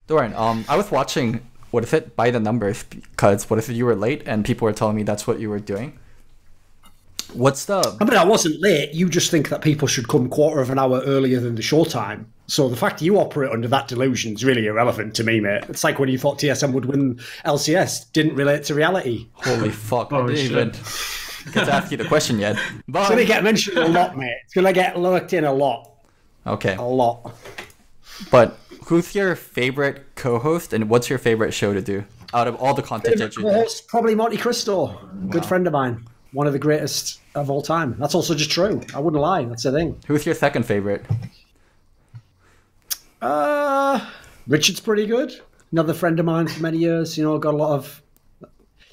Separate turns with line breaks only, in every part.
Doran, I was watching, what is it, By the Numbers, because what is it, you were late and people were telling me that's what you were doing. What's the...
I mean, I wasn't late. You just think that people should come quarter of an hour earlier than the show time. So the fact you operate under that delusion is really irrelevant to me, mate. It's like when you thought TSM would win LCS. Didn't relate to reality.
Holy fuck, I didn't even get to ask you the question yet. But...
It's going to get mentioned a lot, mate. It's going to get lurked in a lot.
Okay.
A lot.
But who's your favorite co-host and what's your favorite show to do out of all the content that you do?
Probably Monte Cristo. Good friend of mine. One of the greatest of all time. That's also just true. I wouldn't lie. That's the thing.
Who's your second favorite?
Richard's pretty good. Another friend of mine for many years. You know, got a lot of...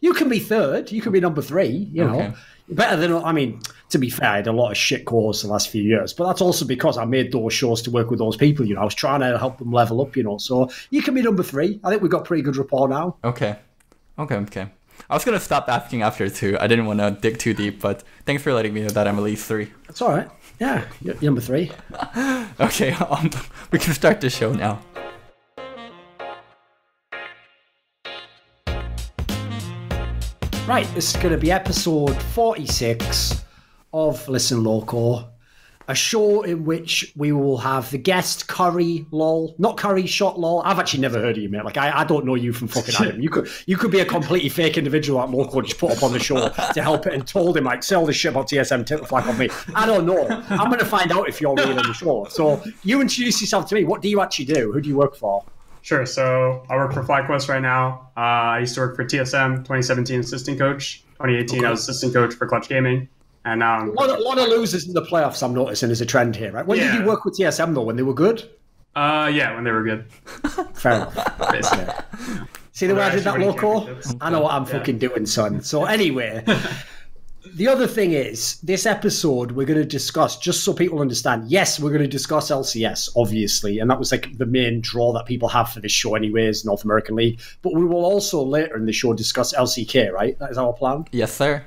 You can be third. You can be number three, you know.
Okay.
Better than... I mean, to be fair, I had a lot of shit co-hosts the last few years. But that's also because I made those shows to work with those people, you know. I was trying to help them level up, you know. So you can be number three. I think we've got pretty good rapport now.
Okay. I was going to stop asking after two. I didn't want to dig too deep, but thanks for letting me know that I'm at least three.
That's all right. Yeah, you're number three.
Okay, we can start the show now.
Right, this is going to be episode 46 of Listen Loco, a show in which we will have the guest Curry lol, not Curry shot lol. I've actually never heard of you, mate. Like I don't know you from fucking Adam. You could be a completely fake individual that Loco just put up on the show to help it and told him like sell this shit about TSM, take the flag on me. I don't know. I'm going to find out if you're real on the show. So you introduce yourself to me. What do you actually do? Who do you work for?
Sure. So I work for FlyQuest right now. I used to work for TSM, 2017 assistant coach. 2018 okay. I was assistant coach for Clutch Gaming. And now
a lot of losers in the playoffs I'm noticing as a trend here, right? When did you work with TSM though? When they were good?
Yeah, when they were good.
Fair enough. Basically. See the way I did that, Loco? I know what I'm fucking doing, son. So anyway, the other thing is, this episode we're going to discuss, just so people understand, yes, we're going to discuss LCS, obviously, and that was like the main draw that people have for this show anyways, North American League, but we will also later in the show discuss LCK, right? That is our plan?
Yes, sir.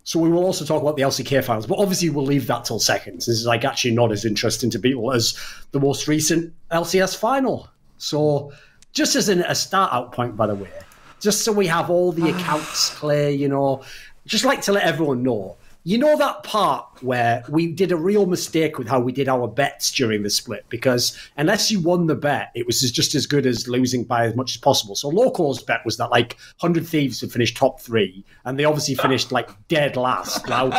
So we will also talk about the LCK finals, but obviously we'll leave that till seconds. This is like actually not as interesting to people as the most recent LCS final. So just as a start out point, by the way, just so we have all the accounts clear, you know, just like to let everyone know, you know that part where we did a real mistake with how we did our bets during the split, because unless you won the bet, it was just as good as losing by as much as possible. So Loco's bet was that like 100 Thieves would finish top three, and they obviously finished like dead last. Now,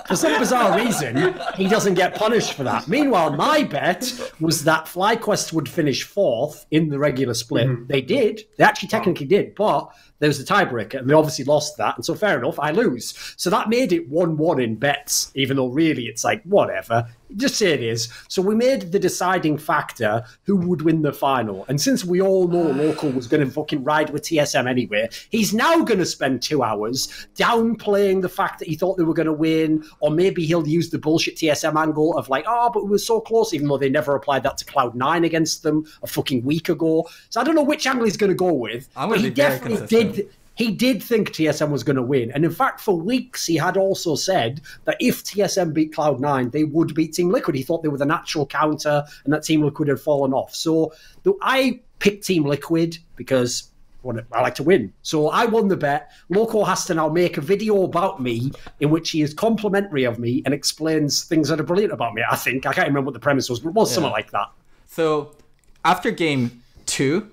for some bizarre reason, he doesn't get punished for that. Meanwhile, my bet was that FlyQuest would finish fourth in the regular split. Mm-hmm. They did. They actually technically did, but there was a tiebreaker, and they obviously lost that. And so fair enough, I lose. So that made it 1-1 in bets, even though really it's like, whatever. Just say it is. So we made the deciding factor who would win the final. And since we all know Loco was going to fucking ride with TSM anyway, he's now going to spend 2 hours downplaying the fact that he thought they were going to win, or maybe he'll use the bullshit TSM angle of like, oh, but we were so close, even though they never applied that to Cloud9 against them a fucking week ago. So I don't know which angle he's going to go with, but he definitely did. He did think TSM was going to win. And in fact, for weeks, he had also said that if TSM beat Cloud9, they would beat Team Liquid. He thought they were the natural counter and that Team Liquid had fallen off. So I picked Team Liquid because I like to win. So I won the bet. Loco has to now make a video about me in which he is complimentary of me and explains things that are brilliant about me, I think. I can't remember what the premise was, but it was something like that.
So after game 2...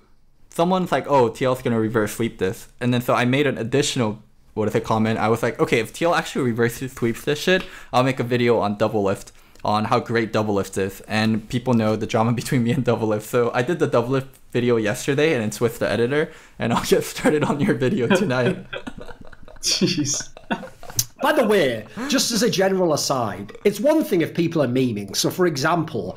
someone's like, oh, TL's going to reverse sweep this. And then so I made an additional, comment. I was like, okay, if TL actually reverse sweeps this shit, I'll make a video on Doublelift, on how great Doublelift is. And people know the drama between me and Doublelift. So I did the Doublelift video yesterday, and it's with the editor. And I'll get started on your video tonight.
Jeez.
By the way, just as a general aside, it's one thing if people are memeing. So for example,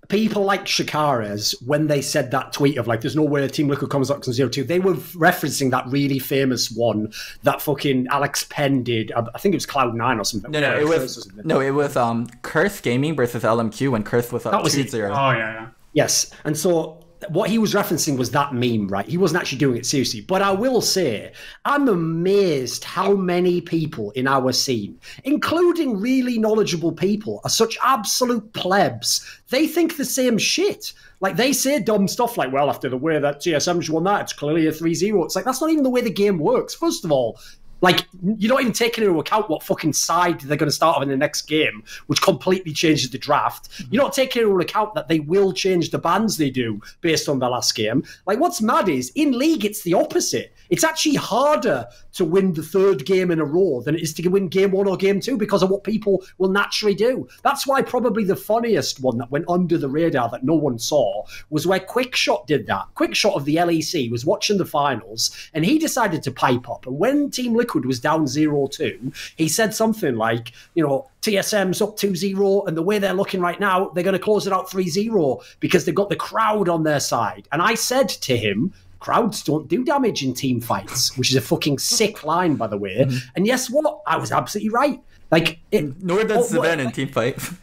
people like Shakara's, when they said that tweet of like, there's no way Team Liquid comes up to 0-2, they were referencing that really famous one that fucking Alex Penn did. I think it was Cloud9 or something.
It was Curse Gaming versus LMQ when Curse was up 2-0.
Oh, yeah.
Yes. And so what he was referencing was that meme, right? He wasn't actually doing it seriously. But I will say, I'm amazed how many people in our scene, including really knowledgeable people, are such absolute plebs. They think the same shit. Like, they say dumb stuff like, well, after the way that TSM's won that, it's clearly a 3-0. It's like, that's not even the way the game works. First of all, like, you're not even taking into account what fucking side they're going to start off in the next game, which completely changes the draft. You're not taking into account that they will change the bans they do based on the last game. Like, what's mad is, in League, it's the opposite. It's actually harder to win the third game in a row than it is to win game 1 or game 2 because of what people will naturally do. That's why probably the funniest one that went under the radar that no one saw was where Quickshot did that. Quickshot of the LEC was watching the finals and he decided to pipe up. And when Team Liquid was down 0-2, he said something like, you know, TSM's up 2-0 and the way they're looking right now, they're going to close it out 3-0 because they've got the crowd on their side. And I said to him, crowds don't do damage in team fights, which is a fucking sick line, by the way. And yes, what? I was absolutely right. Like,
nor does Sven in team fights.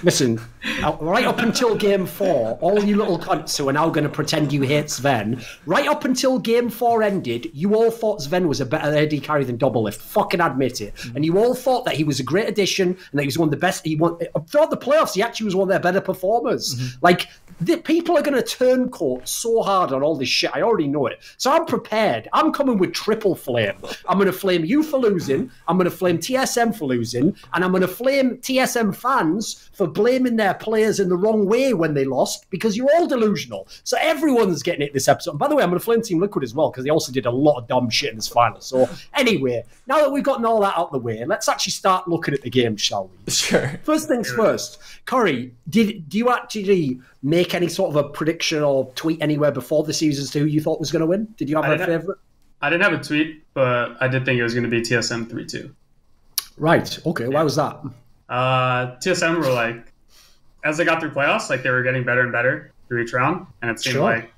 Listen, right up until game 4, all you little cunts who are now going to pretend you hate Sven, right up until game 4 ended, you all thought Sven was a better AD carry than Doublelift. Fucking admit it. And you all thought that he was a great addition and that he was one of the best. Throughout the playoffs, he actually was one of their better performers. Like, the people are going to turncoat so hard on all this shit. I already know it. So I'm prepared. I'm coming with triple flame. I'm going to flame you for losing. I'm going to flame TSM for losing. And I'm going to flame TSM fans for blaming their players in the wrong way when they lost because you're all delusional. So everyone's getting it this episode. And by the way, I'm going to flame Team Liquid as well because they also did a lot of dumb shit in this final. So anyway, now that we've gotten all that out of the way, let's actually start looking at the game, shall we?
Sure.
First things first. Curry, do you actually make any sort of a prediction or tweet anywhere before the season as to who you thought was going to win? Did you have a favourite?
I didn't have a tweet, but I did think it was going to be TSM 3-2.
Right. Okay. Why was that?
TSM were like, as they got through playoffs, like they were getting better and better through each round. And it seemed like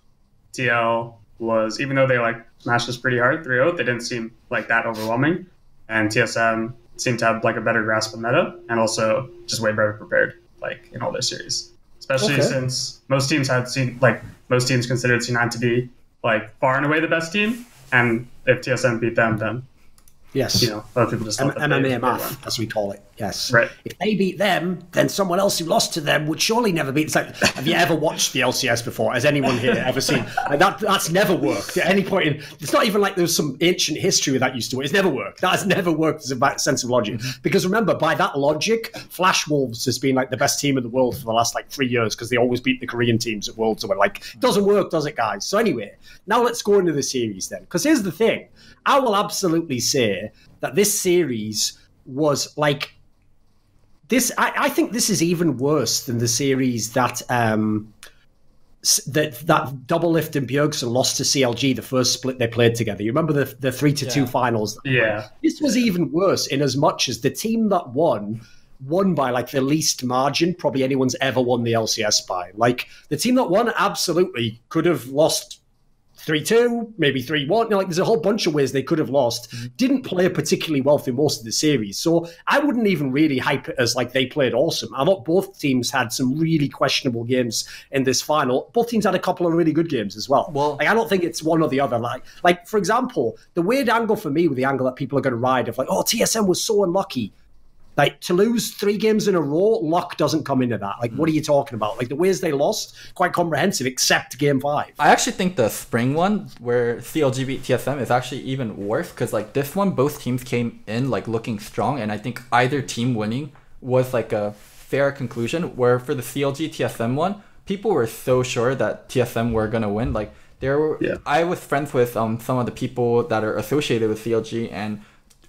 TL was, even though they like smashed us pretty hard 3-0, they didn't seem like that overwhelming. And TSM seemed to have like a better grasp of meta and also just way better prepared, like in all their series. Especially since most teams considered C9 to be like far and away the best team. And if TSM beat them, then
yes,
you know, a lot of people just thought that
MMA math, as we call it. Yes,
right.
If they beat them, then someone else who lost to them would surely never beat. It's like, have you ever watched the LCS before? Has anyone here ever seen? Like that's never worked at any point. It's not even like there's some ancient history where that used to work. It's never worked. That has never worked as a sense of logic. Because remember, by that logic, Flash Wolves has been like the best team in the world for the last like 3 years because they always beat the Korean teams at Worlds. So we're like, it doesn't work, does it, guys? So anyway, now let's go into the series then. Because here's the thing. I will absolutely say that this series was like this. I think this is even worse than the series that that Doublelift and Bjergsen lost to CLG, the first split they played together. You remember the 3-2 finals?
Yeah.
This was even worse in as much as the team that won by like the least margin probably anyone's ever won the LCS by. Like the team that won absolutely could have lost 3-2, maybe 3-1. You know, like there's a whole bunch of ways they could have lost. Didn't play particularly well through most of the series. So I wouldn't even really hype it as like they played awesome. I thought both teams had some really questionable games in this final. Both teams had a couple of really good games as well. Like I don't think it's one or the other. Like for example, the weird angle for me with the angle that people are going to ride of like, oh, TSM was so unlucky. Like, to lose 3 games in a row, luck doesn't come into that. Like, what are you talking about? Like, the ways they lost, quite comprehensive, except Game 5.
I actually think the spring one, where CLG beat TSM, is actually even worse, because, like, this one, both teams came in, like, looking strong, and I think either team winning was, like, a fair conclusion, where for the CLG TSM one, people were so sure that TSM were going to win. Like, I was friends with some of the people that are associated with CLG, and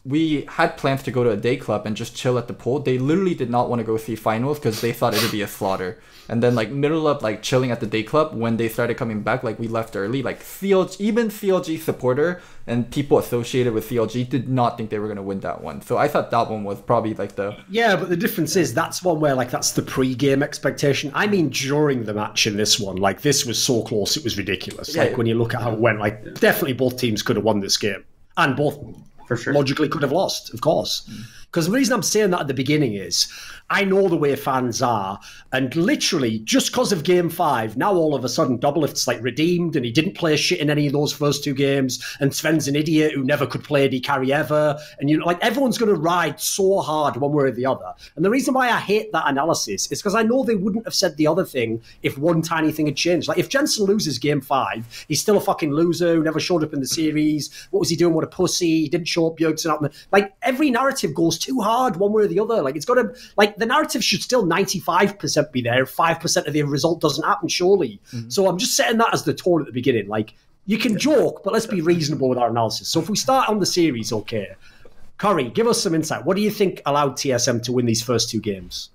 we had plans to go to a day club and just chill at the pool. They literally did not want to go see finals because they thought it would be a slaughter. And then like middle of like chilling at the day club, when they started coming back, like we left early. Like CLG, even CLG supporter and people associated with CLG did not think they were going to win that one. So I thought that one was probably like the...
Yeah, but the difference is that's one where like that's the pre-game expectation. I mean during the match in this one, like this was so close it was ridiculous. Like when you look at how it went, like definitely both teams could have won this game. And both... For sure. Logically could have lost, of course. Because the reason I'm saying that at the beginning is I know the way fans are, and literally just because of Game 5, now all of a sudden Doublelift's like redeemed, and he didn't play shit in any of those first 2 games, and Sven's an idiot who never could play AD carry ever, and like everyone's going to ride so hard one way or the other. And the reason why I hate that analysis is because I know they wouldn't have said the other thing if one tiny thing had changed. Like if Jensen loses Game 5, he's still a fucking loser who never showed up in the series. What was he doing? What a pussy! He didn't show up. Bjergsen. Like every narrative goes too hard one way or the other. Like it's got to like the narrative should still 95% be there. 5% of the result doesn't happen, surely. So I'm just setting that as the tone at the beginning. Like you can joke, but let's be reasonable with our analysis. So if we start on the series, okay. Curry, give us some insight. What do you think allowed TSM to win these first 2 games?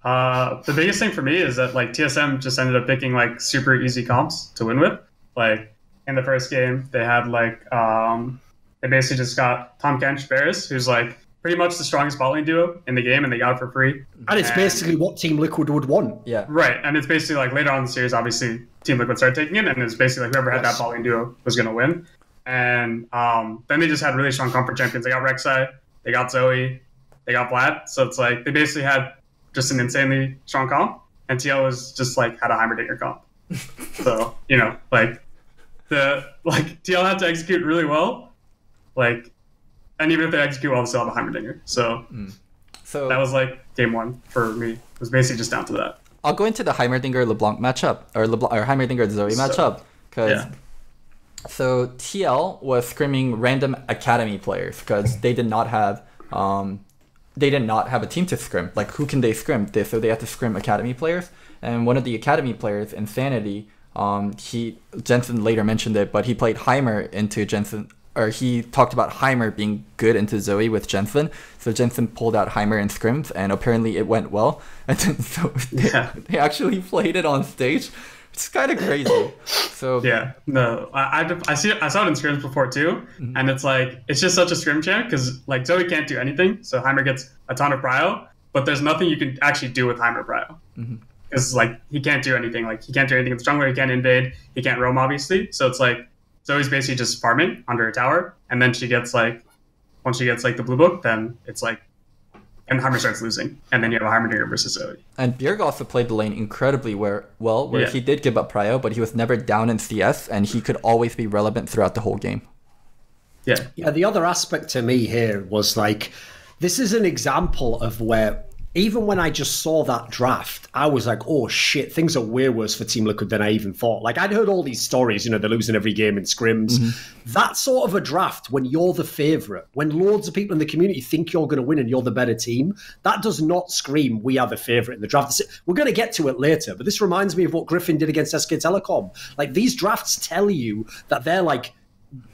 The biggest thing for me is that like TSM just ended up picking like super easy comps to win with. Like in the first game, they had like they basically just got Tahm Kench Varus, who's like pretty much the strongest bot lane duo in the game, and they got it for free.
And it's basically what Team Liquid would want.
Yeah.
Right, and it's basically like later on in the series, obviously Team Liquid started taking it, and it's basically like whoever had that bot lane duo was going to win. And then they just had really strong comfort champions. They got Rek'Sai, they got Zoe, they got Vlad. So it's like they basically had just an insanely strong comp, and TL was just like had a Heimerdinger comp. So you know, like TL had to execute really well, like, and even if they execute well, they still have a Heimerdinger. So that was like game 1 for me. It was basically just down to that.
I'll go into the Heimerdinger LeBlanc matchup or Heimerdinger Zoe matchup because. So TL was scrimming random academy players because they did not have a team to scrim. Like who can they scrim? So they had to scrim academy players. And one of the academy players, Insanity, Jensen later mentioned it, but he played Heimer into Jensen, or he talked about Heimer being good into Zoe with Jensen. So Jensen pulled out Heimer in scrims, and apparently it went well. And then so they actually played it on stage. It's kind of crazy. So
yeah, no, I saw it in scrims before too, and it's like it's just such a scrim champ because like Zoe can't do anything, so Heimer gets a ton of prio, but there's nothing you can actually do with Heimer prio because like he can't do anything. Like he can't do anything with jungler, he can't invade, he can't roam obviously. So it's like Zoe's basically just farming under a tower, and then she gets like once she gets like the blue book, then it's like. And Heimer starts losing, and then you have a Heimerdinger versus Zoe.
And Bjerg also played the lane incredibly where he did give up prio, but he was never down in CS, and he could always be relevant throughout the whole game.
Yeah.
The other aspect to me here was like, this is an example of where even when I just saw that draft, I was like, oh shit, things are way worse for Team Liquid than I even thought. Like I'd heard all these stories, they're losing every game in scrims. That sort of a draft when you're the favourite, when loads of people in the community think you're going to win and you're the better team, that does not scream we are the favourite in the draft. We're going to get to it later, but this reminds me of what Griffin did against SK Telecom. Like these drafts tell you that they're like,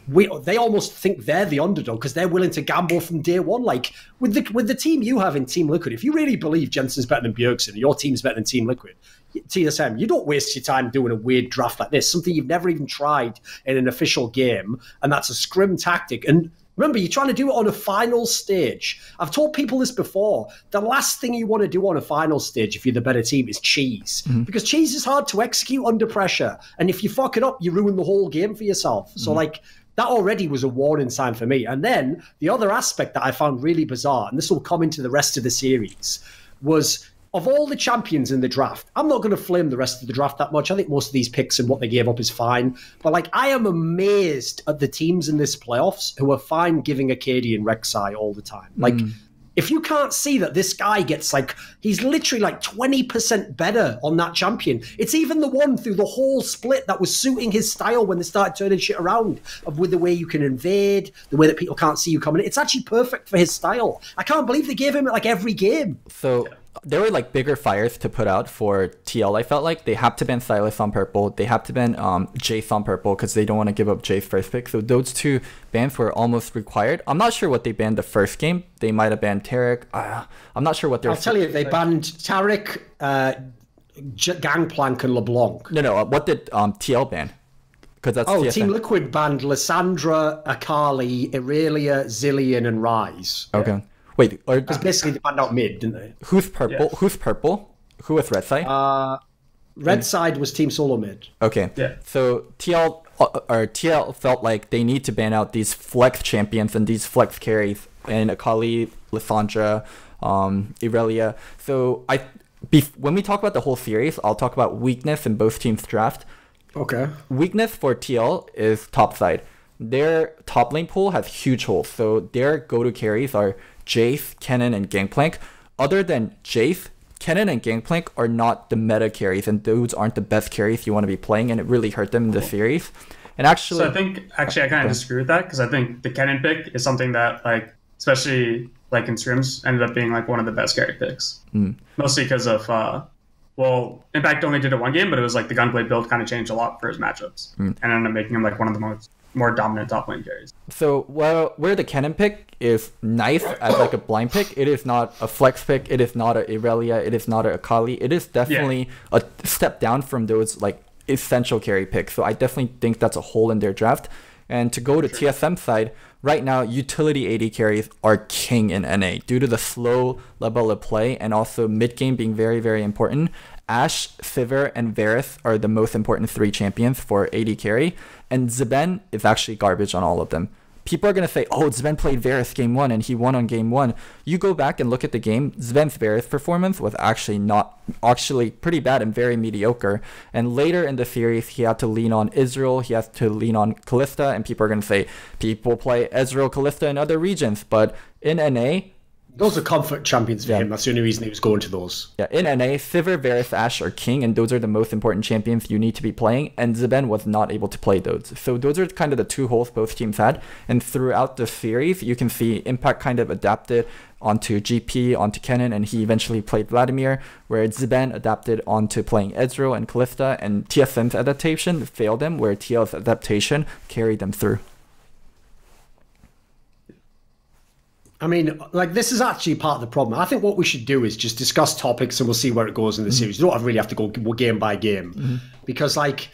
they almost think they're the underdog because they're willing to gamble from day one. Like with the team you have in Team Liquid, if you really believe Jensen's better than Bjergsen and your team's better than Team Liquid, TSM, you don't waste your time doing a weird draft like this, something you've never even tried in an official game, and that's a scrim tactic. And remember, you're trying to do it on a final stage. I've told people this before. The last thing you want to do on a final stage, if you're the better team, is cheese. Because cheese is hard to execute under pressure. And if you fuck it up, you ruin the whole game for yourself. So, like, that already was a warning sign for me. And then the other aspect that I found really bizarre, and this will come into the rest of the series, was of all the champions in the draft, I'm not going to flame the rest of the draft that much. I think most of these picks and what they gave up is fine. But like, I am amazed at the teams in this playoffs who are fine giving Akadia and Rek'Sai all the time. Like, if you can't see that this guy gets like, he's literally like 20% better on that champion. It's even the one through the whole split that was suiting his style when they started turning shit around with the way you can invade, the way that people can't see you coming. It's actually perfect for his style. I can't believe they gave him like every game.
So there were like bigger fires to put out for TL. I felt like they have to ban Sylas on purple. They have to ban Jace on purple because they don't want to give up Jace first pick. So those two bans were almost required. I'm not sure what they banned the first game. They might have banned Taric. I'm not sure what they're.
I'll tell you, they banned Taric, Gangplank, and LeBlanc.
No. What did TL ban? Because that's TSM.
Team Liquid banned Lissandra, Akali, Irelia, Zilean, and Ryze.
Okay. Wait,
because basically they banned out mid, didn't they?
Who's purple? Yeah. Who's purple? Who was red side?
Red side was Team Solo mid.
Okay.
Yeah.
So TL felt like they need to ban out these flex champions and these flex carries and Akali, Lissandra, Irelia. So when we talk about the whole series, I'll talk about weakness in both teams' draft.
Okay.
Weakness for TL is topside. Their top lane pool has huge holes. So their go-to carries are Jace, Kennen, and Gangplank. Other than Jace, Kennen and Gangplank are not the meta carries, and those aren't the best carries you want to be playing, and it really hurt them in the series. And actually,
so I think I kind of disagree with that, because I think the Kennen pick is something that, like, especially like in scrims, ended up being like one of the best carry picks. Mostly because of Impact only did it one game, but it was like the Gunblade build kind of changed a lot for his matchups, and ended up making him like one of the more dominant top lane carries.
So where the Kennen pick is nice as like a blind pick, it is not a flex pick, it is not a Irelia, it is not a Akali, it is definitely a step down from those like essential carry picks. So I definitely think that's a hole in their draft. And to go to TSM side, right now utility AD carries are king in NA due to the slow level of play and also mid game being very, very important. Ashe, Sivir, and Varus are the most important 3 champions for AD carry, and Zeben is actually garbage on all of them. People are going to say, oh, Zeben played Varus game 1 and he won on game 1. You go back and look at the game, Zben's Varus performance was actually pretty bad and very mediocre. And later in the series, he had to lean on Israel, he has to lean on Kalista, and people are going to say, people play Ezreal, Kalista in other regions, but in NA,
those are comfort champions for him. That's the only reason he was going to those.
Yeah, in NA, Sivir, Varus, Ashe are king, and those are the most important champions you need to be playing, and Zeben was not able to play those. So those are kind of the 2 holes both teams had, and throughout the series, you can see Impact kind of adapted onto GP, onto Kennen, and he eventually played Vladimir, where Zeben adapted onto playing Ezreal and Kalista, and TSM's adaptation failed him, where TL's adaptation carried them through.
I mean, like, this is actually part of the problem. I think what we should do is just discuss topics and we'll see where it goes in the series. You don't really have to go game by game. Because, like,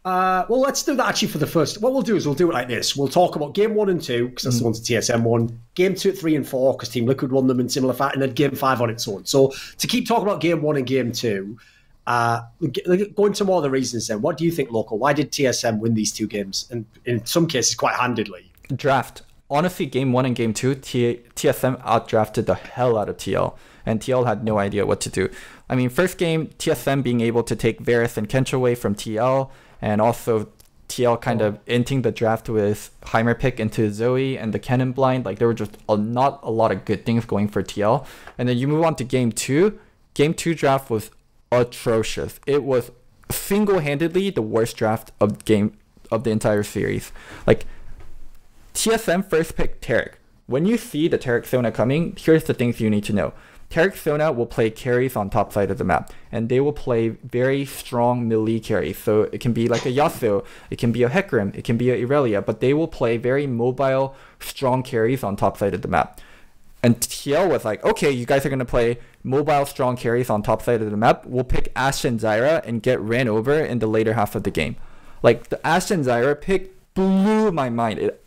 well, let's do that actually for the first. What we'll do is we'll do it like this. We'll talk about game 1 and 2, because that's the ones that TSM won. Game 2, 3, and 4, because Team Liquid won them in similar fashion. And then game 5 on its own. So to keep talking about game 1 and game 2, go into more of the reasons then. What do you think, Local? Why did TSM win these 2 games? And in some cases, quite handedly.
Draft. Honestly, game 1 and game 2, TSM outdrafted the hell out of TL, and TL had no idea what to do. I mean, first game, TSM being able to take Varus and Kench away from TL, and also TL kind of inting the draft with Heimer pick into Zoe and the Kennen blind. Like, there were just not a lot of good things going for TL. And then you move on to game 2. Game 2 draft was atrocious. It was single-handedly the worst draft of the entire series. Like, TSM first picked Taric. When you see the Taric Sona coming, here's the things you need to know. Taric Sona will play carries on top side of the map, and they will play very strong melee carries. So it can be like a Yasuo, it can be a Hecarim, it can be a Irelia, but they will play very mobile, strong carries on top side of the map. And TL was like, okay, you guys are going to play mobile, strong carries on top side of the map. We'll pick Ashe and Zyra and get ran over in the later half of the game. Like, the Ashe and Zyra pick blew my mind. It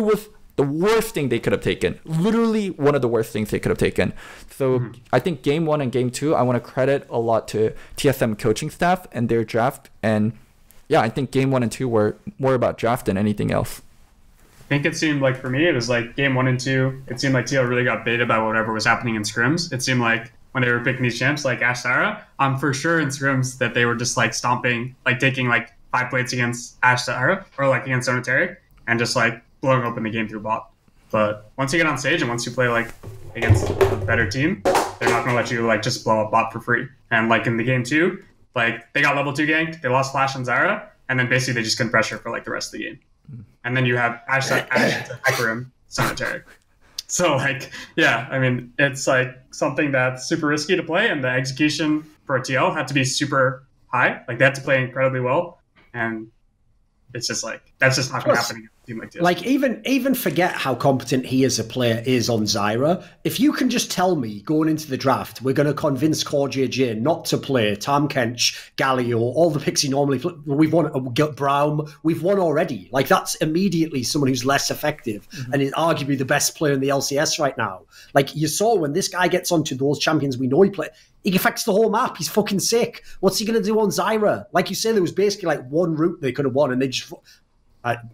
was the worst thing they could have taken. Literally one of the worst things they could have taken. So I think game 1 and game 2, I want to credit a lot to TSM coaching staff and their draft. And yeah, I think game 1 and 2 were more about draft than anything else.
I think it seemed like, for me, it was like game 1 and 2, it seemed like TL really got baited by whatever was happening in scrims. It seemed like when they were picking these champs like Ashe, Zyra, I'm for sure in scrims that they were just like stomping, like taking like 5 plates against Ashe, Zyra, or like against Sona Taric, and just like blowing open the game through bot. But once you get on stage and once you play like against a better team, they're not going to let you like just blow up bot for free. And like in the game 2, like they got level 2 ganked, they lost Flash and Zyra, and then basically they just couldn't pressure for like the rest of the game. And then you have Ashe Hecarim, Sona Taric. So like, yeah, I mean, it's like something that's super risky to play, and the execution for a TL had to be super high. Like they had to play incredibly well. And it's just like, that's just not going to happen against a team like this.
Like, even forget how competent he as a player is on Zyra. If you can just tell me going into the draft, we're going to convince CoreJJ not to play Tahm Kench, Galio, all the picks he normally plays. We've won Braum. We've won already. Like, that's immediately someone who's less effective and is arguably the best player in the LCS right now. Like, you saw when this guy gets onto those champions we know he plays, he affects the whole map. He's fucking sick. What's he going to do on Zyra? Like you say, there was basically like one route they could have won, and they just...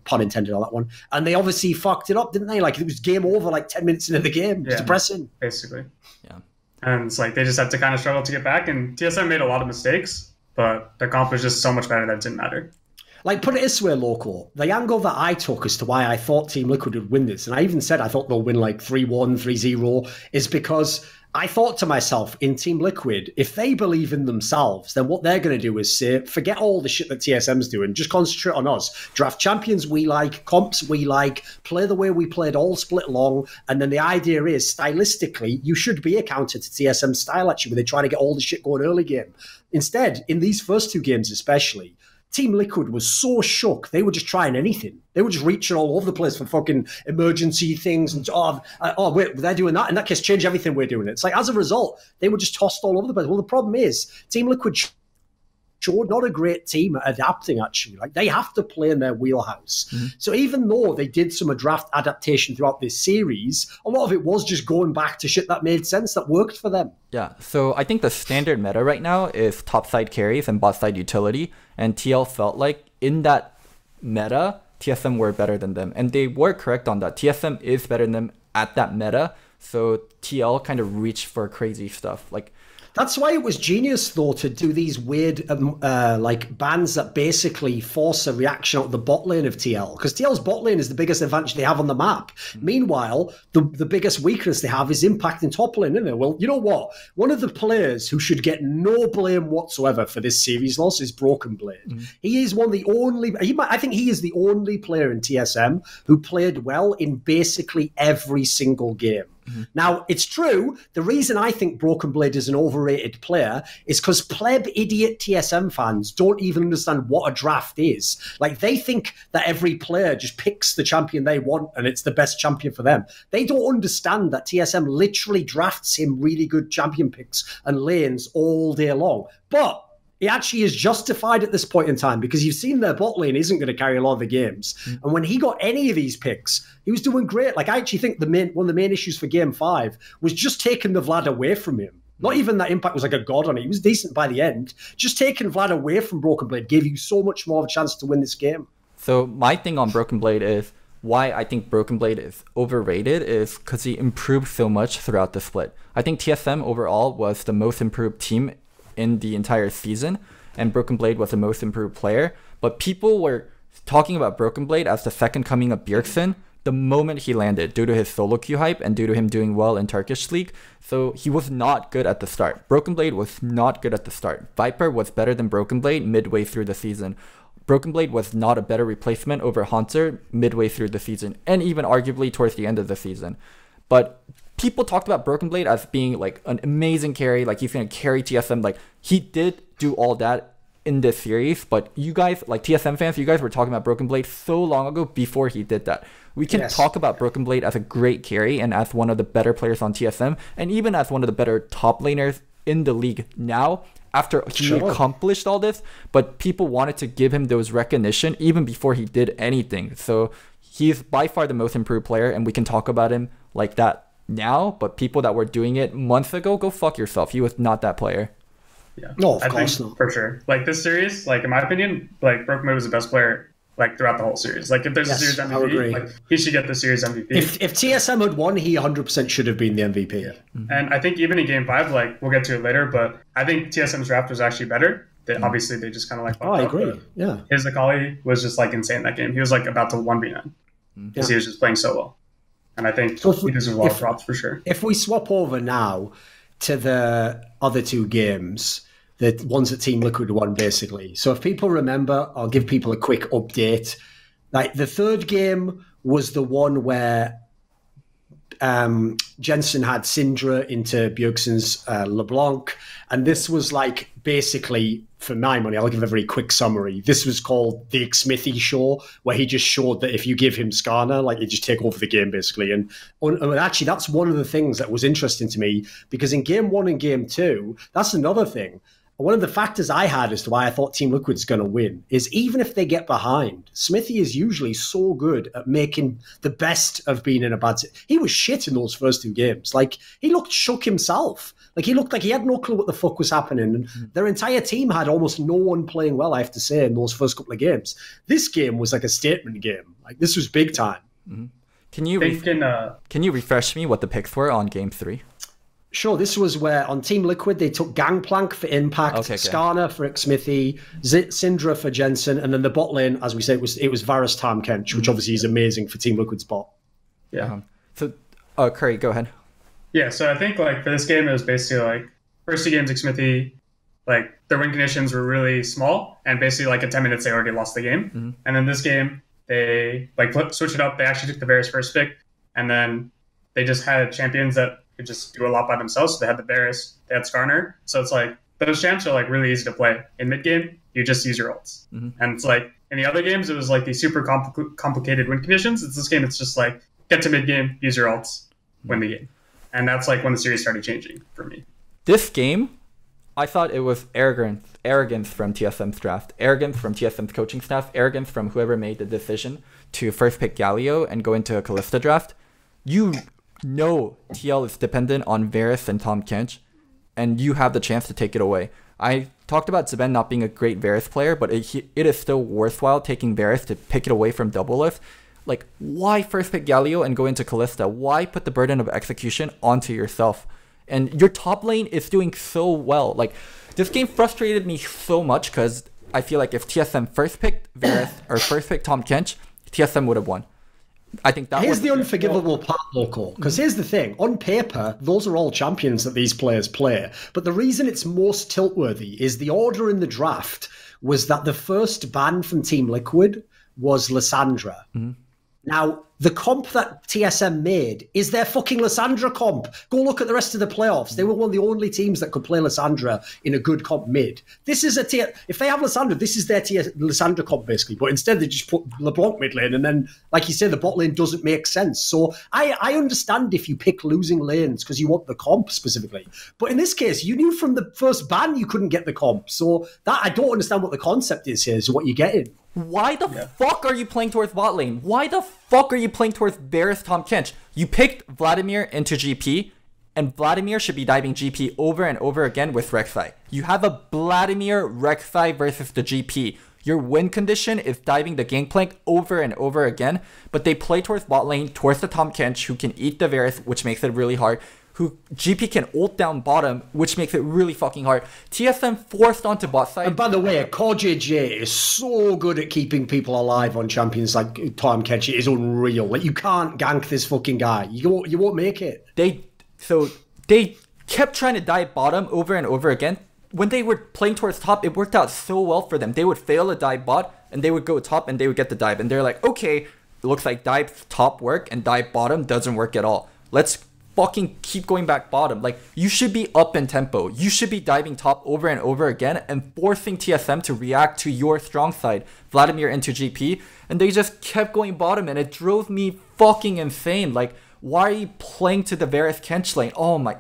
Pun intended on that one. And they obviously fucked it up, didn't they? Like, it was game over like 10 minutes into the game. It's depressing.
Basically.
Yeah.
And it's like they just have to kind of struggle to get back. And TSM made a lot of mistakes, but the comp was just so much better that it didn't matter.
Like, put it this way, Loco. The angle that I took as to why I thought Team Liquid would win this, and I even said I thought they'll win like 3-1, 3-0, is because I thought to myself, in Team Liquid, if they believe in themselves, then what they're going to do is say, forget all the shit that TSM's doing, just concentrate on us. Draft champions we like, comps we like, play the way we played all split long, and then the idea is, stylistically, you should be a counter to TSM's style, actually, where they try to get all the shit going early game. Instead, in these first two games especially, Team Liquid was so shook, they were just trying anything. They were just reaching all over the place for fucking emergency things. And, wait, they're doing that. In that case, change everything we're doing. It's like, as a result, they were just tossed all over the place. Well, the problem is, Team Liquid showed not a great team at adapting, actually. Like, they have to play in their wheelhouse. Mm-hmm. So even though they did some draft adaptation throughout this series, a lot of it was just going back to shit that made sense, that worked for them.
Yeah, so I think the standard meta right now is topside carries and bot-side utility, and TL felt like in that meta, TSM were better than them, and they were correct on that. TSM is better than them at that meta, so TL kind of reached for crazy stuff. Like,
that's why it was genius, though, to do these weird like bans that basically force a reaction out of the bot lane of TL. Because TL's bot lane is the biggest advantage they have on the map. Mm-hmm. Meanwhile, the biggest weakness they have is impacting top lane, isn't it? Well, you know what? One of the players who should get no blame whatsoever for this series loss is Broken Blade. Mm-hmm. He is one of the only... I think he is the only player in TSM who played well in basically every single game. Mm-hmm. Now, it's true, the reason I think Broken Blade is an overrated player is because pleb idiot TSM fans don't even understand what a draft is. Like, they think that every player just picks the champion they want and it's the best champion for them. They don't understand that TSM literally drafts him really good champion picks and lanes all day long. But it actually is justified at this point in time because you've seen their bot lane isn't going to carry a lot of the games. Mm. And when he got any of these picks, he was doing great. Like, I actually think one of the main issues for Game 5 was just taking the Vlad away from him. Not even that Impact was like a god on it. He was decent by the end. Just taking Vlad away from Broken Blade gave you so much more of a chance to win this game.
So my thing on Broken Blade is why I think Broken Blade is overrated is because he improved so much throughout the split. I think TSM overall was the most improved team in the entire season, and Broken Blade was the most improved player. But people were talking about Broken Blade as the second coming of Bjergsen the moment he landed, due to his solo queue hype and due to him doing well in Turkish League. So he was not good at the start. Broken Blade was not good at the start. Viper was better than Broken Blade midway through the season. Broken Blade was not a better replacement over Haunter midway through the season, and even arguably towards the end of the season. But people talked about Broken Blade as being like an amazing carry, like he's going to carry TSM. Like, he did do all that in this series, but you guys, like TSM fans, you guys were talking about Broken Blade so long ago before he did that. We can talk about Broken Blade as a great carry and as one of the better players on TSM, and even as one of the better top laners in the league now, after he accomplished all this, but people wanted to give him those recognition even before he did anything. So he's by far the most improved player, and we can talk about him like that now, but people that were doing it months ago, go fuck yourself. He was not that player.
Yeah,
no, of course not.
For sure. Like, this series, like, in my opinion, like, Broken Blade was the best player, like, throughout the whole series. Like, if there's a series MVP, like, he should get the series MVP.
If TSM had won, he 100% should have been the MVP.
Yeah. Mm-hmm. And I think even in Game 5, like, we'll get to it later, but I think TSM's draft was actually better. Obviously, they just kind of, like,
I agree. Yeah.
His Akali was just, like, insane that game. He was, like, about to 1v9 because he was just playing so well. And I think he deserves a lot of props for sure.
If we swap over now to the other two games, the ones that Team Liquid won, basically. So if people remember, I'll give people a quick update. Like, the third game was the one where Jensen had Syndra into Bjergsen's LeBlanc. And this was like, basically, for my money, I'll give a very quick summary. This was called the Xmithy Show, where he just showed that if you give him Skarner, like, you just take over the game, basically. And actually, that's one of the things that was interesting to me, because in Game 1 and Game 2, that's another thing. one of the factors I had as to why I thought Team Liquid's going to win is even if they get behind, Smithy is usually so good at making the best of being in a bad situation. He was shit in those first 2 games. Like, he looked shook himself. Like, he looked like he had no clue what the fuck was happening. And their entire team had almost no one playing well, I have to say, in those first couple of games. This game was like a statement game. Like, this was big time.
Mm-hmm. Can you refresh me what the picks were on Game 3?
Sure, this was where on Team Liquid they took Gangplank for Impact, Skarner for Smithy, Syndra for Jensen, and then the bot lane, as we say, it was Varus Tahm Kench, which obviously is amazing for Team Liquid's bot.
Yeah.
So, Curry, go ahead.
Yeah, so I think like for this game it was basically like first 2 games like Smithy, like their win conditions were really small, and basically like in 10 minutes they already lost the game. Mm-hmm. And then this game they like switched it up. They actually took the Varus first pick, and then they just had champions that could just do a lot by themselves. So they had the Varus, they had Skarner. So it's like those champs are like really easy to play. In mid game, you just use your ults. Mm-hmm. And it's like in the other games, it was like these super complicated win conditions. It's this game, it's just like get to mid game, use your ults, win the game. And that's like when the series started changing for me.
This game, I thought it was arrogance from TSM's draft, arrogance from TSM's coaching staff, arrogance from whoever made the decision to first pick Galio and go into a Kalista draft. No, TL is dependent on Varus and Tahm Kench, and you have the chance to take it away. I talked about Zeben not being a great Varus player, but it is still worthwhile taking Varus to pick it away from Doublelift. Like, why first pick Galio and go into Kalista? Why put the burden of execution onto yourself? And your top lane is doing so well. Like, this game frustrated me so much because I feel like if TSM first picked Varus or first picked Tahm Kench, TSM would have won. I think that
here's the unforgivable part, Local, because here's the thing. On paper, those are all champions that these players play. But the reason it's most tilt-worthy is the order in the draft was that the first ban from Team Liquid was Lissandra. Mm-hmm. Now, the comp that TSM made is their fucking Lissandra comp. Go look at the rest of the playoffs. They were one of the only teams that could play Lissandra in a good comp mid. This is if they have Lissandra, this is their Lissandra comp basically. But instead they just put LeBlanc mid lane, and then, like you said, the bot lane doesn't make sense. So I understand if you pick losing lanes because you want the comp specifically. But in this case, you knew from the first ban you couldn't get the comp. So that I don't understand what the concept is here, so what you're getting.
Why the fuck are you playing towards bot lane? Why the fuck are you playing towards Varus Tahm Kench? You picked Vladimir into GP, and Vladimir should be diving GP over and over again with Rek'Sai. You have a Vladimir Rek'Sai versus the GP. Your win condition is diving the Gangplank over and over again, but they play towards bot lane, towards the Tahm Kench, who can eat the Varus, which makes it really hard. Who GP can ult down bottom, which makes it really fucking hard. TSM forced onto bot side.
And by the way, Core JJ is so good at keeping people alive on champions like Tahm Kench. It is unreal. Like, you can't gank this fucking guy. You won't make it.
They kept trying to dive bottom over and over again. When they were playing towards top, it worked out so well for them. They would fail a dive bot, and they would go top, and they would get the dive. And they're like, okay, it looks like dive top work, and dive bottom doesn't work at all. Let's fucking keep going back bottom. Like, you should be up in tempo. You should be diving top over and over again and forcing TSM to react to your strong side, Vladimir into GP, and they just kept going bottom, and it drove me fucking insane. Like, why are you playing to the Varus Kench lane? Oh my,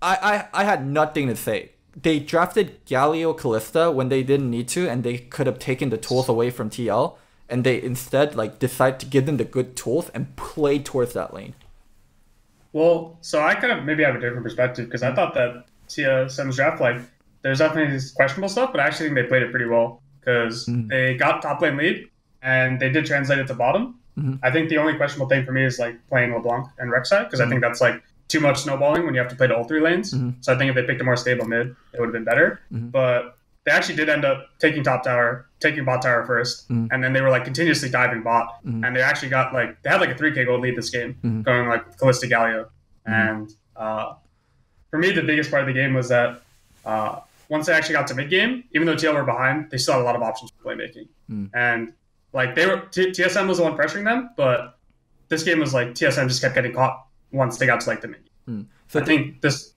I had nothing to say. They drafted Galio Kalista when they didn't need to, and they could have taken the tools away from TL, and they instead like decided to give them the good tools and play towards that lane.
Well, so I kind of maybe have a different perspective because I thought that TSM's draft, like, there's definitely questionable stuff, but I actually think they played it pretty well because they got top lane lead and they did translate it to bottom. Mm-hmm. I think the only questionable thing for me is like playing LeBlanc and Rek'Sai because I think that's like too much snowballing when you have to play to all 3 lanes. Mm-hmm. So I think if they picked a more stable mid, it would have been better. Mm-hmm. But they actually did end up taking bot tower first, and then they were like continuously diving bot, and they actually got like they had like a 3K gold lead this game, going like Kalista Galio, and for me the biggest part of the game was that once they actually got to mid game, even though TL were behind, they still had a lot of options for playmaking, and like they were TSM was the one pressuring them, but this game was like TSM just kept getting caught once they got to like the mid game. So I think this.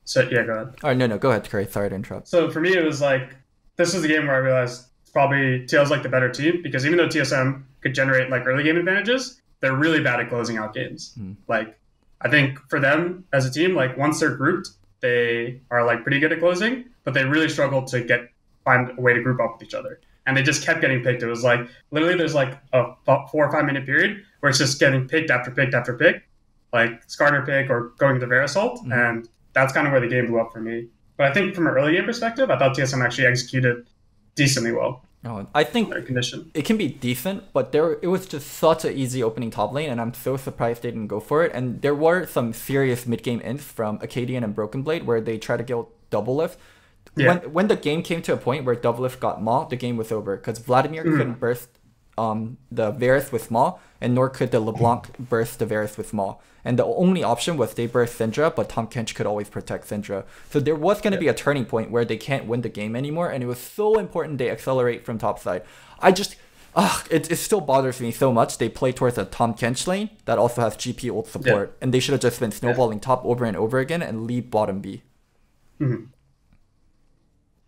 So yeah, go ahead.
Oh no, go ahead, Curry. Sorry to interrupt.
So for me, it was like this was the game where I realized probably TL's like the better team because even though TSM could generate like early game advantages, they're really bad at closing out games. Like I think for them as a team, like once they're grouped, they are like pretty good at closing, but they really struggle to find a way to group up with each other. And they just kept getting picked. It was like literally there's like a 4 or 5 minute period where it's just getting picked after pick after pick, like Skarner pick or going to Verisalt. Mm-hmm. And that's kind of where the game blew up for me. But I think from an early game perspective, I thought TSM actually executed decently well.
Oh, I think it can be decent, but it was just such an easy opening top lane, and I'm so surprised they didn't go for it. And there were some serious mid-game ints from Acadian and Broken Blade where they tried to go double lift. Yeah. When the game came to a point where double lift got Maw, the game was over because Vladimir couldn't burst the Varus with Maw, and nor could the LeBlanc burst the Varus with Maw. And the only option was they burst Syndra, but Tahm Kench could always protect Syndra. So there was going to be a turning point where they can't win the game anymore, and it was so important they accelerate from topside. It still bothers me so much. They play towards a Tahm Kench lane that also has GP ult support, and they should have just been snowballing top over and over again and leave bottom B.
Mm-hmm.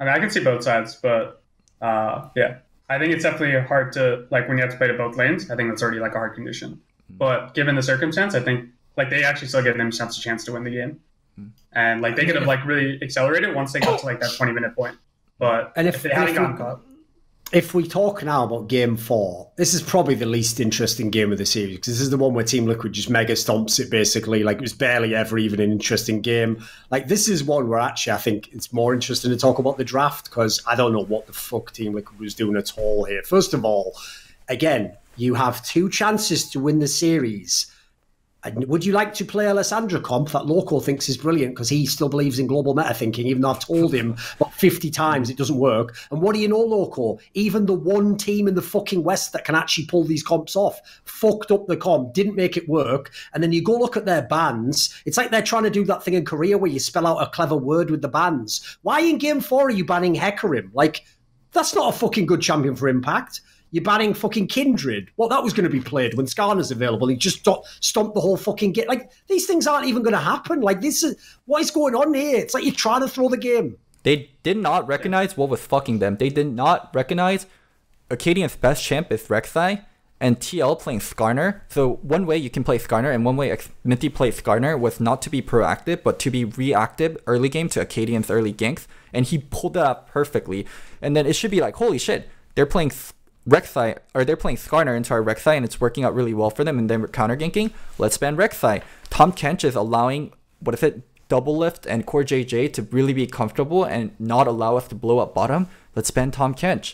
I mean, I can see both sides, but I think it's definitely hard to, like, when you have to play to both lanes, I think that's already like a hard condition. But given the circumstance, I think like they actually still give themselves a chance to win the game. And like they could have like really accelerated once they got to like that 20-minute point. But if they hadn't gotten caught.
If we talk now about Game 4, this is probably the least interesting game of the series because this is the one where Team Liquid just mega stomps it basically. Like it was barely ever even an interesting game. Like this is one where actually I think it's more interesting to talk about the draft because I don't know what the fuck Team Liquid was doing at all here. First of all, again, you have 2 chances to win the series. And would you like to play Alessandro comp that Loco thinks is brilliant because he still believes in global meta thinking, even though I've told him about 50 times it doesn't work? And what do you know, Loco? Even the one team in the fucking West that can actually pull these comps off fucked up the comp, didn't make it work. And then you go look at their bans. It's like they're trying to do that thing in Korea where you spell out a clever word with the bans. Why in Game 4 are you banning Hecarim? Like, that's not a fucking good champion for Impact. You're banning fucking Kindred. Well, that was going to be played when Skarner's available. He just stomped the whole fucking game. Like, these things aren't even going to happen. Like, what is going on here? It's like you're trying to throw the game.
They did not recognize what was fucking them. They did not recognize Acadian's best champ is Rek'Sai and TL playing Skarner. So one way you can play Skarner and one way Minty played Skarner was not to be proactive, but to be reactive early game to Acadian's early ganks. And he pulled that up perfectly. And then it should be like, holy shit, they're playing Rek'Sai, or they're playing Skarner into our Rek'Sai and it's working out really well for them and then we're counter ganking. Let's ban Rek'Sai. Tahm Kench is allowing, Double Lift and Core JJ to really be comfortable and not allow us to blow up bottom. Let's ban Tahm Kench.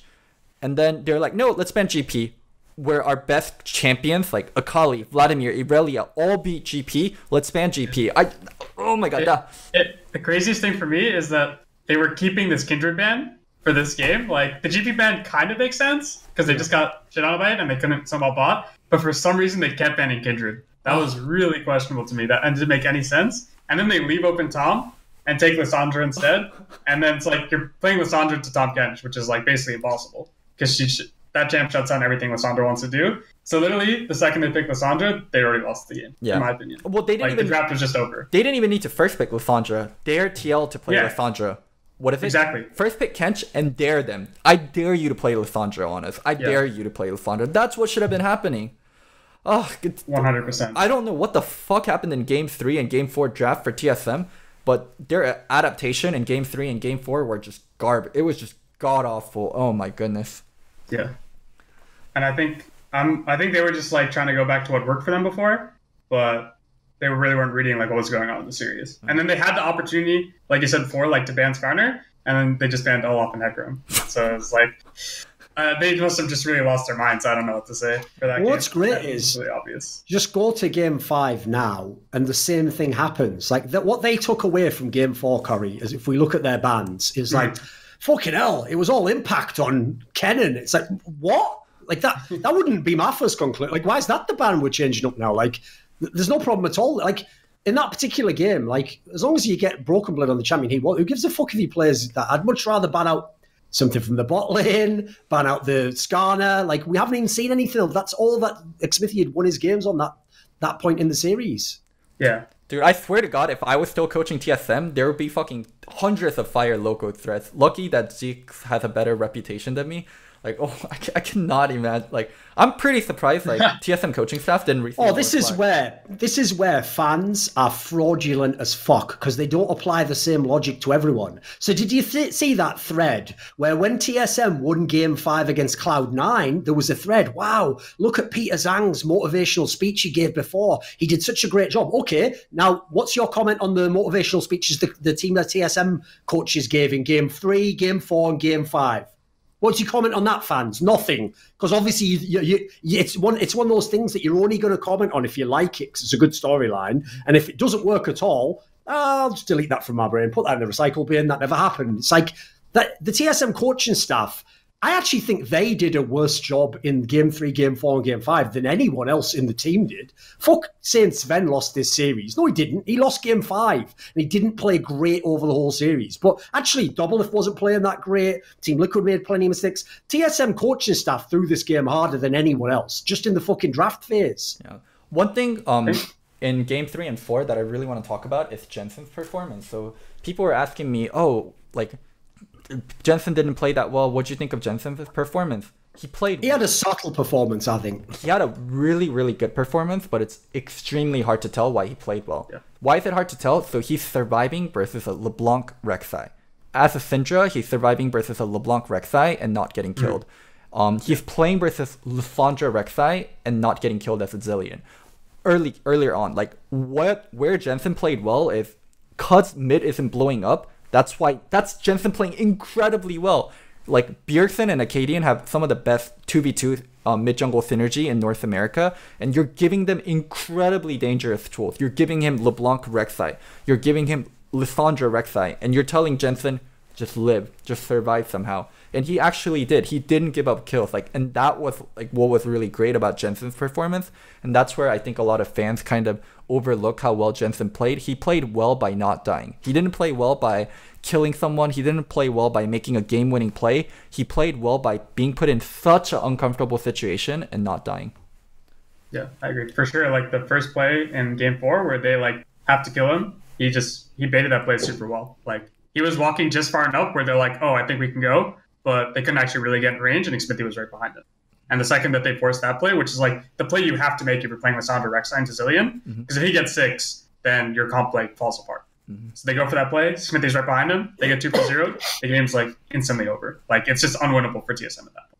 And then they're like, no, let's ban GP. Where our best champions like Akali, Vladimir, Irelia all beat GP. Let's ban GP. Oh my god.
The craziest thing for me is that they were keeping this Kindred ban for this game. Like, the GP ban kind of makes sense because they just got shit out of it and they couldn't somehow bot. But for some reason, they kept banning Kindred. That was really questionable to me. That didn't make any sense. And then they leave open Tom and take Lissandra instead. And then it's like you're playing Lissandra to Tahm Kench, which is like basically impossible because that champ shuts down everything Lissandra wants to do. So literally, the second they pick Lissandra, they already lost the game, in my opinion.
Well, they didn't
the draft was just over.
They didn't even need to first pick Lissandra. Dare TL to play Lissandra. What if it?
Exactly.
First pick Kench and dare them. I dare you to play Lissandra on us. I dare you to play Lissandra. That's what should have been happening. Oh,
100%.
I don't know what the fuck happened in Game 3 and Game 4 draft for TSM, but their adaptation in Game 3 and Game 4 were just garbage. It was just god-awful. Oh my goodness.
Yeah. And I think they were just like trying to go back to what worked for them before, but they really weren't reading like what was going on in the series. And then they had the opportunity, like you said before, like to ban Skarner, and then they just banned Olaf and Hecarim. So it was like they must have just really lost their minds. I don't know what to say for that.
What's great is
really obvious.
Just go to Game 5 now, and the same thing happens. Like what they took away from Game 4, Corey, is if we look at their bans, is like fucking hell. It was all impact on Kennen. It's like what? Like that wouldn't be my first conclusion. Like why is that the ban we're changing up now? Like there's no problem at all. Like in that particular game, like as long as you get Broken Blood on the champion heat, who gives a fuck if he plays that? I'd much rather ban out something from the bot lane, ban out the Skarner. Like we haven't even seen anything. That's all that Xmithie had won his games on that point in the series.
Yeah.
Dude, I swear to God, if I was still coaching TSM, there would be fucking hundreds of Fire Loco threats. Lucky that Zeke has a better reputation than me. Like, oh, I cannot imagine. Like, I'm pretty surprised. Like, TSM coaching staff didn't receive.
Oh, this is where fans are fraudulent as fuck because they don't apply the same logic to everyone. So, did you see that thread where when TSM won Game 5 against Cloud9, there was a thread? Wow, look at Peter Zhang's motivational speech he gave before. He did such a great job. Okay, now what's your comment on the motivational speeches the team that TSM coaches gave in Game 3, Game 4, and Game 5? What's your comment on that, fans? Nothing, because obviously it's one of those things that you're only going to comment on if you like it, because it's a good storyline. And if it doesn't work at all, I'll just delete that from my brain, put that in the recycle bin. That never happened. It's like that the TSM coaching staff. I actually think they did a worse job in Game 3, Game 4, and Game 5 than anyone else in the team did. Fuck saying Sven lost this series. No, he didn't. He lost Game 5, and he didn't play great over the whole series. But actually, Doublelift wasn't playing that great. Team Liquid made plenty of mistakes. TSM coaching staff threw this game harder than anyone else, just in the fucking draft phase.
Yeah. One thing in Game 3 and 4 that I really want to talk about is Jensen's performance. So people were asking me, Jensen didn't play that well. What do you think of Jensen's performance? He
had a subtle performance, I think.
He had a really, really good performance, but it's extremely hard to tell why he played well.
Yeah.
Why is it hard to tell? So he's surviving versus a LeBlanc Rek'Sai. As a Syndra, he's surviving versus a LeBlanc Rek'Sai and not getting killed. He's playing versus Lissandra Rek'Sai and not getting killed as a Zilean. Earlier on, where Jensen played well is cuz mid isn't blowing up. That's Jensen playing incredibly well. Like, Bjergsen and Acadian have some of the best 2v2 mid-jungle synergy in North America, and you're giving them incredibly dangerous tools. You're giving him LeBlanc Rek'Sai. You're giving him Lissandra Rek'Sai, and you're telling Jensen, just live, just survive somehow. And he actually did. He didn't give up kills. And that was what was really great about Jensen's performance. And that's where I think a lot of fans kind of overlook how well Jensen played. He played well by not dying. He didn't play well by killing someone. He didn't play well by making a game-winning play. He played well by being put in such an uncomfortable situation and not dying.
Yeah, I agree. For sure, the first play in Game 4 where they have to kill him, he baited that play super well. He was walking just far enough where they're like, oh, I think we can go, but they couldn't actually really get in range, and Xmithie was right behind him. And the second that they forced that play, which is the play you have to make if you're playing with Sandra Rek'Sai into Zilean, because if he gets 6, then your comp falls apart. So they go for that play, Xmithie's right behind him, they get 2 for 0, the game's instantly over. It's just unwinnable for TSM at that point.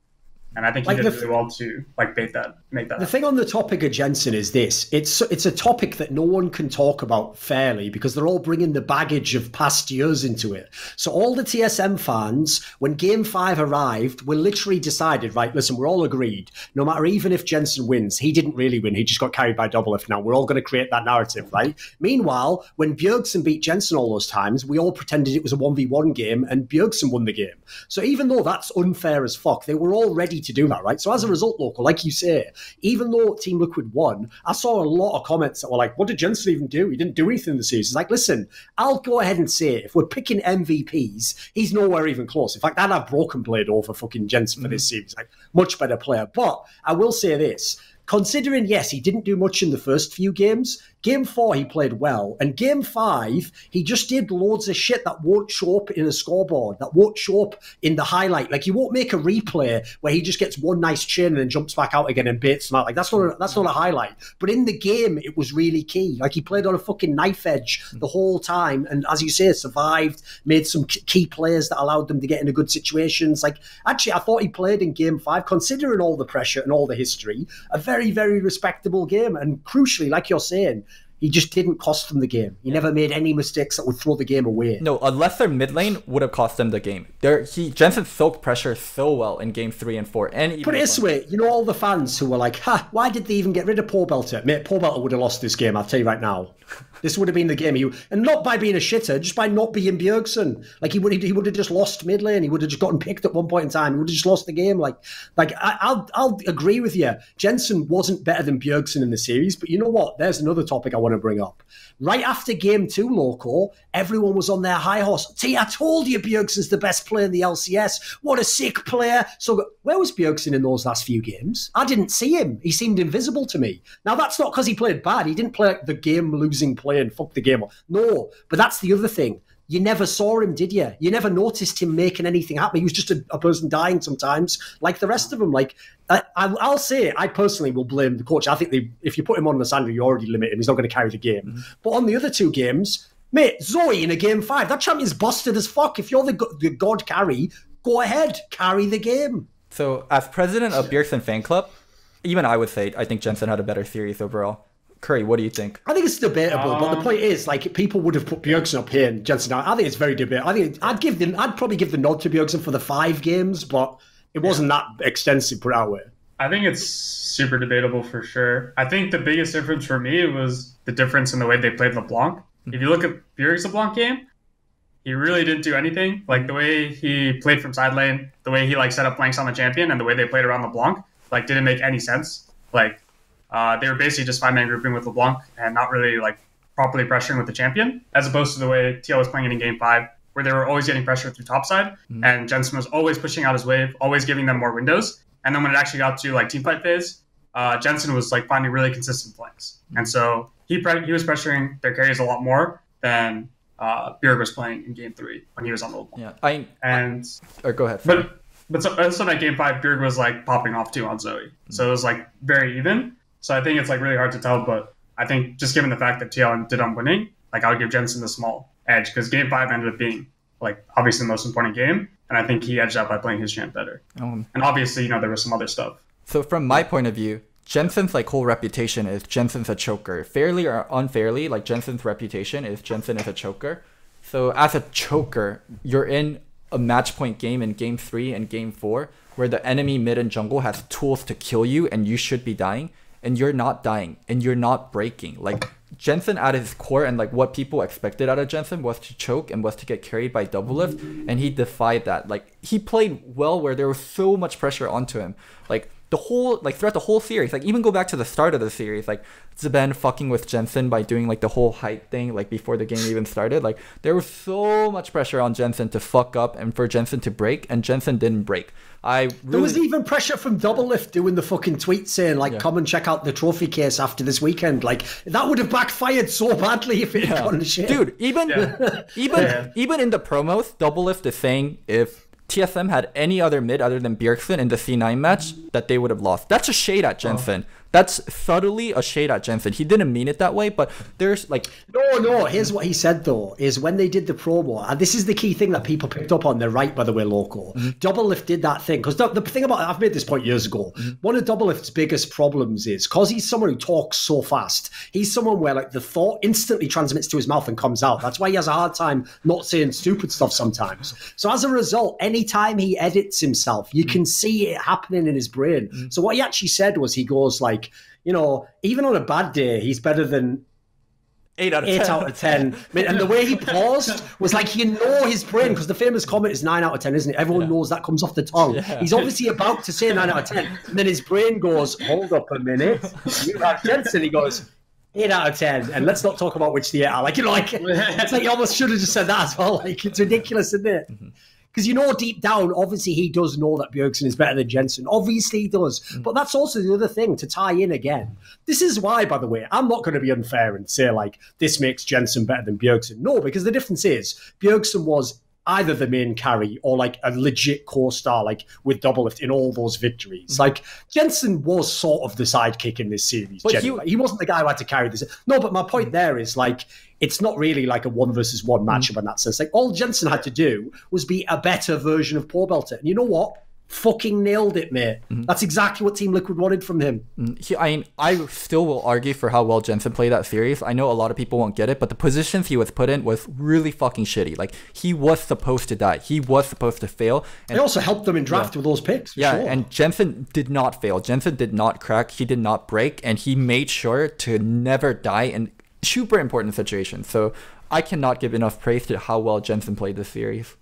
And I think he did really well to make that.
The thing on the topic of Jensen is this: it's a topic that no one can talk about fairly because they're all bringing the baggage of past years into it. So all the TSM fans, when Game 5 arrived, we literally decided, right, listen, we're all agreed. No matter even if Jensen wins, he didn't really win. He just got carried by Doublelift. Now we're all going to create that narrative, right? Meanwhile, when Bjergsen beat Jensen all those times, we all pretended it was a 1v1 game and Bjergsen won the game. So even though that's unfair as fuck, they were all ready to do that, right? So as a result, Local, like you say, even though Team Liquid won, I saw a lot of comments that were like, what did Jensen even do? He didn't do anything in the series. It's listen, I'll go ahead and say it. If we're picking MVPs, he's nowhere even close. In fact, I'd have Broken Blade over fucking Jensen for this series. Much better player. But I will say this. Considering, yes, he didn't do much in the first few games, Game 4 he played well, and Game 5 he just did loads of shit that won't show up in a scoreboard, that won't show up in the highlight. He won't make a replay where he just gets one nice chin and then jumps back out again and baits them out. That's not a highlight. But in the game, it was really key. He played on a fucking knife edge the whole time, and as you say, survived, made some key plays that allowed them to get into good situations. Actually, I thought he played in Game 5, considering all the pressure and all the history, a very, very respectable game. And crucially, like you're saying, he just didn't cost them the game. He never made any mistakes that would throw the game away.
No, a lesser mid lane would have cost them the game. Jensen soaked pressure so well in Game 3 and 4. And
put it this way, all the fans who were like, why did they even get rid of Pobelter? Mate, Pobelter would have lost this game, I'll tell you right now. This would have been the game. And not by being a shitter, just by not being Bjergsen. He would have just lost mid lane. He would have just gotten picked at one point in time. He would have just lost the game. I'll agree with you. Jensen wasn't better than Bjergsen in the series, but you know what? There's another topic I want to bring up. Right after Game 2, Loco, everyone was on their high horse. I told you Bjergsen's the best player in the LCS. What a sick player. So where was Bjergsen in those last few games? I didn't see him. He seemed invisible to me. Now, that's not because he played bad. He didn't play the game-losing play and fuck the game up. No, but that's the other thing. you never saw him, did you? You never noticed him making anything happen. He was just a person dying sometimes, like the rest of them. Like, I'll say, I personally will blame the coach. I think if you put him on Lissandra, you already limit him. He's not going to carry the game. But on the other 2 games, mate, Zoe in a game 5, that champion's busted as fuck. If you're the god carry, go ahead, carry the game.
So, as president of Bjergsen fan club, even I would say I think Jensen had a better series overall. Curry, what do you think?
I think it's debatable, but the point is, like, people would have put Bjergsen up here and Jensen out. I think it's very debatable. I think I'd probably give the nod to Bjergsen for the 5 games, but it wasn't that extensive put out with.
I think it's super debatable for sure. I think the biggest difference for me was the difference in the way they played LeBlanc. If you look at Bjergsen's LeBlanc game, he really didn't do anything. Like, the way he played from side lane, the way he, like, set up flanks on the champion, and the way they played around LeBlanc, like, didn't make any sense. Like, they were basically just 5-man grouping with LeBlanc and not really, like, properly pressuring with the champion, as opposed to the way TL was playing it in game 5, where they were always getting pressure through topside, and Jensen was always pushing out his wave, always giving them more windows. And then when it actually got to, like, teamfight phase, Jensen was, like, finding really consistent flanks. And so he was pressuring their carries a lot more than Bjerg was playing in game 3 when he was on the LeBlanc.
Yeah, go ahead.
But so that game 5, Bjerg was, like, popping off too on Zoe. So it was, like, very even. So I think it's, like, really hard to tell, but I think just given the fact that TL ended up winning, like, I would give Jensen the small edge, because game 5 ended up being, like, obviously the most important game, and I think he edged out by playing his champ better. And obviously, you know, there was some other stuff.
So from my point of view, Jensen's, like, whole reputation is Jensen's a choker. Fairly or unfairly, like, Jensen's reputation is Jensen is a choker. So as a choker, you're in a match point game in game 3 and game 4, where the enemy mid and jungle has tools to kill you and you should be dying. And you're not dying, and you're not breaking. Like, Jensen at his core, and like what people expected out of Jensen was to choke and was to get carried by Doublelift, and he defied that. Like, he played well where there was so much pressure onto him. Like, throughout the whole series, like, even go back to the start of the series, like, Zben fucking with Jensen by doing, like, the whole height thing, like, before the game even started. Like, there was so much pressure on Jensen to fuck up and for Jensen to break, and Jensen didn't break. There
was even pressure from Doublelift doing the fucking tweet saying, like, come and check out the trophy case after this weekend. Like, that would have backfired so badly if it had gone to shit.
Dude, even in the promos, Doublelift is saying if TSM had any other mid other than Bjergsen in the C9 match, that they would have lost. That's a shade at Jensen. That's subtly a shade at Jensen. He didn't mean it that way, but there's like...
No. Here's what he said, though, is when they did the promo, and this is the key thing that people picked up on, they're right, by the way, Loco. Doublelift did that thing. Because the thing about it, I've made this point years ago, one of Doublelift's biggest problems is, because he's someone who talks so fast, he's someone where, like, the thought instantly transmits to his mouth and comes out. That's why he has a hard time not saying stupid stuff sometimes. So as a result, anytime he edits himself, you can see it happening in his brain. So what he actually said was, he goes, like, you know, even on a bad day, he's better than
8 out of 10.
And the way he paused was like, you know, his brain, because the famous comment is 9 out of 10, isn't it? Everyone knows that comes off the tongue. Yeah. He's obviously about to say 9 out of 10. And then his brain goes, hold up a minute. You have Jensen. He goes, 8 out of 10. And let's not talk about which the 8 are. Like, you know, like, it's like you almost should have just said that as well. Like, it's ridiculous, isn't it? Because, you know, deep down, obviously he does know that Bjergsen is better than Jensen. Obviously he does. But that's also the other thing to tie in again. This is why, by the way, I'm not going to be unfair and say, like, this makes Jensen better than Bjergsen. No, because the difference is Bjergsen was either the main carry or, like, a legit co-star, like, with Doublelift in all those victories. Like, Jensen was sort of the sidekick in this series, but he wasn't the guy who had to carry this. No, but my point there is, like, it's not really like a 1-versus-1 matchup in that sense. Like, all Jensen had to do was be a better version of Paul Belter. And you know what? Fucking nailed it, mate. That's exactly what Team Liquid wanted from him.
I still will argue for how well Jensen played that series. I know a lot of people won't get it, but the positions he was put in was really fucking shitty. Like, he was supposed to die. He was supposed to fail. And
they also helped them in draft with those picks. Sure.
And Jensen did not fail. Jensen did not crack. He did not break. And he made sure to never die in super important situations. So I cannot give enough praise to how well Jensen played this series.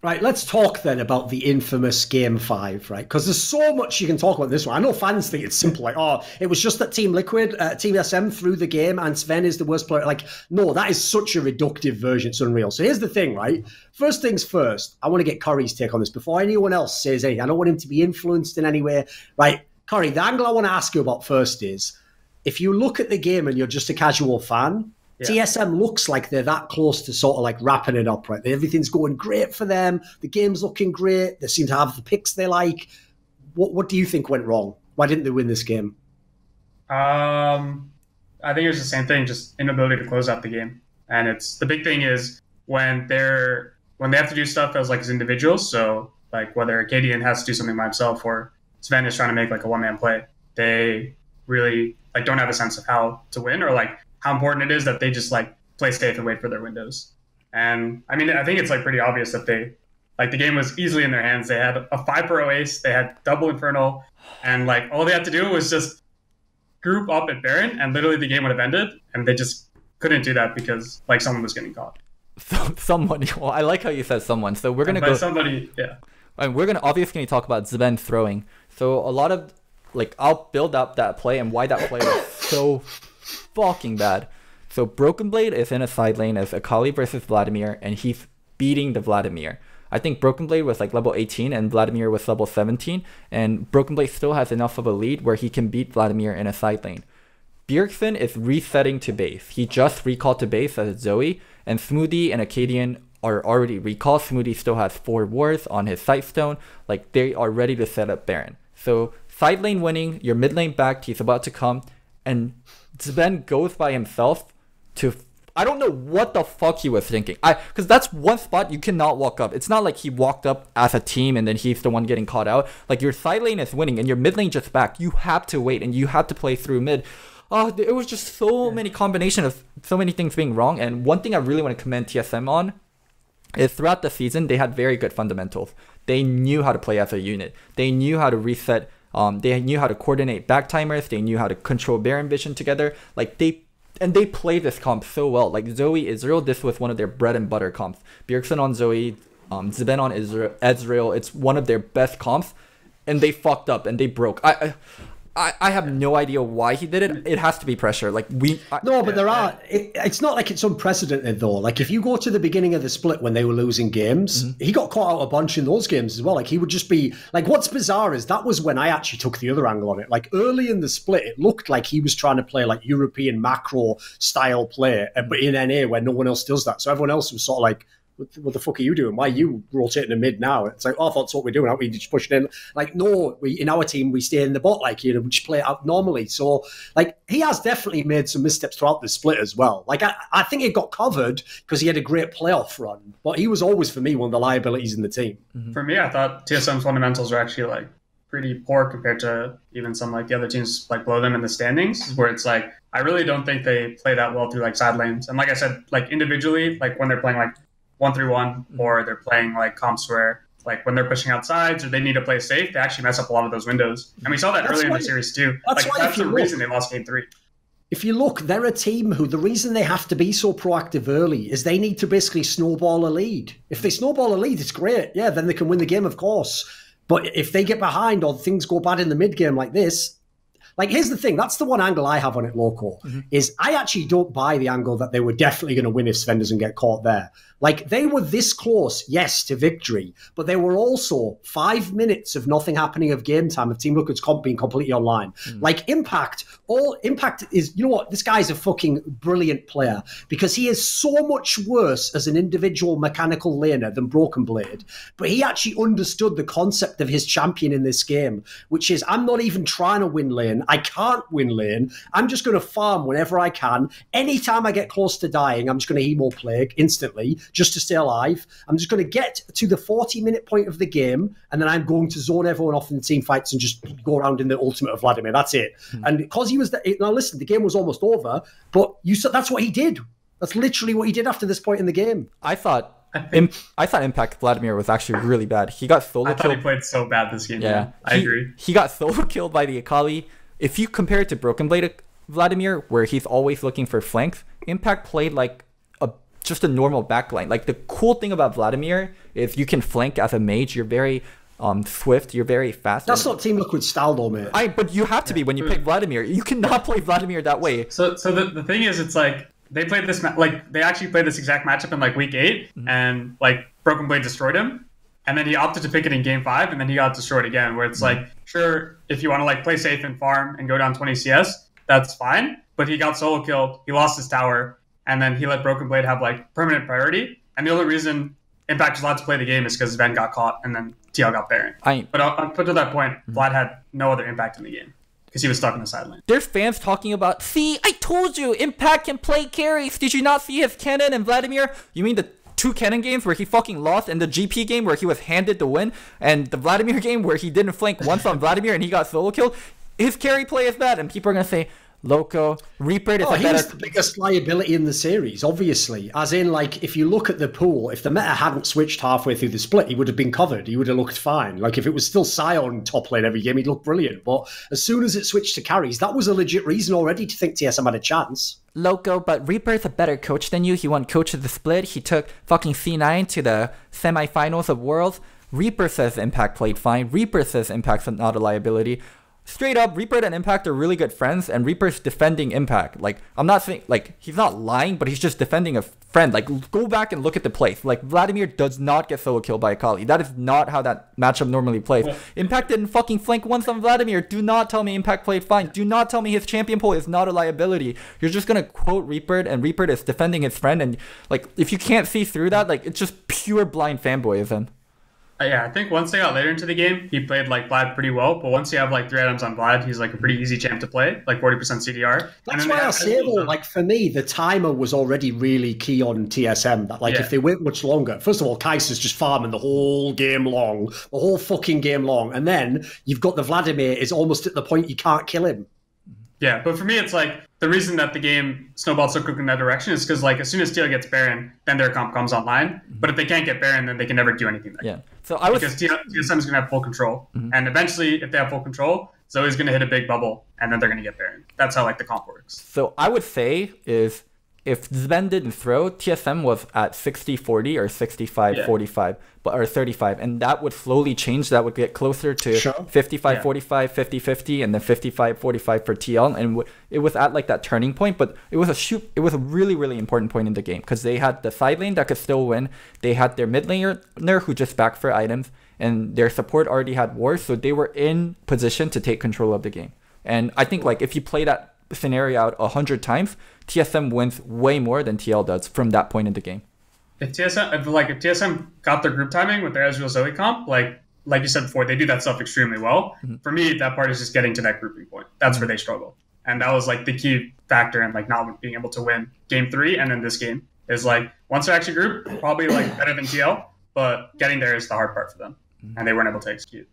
Right, let's talk then about the infamous Game 5, right? Because there's so much you can talk about this one. I know fans think it's simple, like, oh, it was just that Team Liquid, Team SM threw the game and Sven is the worst player. Like, no, that is such a reductive version. It's unreal. So here's the thing, right? First things first, I want to get Curry's take on this before anyone else says anything. I don't want him to be influenced in any way. Right, Curry, the angle I want to ask you about first is, if you look at the game and you're just a casual fan, TSM looks like they're that close to sort of like wrapping it up, right? Everything's going great for them. The game's looking great. They seem to have the picks they like. What do you think went wrong? Why didn't they win this game?
I think it's the same thing, just inability to close out the game. And it's the big thing is when they have to do stuff as individuals. So like whether Cadian has to do something by himself or Sven is trying to make like a one-man play, they really like don't have a sense of how to win or like how important it is that they just like play safe and wait for their windows. And I mean, I think it's like pretty obvious that the game was easily in their hands. They had a 5-pro ace, they had double Infernal, and like all they had to do was just group up at Baron, and literally the game would have ended. And they just couldn't do that because like someone was getting caught.
Someone. Well, I like how you said someone. So we're gonna go.
Somebody, yeah.
And we're gonna obviously talk about Zven throwing. So a lot of I'll build up that play and why that play was so fucking bad. So Broken Blade is in a side lane as Akali versus Vladimir, and he's beating the Vladimir. I think Broken Blade was like level 18 and Vladimir was level 17, and Broken Blade still has enough of a lead where he can beat Vladimir in a side lane. Bjergsen is resetting to base. He just recalled to base as Zoe, and Smoothie and Acadian are already recalled. Smoothie still has 4 wards on his Sightstone. Like, they are ready to set up Baron. So side lane winning, your mid lane backed, he's about to come, and Zven goes by himself to... I don't know what the fuck he was thinking. Because that's one spot you cannot walk up. It's not like he walked up as a team and then he's the one getting caught out. Like, your side lane is winning and your mid lane just back. You have to wait and you have to play through mid. It was just so many combination of so many things being wrong. And one thing I really want to commend TSM on is throughout the season, they had very good fundamentals. They knew how to play as a unit. They knew how to reset. They knew how to coordinate back timers. They knew how to control Baron vision together. Like, they played this comp so well. Like, Zoe, Israel, this was one of their bread and butter comps. Bjergsen on Zoe, Zven on Ezreal. It's one of their best comps. And they fucked up and they broke. I have no idea why he did it. It has to be pressure. Like it's not like it's unprecedented though. Like, if you go to the beginning of the split when they were losing games, he got caught out a bunch in those games as well. Like, he would just be like, what's bizarre is that was when I actually took the other angle on it. Like, early in the split, it looked like he was trying to play like European macro style play, but in NA where no one else does that. So everyone else was sort of like, what the fuck are you doing? Why are you rotating the mid now? It's like, oh, I thought that's what we're doing. Aren't we just pushing in? Like, no, in our team, we stay in the bot, like, we just play it out normally. So, like, he has definitely made some missteps throughout the split as well. Like, I think it got covered because he had a great playoff run, but he was always, for me, one of the liabilities in the team.
For me, I thought TSM's fundamentals were actually, like, pretty poor compared to even some, like, the other teams, like, below them in the standings, where it's, like, I really don't think they play that well through, like, side lanes. And like I said, like, individually, like, when they're playing, like, 1-3-1, or they're playing like comps where like when they're pushing out sides or they need to play safe, they actually mess up a lot of those windows. And we saw that earlier in the series too. That's the reason they lost game 3.
If you look, they're a team who the reason they have to be so proactive early is they need to basically snowball a lead. If they snowball a lead, it's great. Yeah, then they can win the game, of course. But if they get behind or things go bad in the mid game like this, like, here's the thing. That's the one angle I have on it, Loco, is I actually don't buy the angle that they were definitely going to win if Sven doesn't get caught there. Like, they were this close, yes, to victory, but they were also 5 minutes of nothing happening of game time of Team Liquid's comp being completely online. Like, Impact is, you know what, this guy's a fucking brilliant player because he is so much worse as an individual mechanical laner than Broken Blade, but he actually understood the concept of his champion in this game, which is, I'm not even trying to win lane. I can't win lane. I'm just going to farm whenever I can. Anytime I get close to dying, I'm just going to emo plague instantly just to stay alive. I'm just going to get to the 40-minute point of the game, and then I'm going to zone everyone off in the team fights and just go around in the ultimate of Vladimir. That's it. And because he was now listen, the game was almost over, but you said that's what he did. That's literally what he did after this point in the game.
I thought Impact Vladimir was actually really bad. He got solo killed.
I thought he played so bad this game. Yeah, I agree.
He got solo killed by the Akali. If you compare it to Broken Blade Vladimir, where he's always looking for flanks, Impact played like just a normal backline. Like, the cool thing about Vladimir is you can flank as a mage. You're very swift. You're very fast.
That's not Team Liquid style though, mate.
But you have to be when you pick Vladimir. You cannot play Vladimir that way.
So the thing is, it's like they played this they actually played this exact matchup in like week 8, and like Broken Blade destroyed him. And then he opted to pick it in game 5, and then he got destroyed again, where it's like, sure, if you want to like play safe and farm and go down 20 CS, that's fine. But he got solo killed. He lost his tower. and then he let Broken Blade have like permanent priority. And the only reason Impact was allowed to play the game is because Ven got caught and then TL got Baron. But I'll put to that point, Vlad had no other impact in the game because he was stuck in the sideline.
There's fans talking about, see, I told you, Impact can play carries. Did you not see his Kennen and Vladimir? You mean the 2 Kennen games where he fucking lost, and the GP game where he was handed the win, and the Vladimir game where he didn't flank once on Vladimir and he got solo killed? His carry play is bad, and people are going to say, Loco, Reaper is a better...
He's the biggest liability in the series, obviously. As in, like, if you look at the pool, if the meta hadn't switched halfway through the split, he would have been covered. He would have looked fine. Like, if it was still Sion top lane every game, he'd look brilliant. But as soon as it switched to carries, that was a legit reason already to think TSM had a chance.
Loco, but Reaper's a better coach than you. He won coach of the split. He took fucking C9 to the semifinals of Worlds. Reaper says Impact played fine. Reaper says Impact's not a liability. Straight up, Reaper and Impact are really good friends, and Reaper's defending Impact. Like, I'm not saying, like, he's not lying, but he's just defending a friend. Like, go back and look at the plays. Like, Vladimir does not get solo killed by Akali. That is not how that matchup normally plays. Yeah. Impact didn't fucking flank once on Vladimir. Do not tell me Impact played fine. Do not tell me his champion pool is not a liability. You're just gonna quote Reaper, and Reaper is defending his friend, and, like, if you can't see through that, like, it's just pure blind fanboyism.
Yeah, I think once they got later into the game, he played like Vlad pretty well. But once you have like 3 items on Vlad, he's like a pretty easy champ to play, like 40% CDR.
That's why I say though, like for me, the timer was already really key on TSM. That like if they wait much longer, first of all, Kai'Sa's just farming the whole game long, the whole fucking game long, and then you've got the Vladimir is almost at the point you can't kill him.
Yeah, but for me, it's like the reason that the game snowballed so quickly in that direction is because like as soon as TL gets Baron, then their comp comes online. But if they can't get Baron, then they can never do anything there.
Yeah. So I was
because TSM is going to have full control, and eventually, if they have full control, Zoe's going to hit a big bubble, and then they're going to get Baron. That's how like the comp works.
So I would say is if Zven didn't throw, TSM was at 60-40 or 65-45, or 35, and that would slowly change. That would get closer to 55-45, 50-50, and then 55-45 for TL. And it was at like that turning point, but it was a really, really important point in the game because they had the side lane that could still win. They had their mid laner who just backed for items, and their support already had wars, so they were in position to take control of the game. And I think like if you play that scenario out 100 times, TSM wins way more than TL does from that point in the game.
If TSM got their group timing with their Ezreal Zoe comp, like you said before, they do that stuff extremely well. For me, that part is just getting to that grouping point. That's where they struggle. And that was like the key factor in like not being able to win game 3 and then this game is like once they're actually grouped, probably like better than TL, but getting there is the hard part for them. And they weren't able to execute.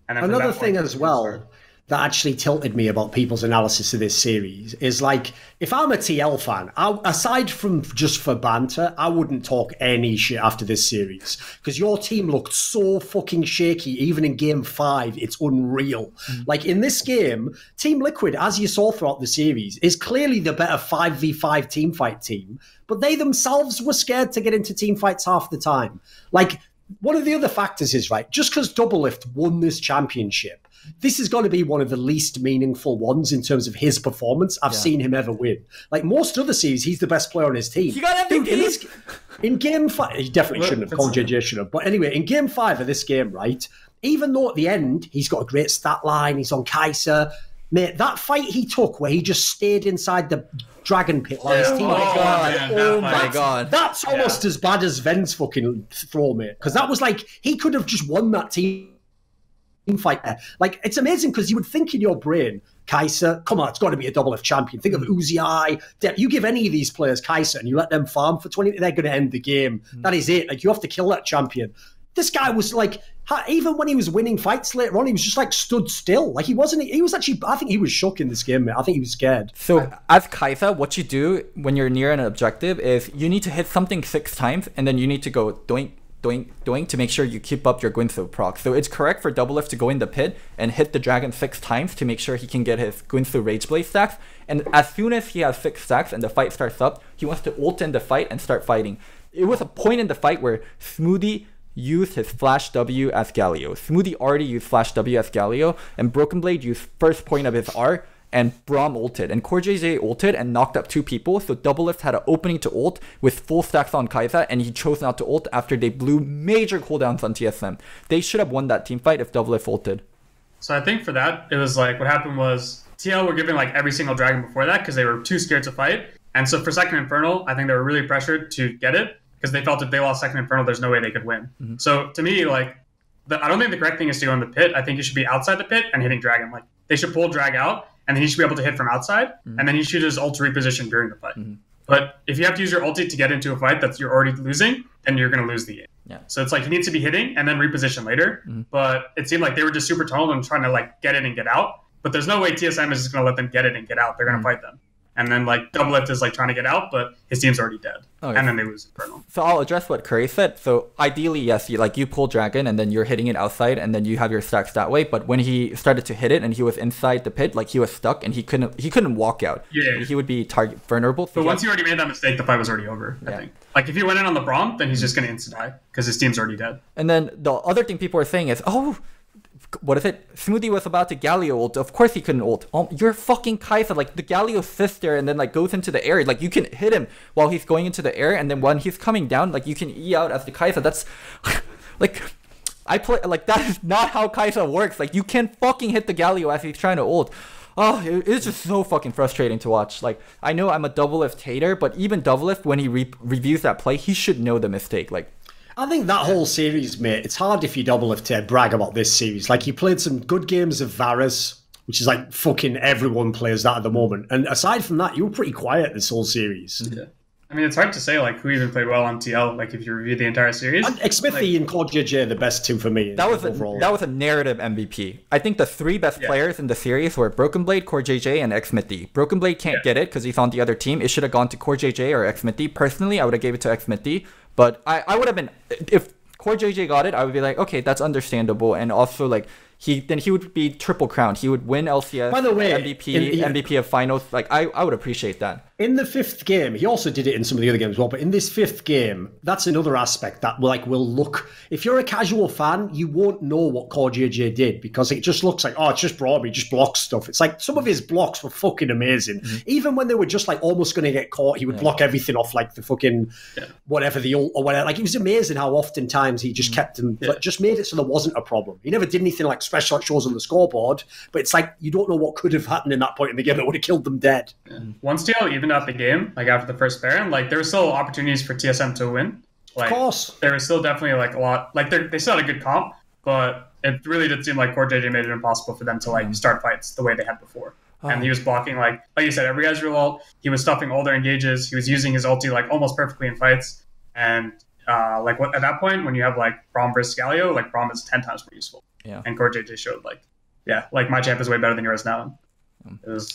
And then
another thing as well that actually tilted me about people's analysis of this series is like, if I'm a TL fan, aside from just for banter, I wouldn't talk any shit after this series because your team looked so fucking shaky. Even in game 5, it's unreal. Like in this game, Team Liquid, as you saw throughout the series, is clearly the better 5v5 teamfight team, but they themselves were scared to get into team fights half the time. Like, one of the other factors is, right, just because Doublelift won this championship, this is going to be one of the least meaningful ones in terms of his performance I've seen him ever win. Like most other series, he's the best player on his team.
He got MVP.
In game 5, he definitely shouldn't have. Called JJ should have. But anyway, in game 5 of this game, right, even though at the end he's got a great stat line, he's on Kai'Sa, mate, that fight he took where he just stayed inside the dragon pit while his team...
Oh my god.
That's almost as bad as Ven's fucking throw, mate. Because that was like, he could have just won that team fight there. Like, it's amazing because you would think in your brain, Kai'Sa, come on, it's got to be a Doublelift champion. Think of Uzi. You give any of these players Kai'Sa and you let them farm for 20, they're going to end the game. That is it. Like, you have to kill that champion. This guy was like, even when he was winning fights later on, he was just like stood still. Like he was actually, I think he was shook in this game, mate. I think he was scared.
So as Kai'Sa, what you do when you're near an objective is you need to hit something 6 times and then you need to go doink, doink, doink to make sure you keep up your Guinsoo proc. So it's correct for Doublelift to go in the pit and hit the dragon 6 times to make sure he can get his Guinsoo Rageblade stacks. And as soon as he has 6 stacks and the fight starts up, he wants to ult in the fight and start fighting. It was a point in the fight where Smoothie used his Flash W as Galio. Smoothie already used Flash W as Galio, and Broken Blade used first point of his R, and Braum ulted. And CoreJJ ulted and knocked up 2 people, so Doublelift had an opening to ult with full stacks on Kai'Sa, and he chose not to ult after they blew major cooldowns on TSM. They should have won that team fight if Doublelift ulted.
So I think for that, it was like, what happened was TL were giving like every single dragon before that because they were too scared to fight. And so for second Infernal, I think they were really pressured to get it because they felt if they lost second Infernal, there's no way they could win. Mm-hmm. So to me, like, I don't think the correct thing is to go in the pit. I think you should be outside the pit and hitting Dragon. Like, they should pull Drag out, and then he should be able to hit from outside, and then he should just ult reposition during the fight. But if you have to use your ulti to get into a fight that you're already losing, then you're going to lose the game.
Yeah.
So it's like he needs to be hitting and then reposition later. But it seemed like they were just super tunneled and trying to like get in and get out. But there's no way TSM is just going to let them get in and get out. They're going to fight them. And then like Doublelift is like trying to get out, but his team's already dead. Okay. And then they lose Infernal.
So I'll address what Curry said. So ideally, yes, you pull Dragon and then you're hitting it outside and then you have your stacks that way. But when he started to hit it and he was inside the pit, like he was stuck and he couldn't walk out.
Yeah.
He would be vulnerable.
But once he already made that mistake, the fight was already over, I think. Like if he went in on the Braum, then he's just going to insta-die because his team's already dead.
And then the other thing people are saying is, what is it? Smoothie was about to Galio ult. Of course he couldn't ult. You're fucking Kai'Sa. Like, the Galio sits there and then, like, goes into the air. Like, you can hit him while he's going into the air. And then when he's coming down, like, you can E out as the Kai'Sa. That's, like, that is not how Kai'Sa works. Like, you can't fucking hit the Galio as he's trying to ult. Oh, it's just so fucking frustrating to watch. Like, I know I'm a Doublelift hater, but even Doublelift, when he reviews that play, he should know the mistake. Like,
I think that whole series, mate, it's hard if you Doublelift to brag about this series. Like, you played some good games of Varus, which is like fucking everyone plays that at the moment. And aside from that, you were pretty quiet this whole series.
Yeah. I mean, it's hard to say, like, who even played well on TL, like, if you review the entire series.
Xmithie and CoreJJ are the best two for me.
That was a narrative MVP. I think the three best players in the series were Broken Blade, CoreJJ, and Xmithie. Broken Blade can't get it because he's on the other team. It should have gone to CoreJJ or Xmithie. Personally, I would have gave it to Xmithie. But I would have been... If CoreJJ got it, I would be like, okay, that's understandable. And also, like, he would be triple crowned. He would win LCS,
by the way,
MVP of finals. Like, I would appreciate that.
In the fifth game, he also did it in some of the other games as well, but in this fifth game, that's another aspect that will look... If you're a casual fan, you won't know what CoreJJ did because it just looks like, it's just Braum, he just blocks stuff. It's like some of his blocks were fucking amazing. Even when they were just like almost going to get caught, he would block everything off like the fucking whatever, the ult or whatever. Like, it was amazing how oftentimes he just kept them, just made it so there wasn't a problem. He never did anything like special that shows on the scoreboard, but it's like you don't know what could have happened in that point in the game that would have killed them dead.
Once TL evened out the game, like after the first Baron, like there were still opportunities for TSM to win. Like,
of course.
There was still definitely like a lot, like they still had a good comp, but it really did seem like CoreJJ made it impossible for them to like start fights the way they had before. And he was blocking like you said, every Ezreal ult. He was stuffing all their engages. He was using his ulti like almost perfectly in fights. And at that point, when you have like Braum versus Galio, like Braum is 10 times more useful.
Yeah.
And CoreJJ showed like my champ is way better than yours now.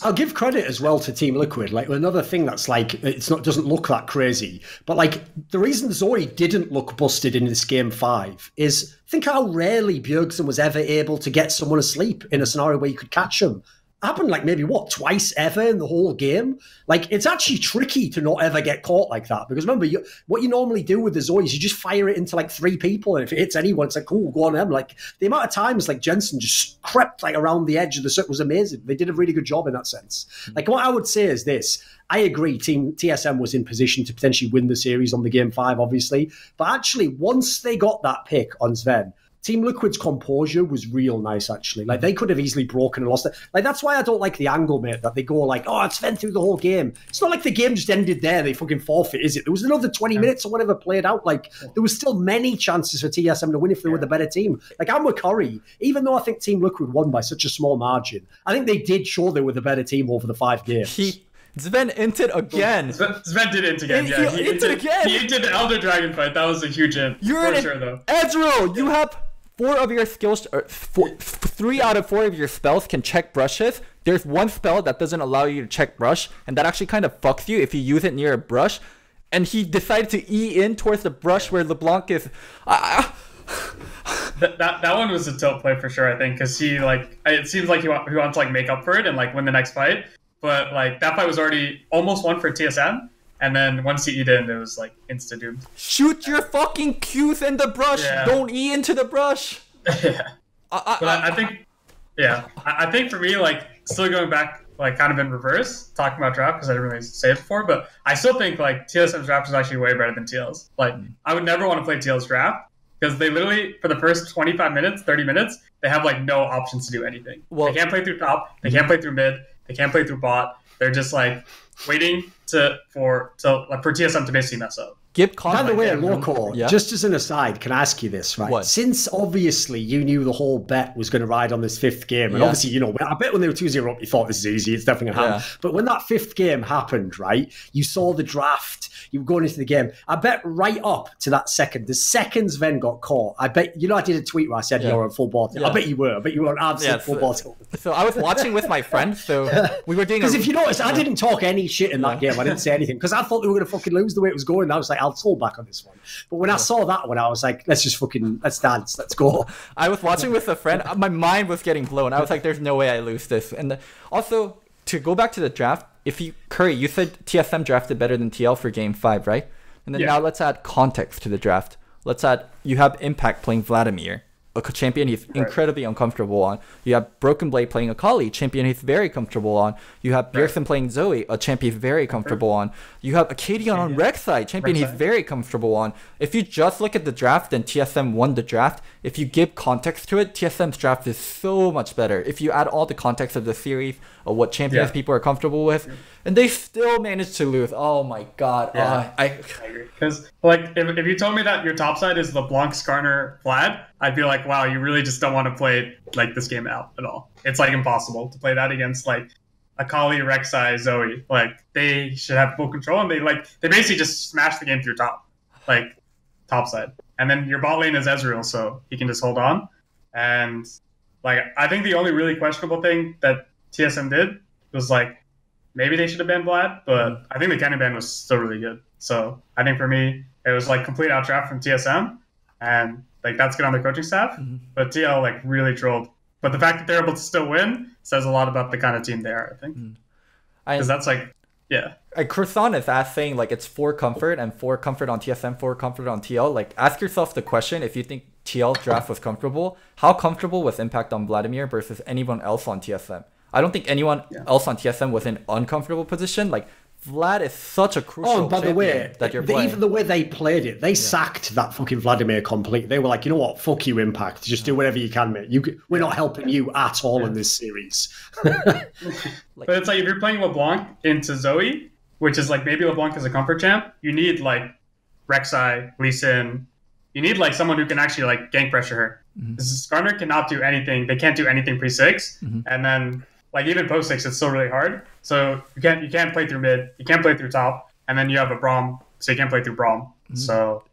I'll give credit as well to Team Liquid. Like, another thing that's like, doesn't look that crazy, but like the reason Zoe didn't look busted in this game 5 is think how rarely Bjergsen was ever able to get someone asleep in a scenario where you could catch them. Happened like maybe twice ever in the whole game. Like, it's actually tricky to not ever get caught like that because remember, what you normally do with the Zoe is you just fire it into like 3 people, and if it hits anyone, it's like, cool, go on them. Like, the amount of times like Jensen just crept like around the edge of the circle was amazing. They did a really good job in that sense. Like, what I would say is this: I agree, Team TSM was in position to potentially win the series on the game 5, obviously, but actually once they got that pick on Sven, Team Liquid's composure was real nice, actually. Like, they could have easily broken and lost it. Like, that's why I don't like the angle, mate, that they go like, it's Sven through the whole game. It's not like the game just ended there. They fucking forfeit, is it? There was another 20 minutes or whatever played out. Like, there was still many chances for TSM to win if they were the better team. Like, I'm with Curry. Even though I think Team Liquid won by such a small margin, I think they did show they were the better team over the 5 games.
Sven inted again.
Sven did int again.
He inted again.
He inted the Elder Dragon fight. That was a huge int.
You're
for sure, though.
Ezreal, you have 4 of your skills, 3 out of 4 of your spells can check brushes. There's one spell that doesn't allow you to check brush, and that actually kind of fucks you if you use it near a brush. And he decided to E in towards the brush where LeBlanc is.
That one was a tilt play for sure, I think, because he it seems like he wants to like make up for it and like win the next fight. But like that fight was already almost won for TSM. And then once he E in, it was like insta-doomed.
Shoot your fucking Qs in the brush. Yeah. Don't E into the brush.
Yeah. I think for me, like, still going back, like, kind of in reverse, talking about draft, because I didn't really say it before, but I still think, like, TSM's draft is actually way better than TL's. Like, I would never want to play TL's draft, because they literally, for the first 25 minutes, 30 minutes, they have, like, no options to do anything. Well, they can't play through top, they can't play through mid, they can't play through bot. They're just like waiting for TSM to basically mess up.
Gib
By the way,
Conley.
Loco,
Yeah.
just as an aside, can I ask you this, right?
What?
Since obviously you knew the whole bet was going to ride on this fifth game, and
Yeah.
obviously, I bet when they were 2-0 up, you thought this is easy, it's definitely going to happen.
Yeah.
But when that fifth game happened, right, you saw the draft, you were going into the game. I bet right up to that second, the seconds Ven got caught, I bet, I did a tweet where I said
Yeah.
you're on full ball.
Yeah.
I bet you were. I bet you were on absolute
Yeah,
full
so-
ball.
So I was watching with my friend, so we were doing
Because if you notice, I didn't talk any shit in that game. I didn't say anything because I thought they were going to fucking lose the way it was going. I was like, I'll hold back on this one. But when I saw that one, I was like, let's dance, let's go.
I was watching with a friend. My mind was getting blown. I was like, "There's no way I lose this." And also, to go back to the draft, Curry, you said TSM drafted better than TL for Game 5, right? And then
Yeah.
now let's add context to the draft. Let's add you have Impact playing Vladimir, a champion he's incredibly uncomfortable on. You have Broken Blade playing Akali, champion he's very comfortable on. You have Bjergsen playing Zoe, a champion he's very comfortable on. You have Acadian on Rek'Sai, champion he's very comfortable on. If you just look at the draft, then TSM won the draft. If you give context to it, TSM's draft is so much better. If you add all the context of the series, of what champions people are comfortable with, and they still managed to lose. Oh my god.
Yeah.
I agree. Because, like, if you told me that your top side is LeBlanc, Skarner, Vlad, I'd be like, wow, you really just don't want to play, like, this game out at all. It's, like, impossible to play that against, like, Akali, Rek'Sai, Zoe. Like, they should have full control, and they basically just smash the game through top side. And then your bot lane is Ezreal, so he can just hold on. And, like, I think the only really questionable thing that TSM did was, like, maybe they should have banned Vlad, but I think the Cannon ban was still really good. So I think for me, it was like complete outdraft from TSM, and like that's good on the coaching staff. But TL like really trolled. But the fact that they're able to still win says a lot about the kind of team they are, I think. Because that's like, yeah.
Croissant is saying like it's 4 comfort and 4 comfort on TSM, 4 comfort on TL. Like ask yourself the question, if you think TL draft was comfortable, how comfortable was Impact on Vladimir versus anyone else on TSM? I don't think anyone else on TSM was in an uncomfortable position. Like Vlad is such a crucial
by the way,
that you're playing.
even the way they played it, they sacked that fucking Vladimir completely. They were like, you know what, fuck you, Impact. Just do whatever you can, mate. We're not helping you at all in this series.
But it's like if you're playing LeBlanc into Zoe, which is like maybe LeBlanc is a comfort champ, you need like Rek'Sai, Lee Sin. You need like someone who can actually like gank pressure her. Skarner cannot do anything. They can't do anything pre-6. And then like even post-6, it's still really hard. So you can't play through mid. You can't play through top. And then you have a Braum, so you can't play through Braum. So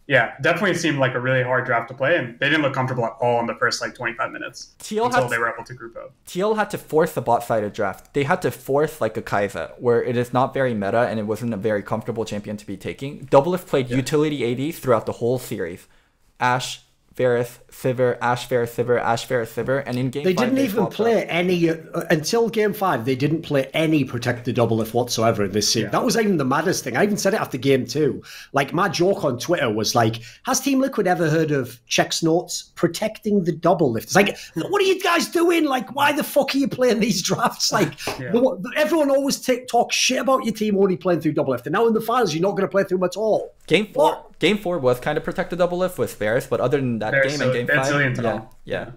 yeah, definitely seemed like a really hard draft to play, and they didn't look comfortable at all in the first like 25 minutes until they were able to group up.
TL had to force the bot-sided draft. They had to force like a Kai'Sa, where it is not very meta and it wasn't a very comfortable champion to be taking. Doublelift played utility ADs throughout the whole series. Ashe, Varus, Sivir, Ashe, Varus, Sivir, Ashe, Varus, Sivir, and in Game 5
They didn't even
swapped
play
up.
any until Game 5. They didn't play any protected doublelift whatsoever in this series. That was even the maddest thing. I even said it after Game 2. Like my joke on Twitter was like, "Has Team Liquid ever heard of Chex Notes protecting the doublelift?" It's like, what are you guys doing? Like, why the fuck are you playing these drafts? Like, everyone always talks shit about your team only playing through doublelift, and now in the finals, you're not going to play through them at all.
Game 4 was kind of protected doublelift with Varus, but other than that game and Game 5, yeah.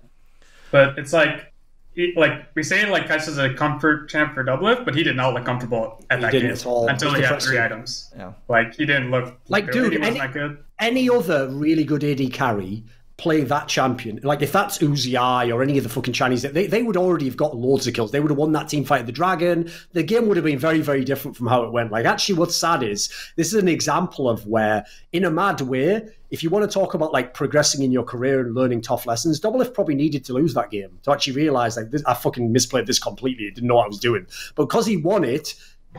But it's like we say like Kai'Sa's a comfort champ for doublelift, but he did not look comfortable at that game
at all.
until he had 3 items.
Yeah.
Like he didn't look
Like, dude,
he wasn't that good.
Any other really good AD carry play that champion. Like, if that's Uzi or any of the fucking Chinese, they would already have got loads of kills. They would have won that team fight at the Dragon. The game would have been very, very different from how it went. Like, actually, what's sad is this is an example of where, in a mad way, if you want to talk about like progressing in your career and learning tough lessons, Doublelift probably needed to lose that game to actually realize like I fucking misplayed this completely. I didn't know what I was doing. But because he won it,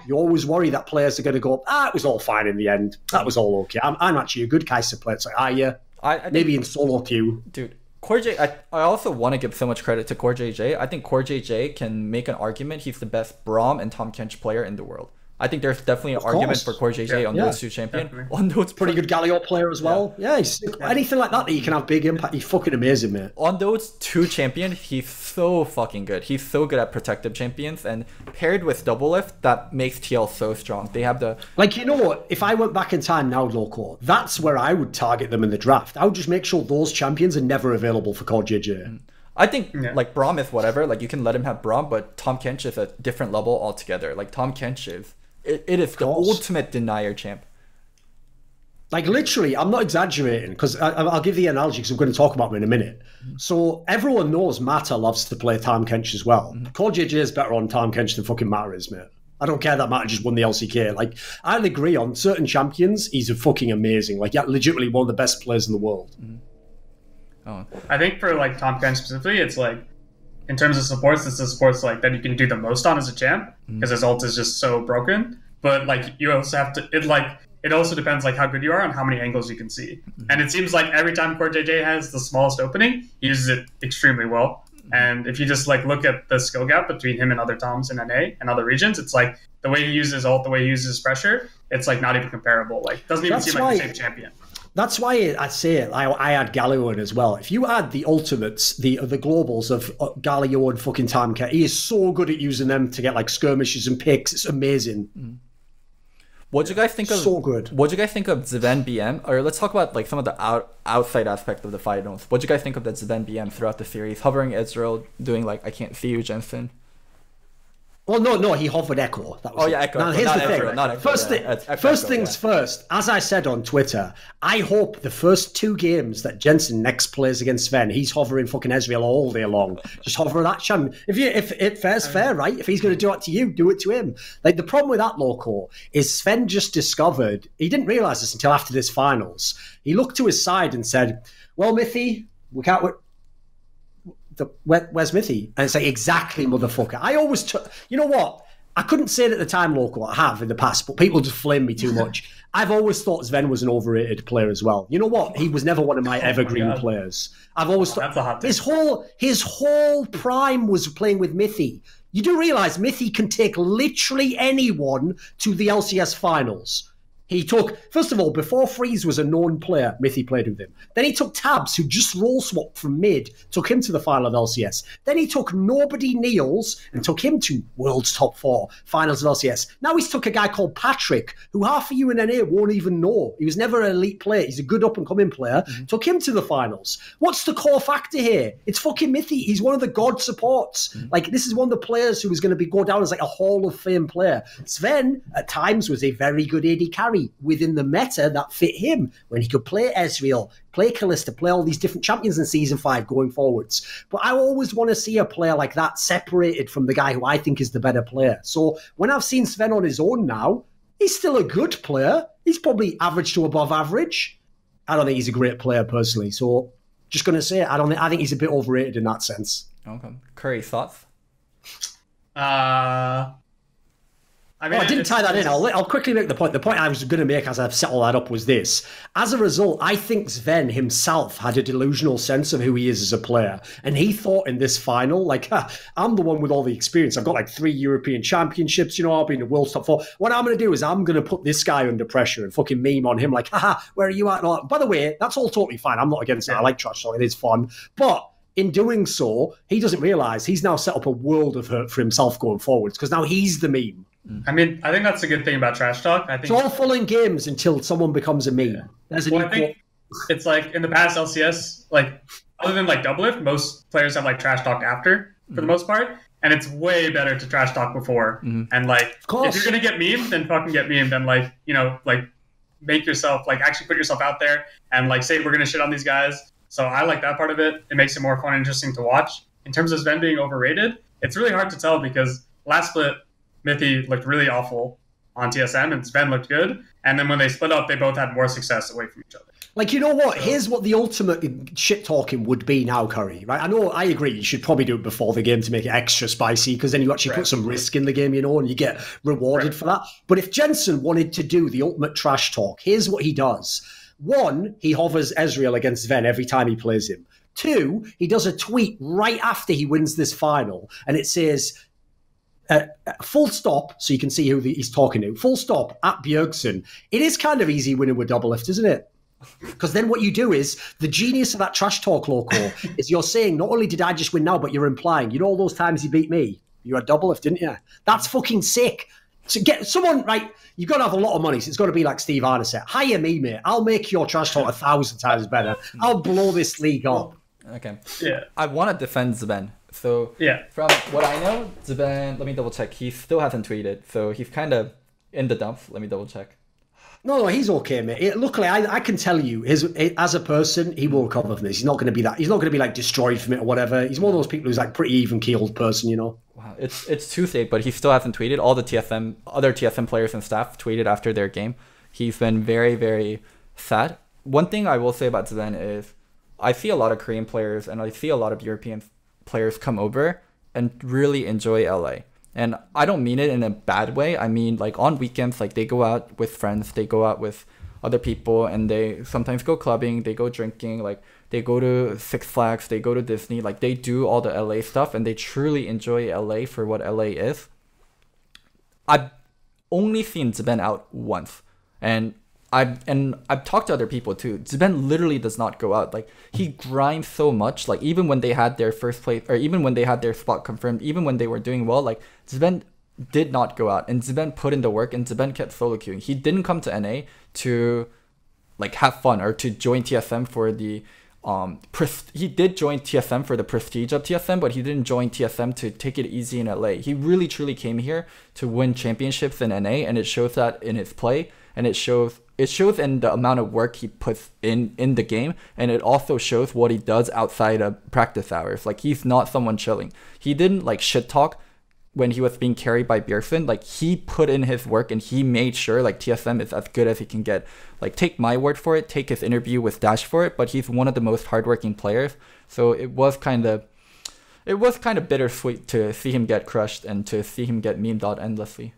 you always worry that players are going to go, it was all fine in the end. That was all okay. I'm actually a good Kai'Sa player. It's like, yeah.
I
Maybe in solo queue.
Dude, CoreJJ, I also want to give so much credit to CoreJJ. I think CoreJJ can make an argument he's the best Braum and Tahm Kench player in the world. I think there's definitely an argument for CoreJJ on those two champions. On those
pretty good Galio player as well. Yeah, he's anything like that you can have big impact. He's fucking amazing, mate.
On those two champions, he's so fucking good. He's so good at protective champions, and paired with Doublelift, that makes TL so strong. They have the
like, you know what? If I went back in time now, Loco, that's where I would target them in the draft. I would just make sure those champions are never available for CoreJJ.
I think like Braum is whatever. Like you can let him have Braum, but Tahm Kench is a different level altogether. Like Tahm Kench is, it is the ultimate denier champ.
Like literally, I'm not exaggerating because I'll give the analogy because I'm going to talk about him in a minute. So everyone knows Mata loves to play Tahm Kench as well. Core JJ is better on Tahm Kench than fucking Mata is, mate. I don't care that Mata just won the LCK. Like I'd agree on certain champions, he's a fucking amazing. Like legitimately one of the best players in the world.
Oh.
I think for like Tahm Kench specifically, it's like in terms of supports, it's the supports like that you can do the most on as a champ because his ult is just so broken. But like you also have to it also depends like how good you are and how many angles you can see. And it seems like every time Core JJ has the smallest opening, he uses it extremely well. And if you just like look at the skill gap between him and other Toms in NA and other regions, it's like the way he uses ult, the way he uses pressure, it's like not even comparable. Like doesn't even seem like the same champion.
That's why I say it. I add Galio in as well. If you add the ultimates, the globals of Galio and fucking Tahm Kench, he is so good at using them to get like skirmishes and picks. It's amazing.
What do you guys think of?
So good.
What do you guys think of Zven BM? Or let's talk about like some of the outside aspect of the finals. What do you guys think of that Zven BM throughout the series? Hovering Ezreal, doing like I can't see you, Jensen.
Well, no, he hovered Echo. That was
Echo.
Now, here's the thing.
Ezreal,
First things first, as I said on Twitter, I hope the first 2 games that Jensen next plays against Sven, he's hovering fucking Ezreal all day long. Just hover that champ. If fair's fair, right? If he's going to do it to you, do it to him. Like the problem with that, Loco, is Sven just discovered, he didn't realise this until after this finals. He looked to his side and said, well, Mithy, we can't... where's Mithy? And it's like, exactly, motherfucker. I always you know what? I couldn't say it at the time, Loco. I have in the past, but people just flame me too much. I've always thought Sven was an overrated player as well. You know what? He was never one of my evergreen players. I've always thought his whole prime was playing with Mithy. You do realise Mithy can take literally anyone to the LCS finals. He took, first of all, before Freeze was a known player, Mithy played with him. Then he took Tabs, who just roll swapped from mid, took him to the final of LCS. Then he took Nobody Kneels and took him to World's Top 4, finals of LCS. Now he's took a guy called Patrick, who half of you in NA won't even know. He was never an elite player. He's a good up-and-coming player. Took him to the finals. What's the core factor here? It's fucking Mithy. He's one of the god supports. Like, this is one of the players who was going to go down as like a Hall of Fame player. Sven, at times, was a very good AD carry within the meta that fit him when he could play Ezreal, play Kalista, play all these different champions in Season 5 going forwards. But I always want to see a player like that separated from the guy who I think is the better player. So when I've seen Sven on his own now, he's still a good player. He's probably average to above average. I don't think he's a great player personally. So just going to say it, I think he's a bit overrated in that sense.
Okay. Curry, thoughts?
I didn't tie that in. I'll quickly make the point. The point I was going to make as I've set all that up was this. As a result, I think Sven himself had a delusional sense of who he is as a player. And he thought in this final, like, I'm the one with all the experience. I've got like 3 European championships. I've been in the World Top 4. What I'm going to do is I'm going to put this guy under pressure and fucking meme on him like, haha, where are you at? And all that. By the way, that's all totally fine. I'm not against it. I like trash talk. It is fun. But in doing so, he doesn't realise he's now set up a world of hurt for himself going forwards because now he's the meme.
I mean, I think that's a good thing about trash talk. I think
it's all fun in games until someone becomes a meme.
I think it's like in the past LCS, like other than like Doublelift, most players have like trash talk after for the most part, and it's way better to trash talk before. And like, if you're gonna get memed, then fucking get memed, and like like make yourself like actually put yourself out there and like say we're gonna shit on these guys. So I like that part of it. It makes it more fun and interesting to watch. In terms of Sven being overrated, it's really hard to tell because last split, Mithy looked really awful on TSM and Sven looked good. And then when they split up, they both had more success away from each other.
Like, you know what? Here's what the ultimate shit talking would be now, Curry, right? I agree. You should probably do it before the game to make it extra spicy because then you actually put some risk in the game, and you get rewarded for that. But if Jensen wanted to do the ultimate trash talk, here's what he does. 1, he hovers Ezreal against Sven every time he plays him. 2, he does a tweet right after he wins this final, and it says, full stop, so you can see who he's talking to. Full stop at Bjergsen. It is kind of easy winning with Doublelift, isn't it? Because then what you do is, the genius of that trash talk, Loco, is you're saying, not only did I just win now, but you're implying, all those times you beat me, you had Doublelift, didn't you? That's fucking sick. So get someone, right, you've got to have a lot of money, so it's got to be like Steve Arnett said. Hire me, mate. I'll make your trash talk 1,000 times better. I'll blow this league up.
Okay.
Yeah.
I want to defend Zben. So
Yeah.
from what I know, Zben, let me double check. He still hasn't tweeted, so he's kind of in the dumps. Let me double check.
No, he's okay, mate. Luckily, I can tell you, as a person, he will recover from this. He's not going to be that. He's not going to be like destroyed from it or whatever. He's one of those people who's like pretty even keeled person, you know.
Wow, it's Tuesday, but he still hasn't tweeted. All the other TSM players and staff tweeted after their game. He's been very, very sad. One thing I will say about Zben is, I see a lot of Korean players and I see a lot of European players come over and really enjoy LA. And I don't mean it in a bad way. I mean, like on weekends, like they go out with friends, they go out with other people, and they sometimes go clubbing, they go drinking, like they go to Six Flags, they go to Disney, like they do all the LA stuff, and they truly enjoy LA for what LA is. I've only seen Zben out once, and I've talked to other people too. Zben literally does not go out. Like he grinds so much. Like even when they had their first place, or even when they had their spot confirmed, even when they were doing well, like Zben did not go out, and Zben put in the work, and Zben kept solo queuing. He didn't come to NA to like have fun or to join TSM for the he did join TSM for the prestige of TSM, but he didn't join TSM to take it easy in LA. He really truly came here to win championships in NA, and it shows that in his play, and it shows in the amount of work he puts in the game, and it also shows what he does outside of practice hours. Like he's not someone chilling. He didn't like shit talk when he was being carried by Bjergsen. Like he put in his work and he made sure like TSM is as good as he can get. Like take my word for it, take his interview with Dash for it, but he's one of the most hardworking players. So it was kind of bittersweet to see him get crushed and to see him get memed out endlessly.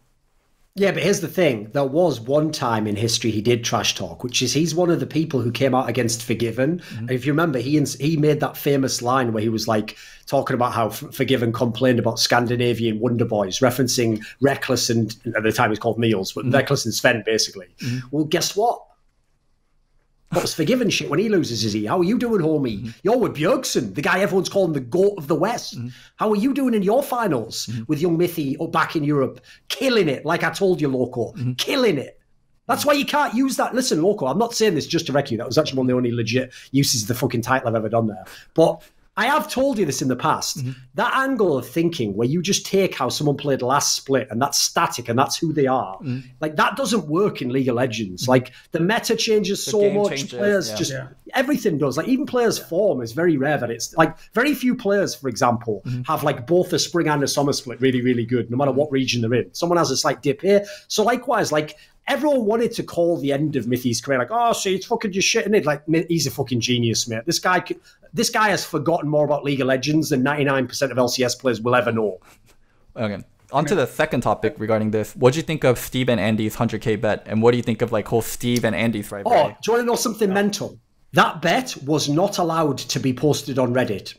Yeah, but here's the thing. There was one time in history he did trash talk, which is he's one of the people who came out against Forgiven. And if you remember, he made that famous line where he was like talking about how Forgiven complained about Scandinavian Wonder Boys, referencing Reckless and, at the time he was called Meals, but Reckless and Sven, basically. Well, guess what? What's Forgiven shit when he loses his E? How are you doing, homie? You're with Bjergsen, the guy everyone's calling the GOAT of the West. How are you doing in your finals with young Mithy or back in Europe? Killing it, like I told you, Loco. Killing it. That's why you can't use that. Listen, Loco, I'm not saying this just to wreck you. That was actually one of the only legit uses of the fucking title I've ever done there. But I have told you this in the past. That angle of thinking where you just take how someone played last split and that's static and that's who they are, like that doesn't work in League of Legends. Like the meta changes so much. Changes, players everything does. Like even players' form is very rare that it's like very few players, for example, have like both a spring and a summer split really, really good, no matter what region they're in. Someone has a slight dip here. So likewise, like everyone wanted to call the end of Mithy's career like, oh, see, it's fucking just shitting it. Like, he's a fucking genius, mate. This guy has forgotten more about League of Legends than 99% of LCS players will ever know.
Okay. On to the second topic regarding this. What do you think of Steve and Andy's 100K bet? And what do you think of like whole Steve and Andy's rivalry?
Oh, do you want to know something mental? That bet was not allowed to be posted on Reddit.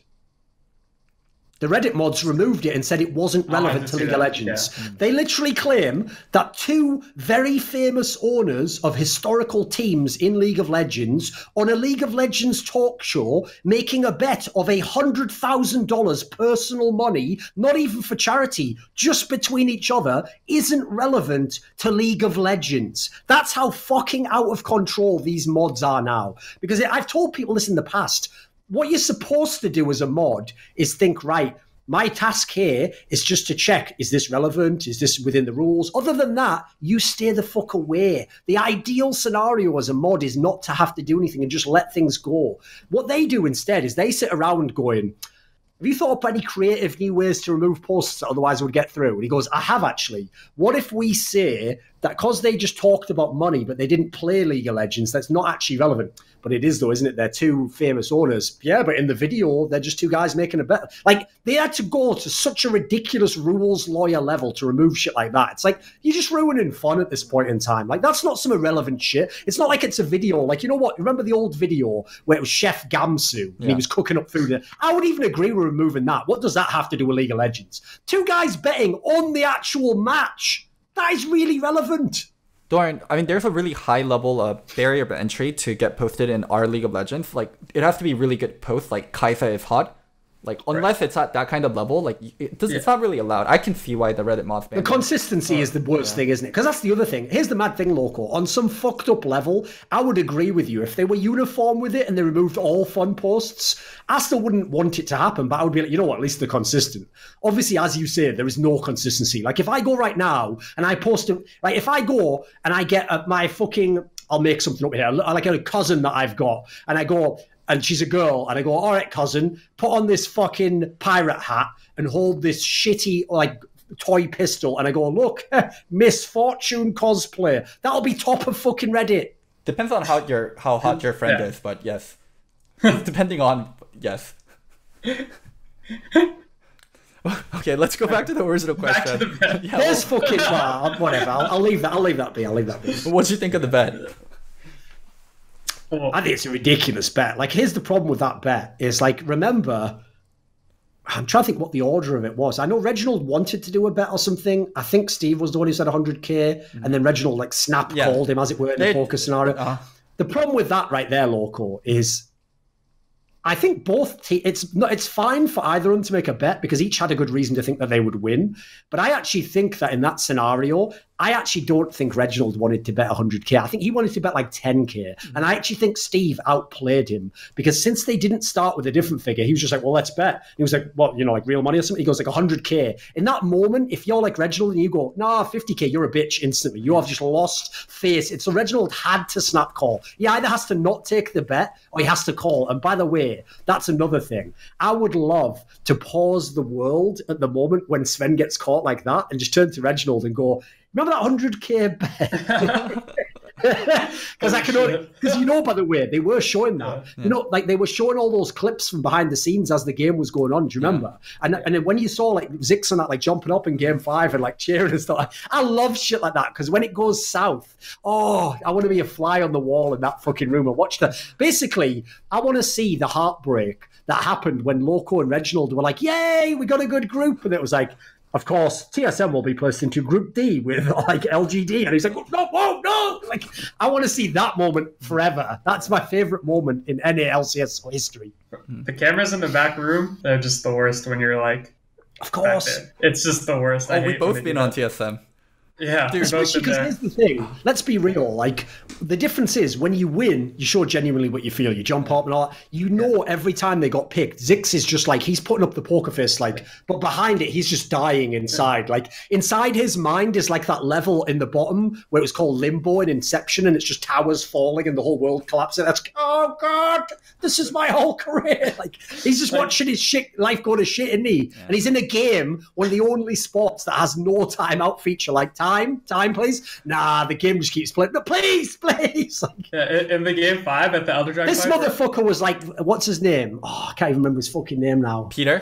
The Reddit mods removed it and said it wasn't relevant to League of Legends. Yeah. They literally claim that two very famous owners of historical teams in League of Legends on a League of Legends talk show making a bet of $100,000 personal money, not even for charity, just between each other, isn't relevant to League of Legends. That's how fucking out of control these mods are now. Because I've told people this in the past. What you're supposed to do as a mod is think, right, my task here is just to check, is this relevant? Is this within the rules? Other than that, you stay the fuck away. The ideal scenario as a mod is not to have to do anything and just let things go. What they do instead is they sit around going, have you thought up any creative new ways to remove posts that otherwise would get through? And he goes, I have actually. What if we say that because they just talked about money, but they didn't play League of Legends, that's not actually relevant? But it is though, isn't it? They're two famous owners. Yeah, but in the video, they're just two guys making a bet. Like, they had to go to such a ridiculous rules lawyer level to remove shit like that. It's like, you're just ruining fun at this point in time. Like, that's not some irrelevant shit. It's not like it's a video. Like, you know what? Remember the old video where it was Chef Gamsu and he was cooking up food? I would even agree with removing that. What does that have to do with League of Legends? Two guys betting on the actual match. That is really relevant.
Doran, I mean, there's a really high level of barrier of entry to get posted in our League of Legends. Like, it has to be really good posts, like Kaisa is hot. Like, unless it's at that kind of level, like, it's not really allowed. I can see why the Reddit mods ban.
The consistency is the worst thing, isn't it? Because that's the other thing. Here's the mad thing, Loco. On some fucked up level, I would agree with you. If they were uniform with it and they removed all fun posts, I still wouldn't want it to happen, but I would be like, you know what, at least they're consistent. Obviously, as you say, there is no consistency. Like, if I go right now and I post it, like, if I go and I get my fucking, I'll make something up here, like a cousin that I've got, and I go, and she's a girl, and I go, all right, cousin, put on this fucking pirate hat and hold this shitty, like, toy pistol, and I go, look, Misfortune cosplay. That'll be top of fucking Reddit.
Depends on how hot your friend is, but yes. Depending on, yes. Okay, let's go back to the original question.
There's fucking, whatever, I'll leave that be.
What do you think of the bet?
I think it's a ridiculous bet. Like, here's the problem with that bet. Is like, remember, I'm trying to think what the order of it was. I know Reginald wanted to do a bet or something. I think Steve was the one who said 100k, and then Reginald like called him, as it were, in the poker scenario. The problem with that right there, Loco, is I think it's fine for either of them to make a bet because each had a good reason to think that they would win. But I actually think that in that scenario, I actually don't think Reginald wanted to bet 100k. I think he wanted to bet like 10k. And I actually think Steve outplayed him because since they didn't start with a different figure, he was just like, well, let's bet. He was like, what, like real money or something? He goes like 100k. In that moment, if you're like Reginald and you go, nah, 50k, you're a bitch instantly. You have just lost face. So Reginald had to snap call. He either has to not take the bet or he has to call. And by the way, that's another thing. I would love to pause the world at the moment when Sven gets caught like that and just turn to Reginald and go, remember that 100k bet? Because by the way, they were showing that. Like they were showing all those clips from behind the scenes as the game was going on. Do you remember? And then when you saw like Zix and that like jumping up in game 5 and like cheering and stuff, I love shit like that because when it goes south, I want to be a fly on the wall in that fucking room and watch that. Basically, I want to see the heartbreak that happened when Loco and Reginald were like, "Yay, we got a good group," and it was like, of course, TSM will be placed into Group D with like LGD, and he's like, no! Like, I want to see that moment forever. That's my favorite moment in any LCS history.
The cameras in the back room, they're just the worst when you're like,
of course,
it's just the worst.
We've both been on TSM.
Yeah,
dude, especially because here's the thing. Let's be real. Like, the difference is when you win, you show genuinely what you feel. You jump up and all that. You know, every time they got picked, Zix is just like, he's putting up the poker face, like, but behind it, he's just dying inside. Like, inside his mind is like that level in the bottom where it was called Limbo in Inception, and it's just towers falling and the whole world collapsing. That's, oh God, this is my whole career. Like, he's just watching his life go to shit, isn't he? Yeah. And he's in a game, one of the only sports that has no timeout feature, like time, please. Nah, the game just keeps playing. No, please. Like,
in the game 5 at the Elder Dragon.
This motherfucker was like, what's his name? Oh, I can't even remember his fucking name now.
Peter?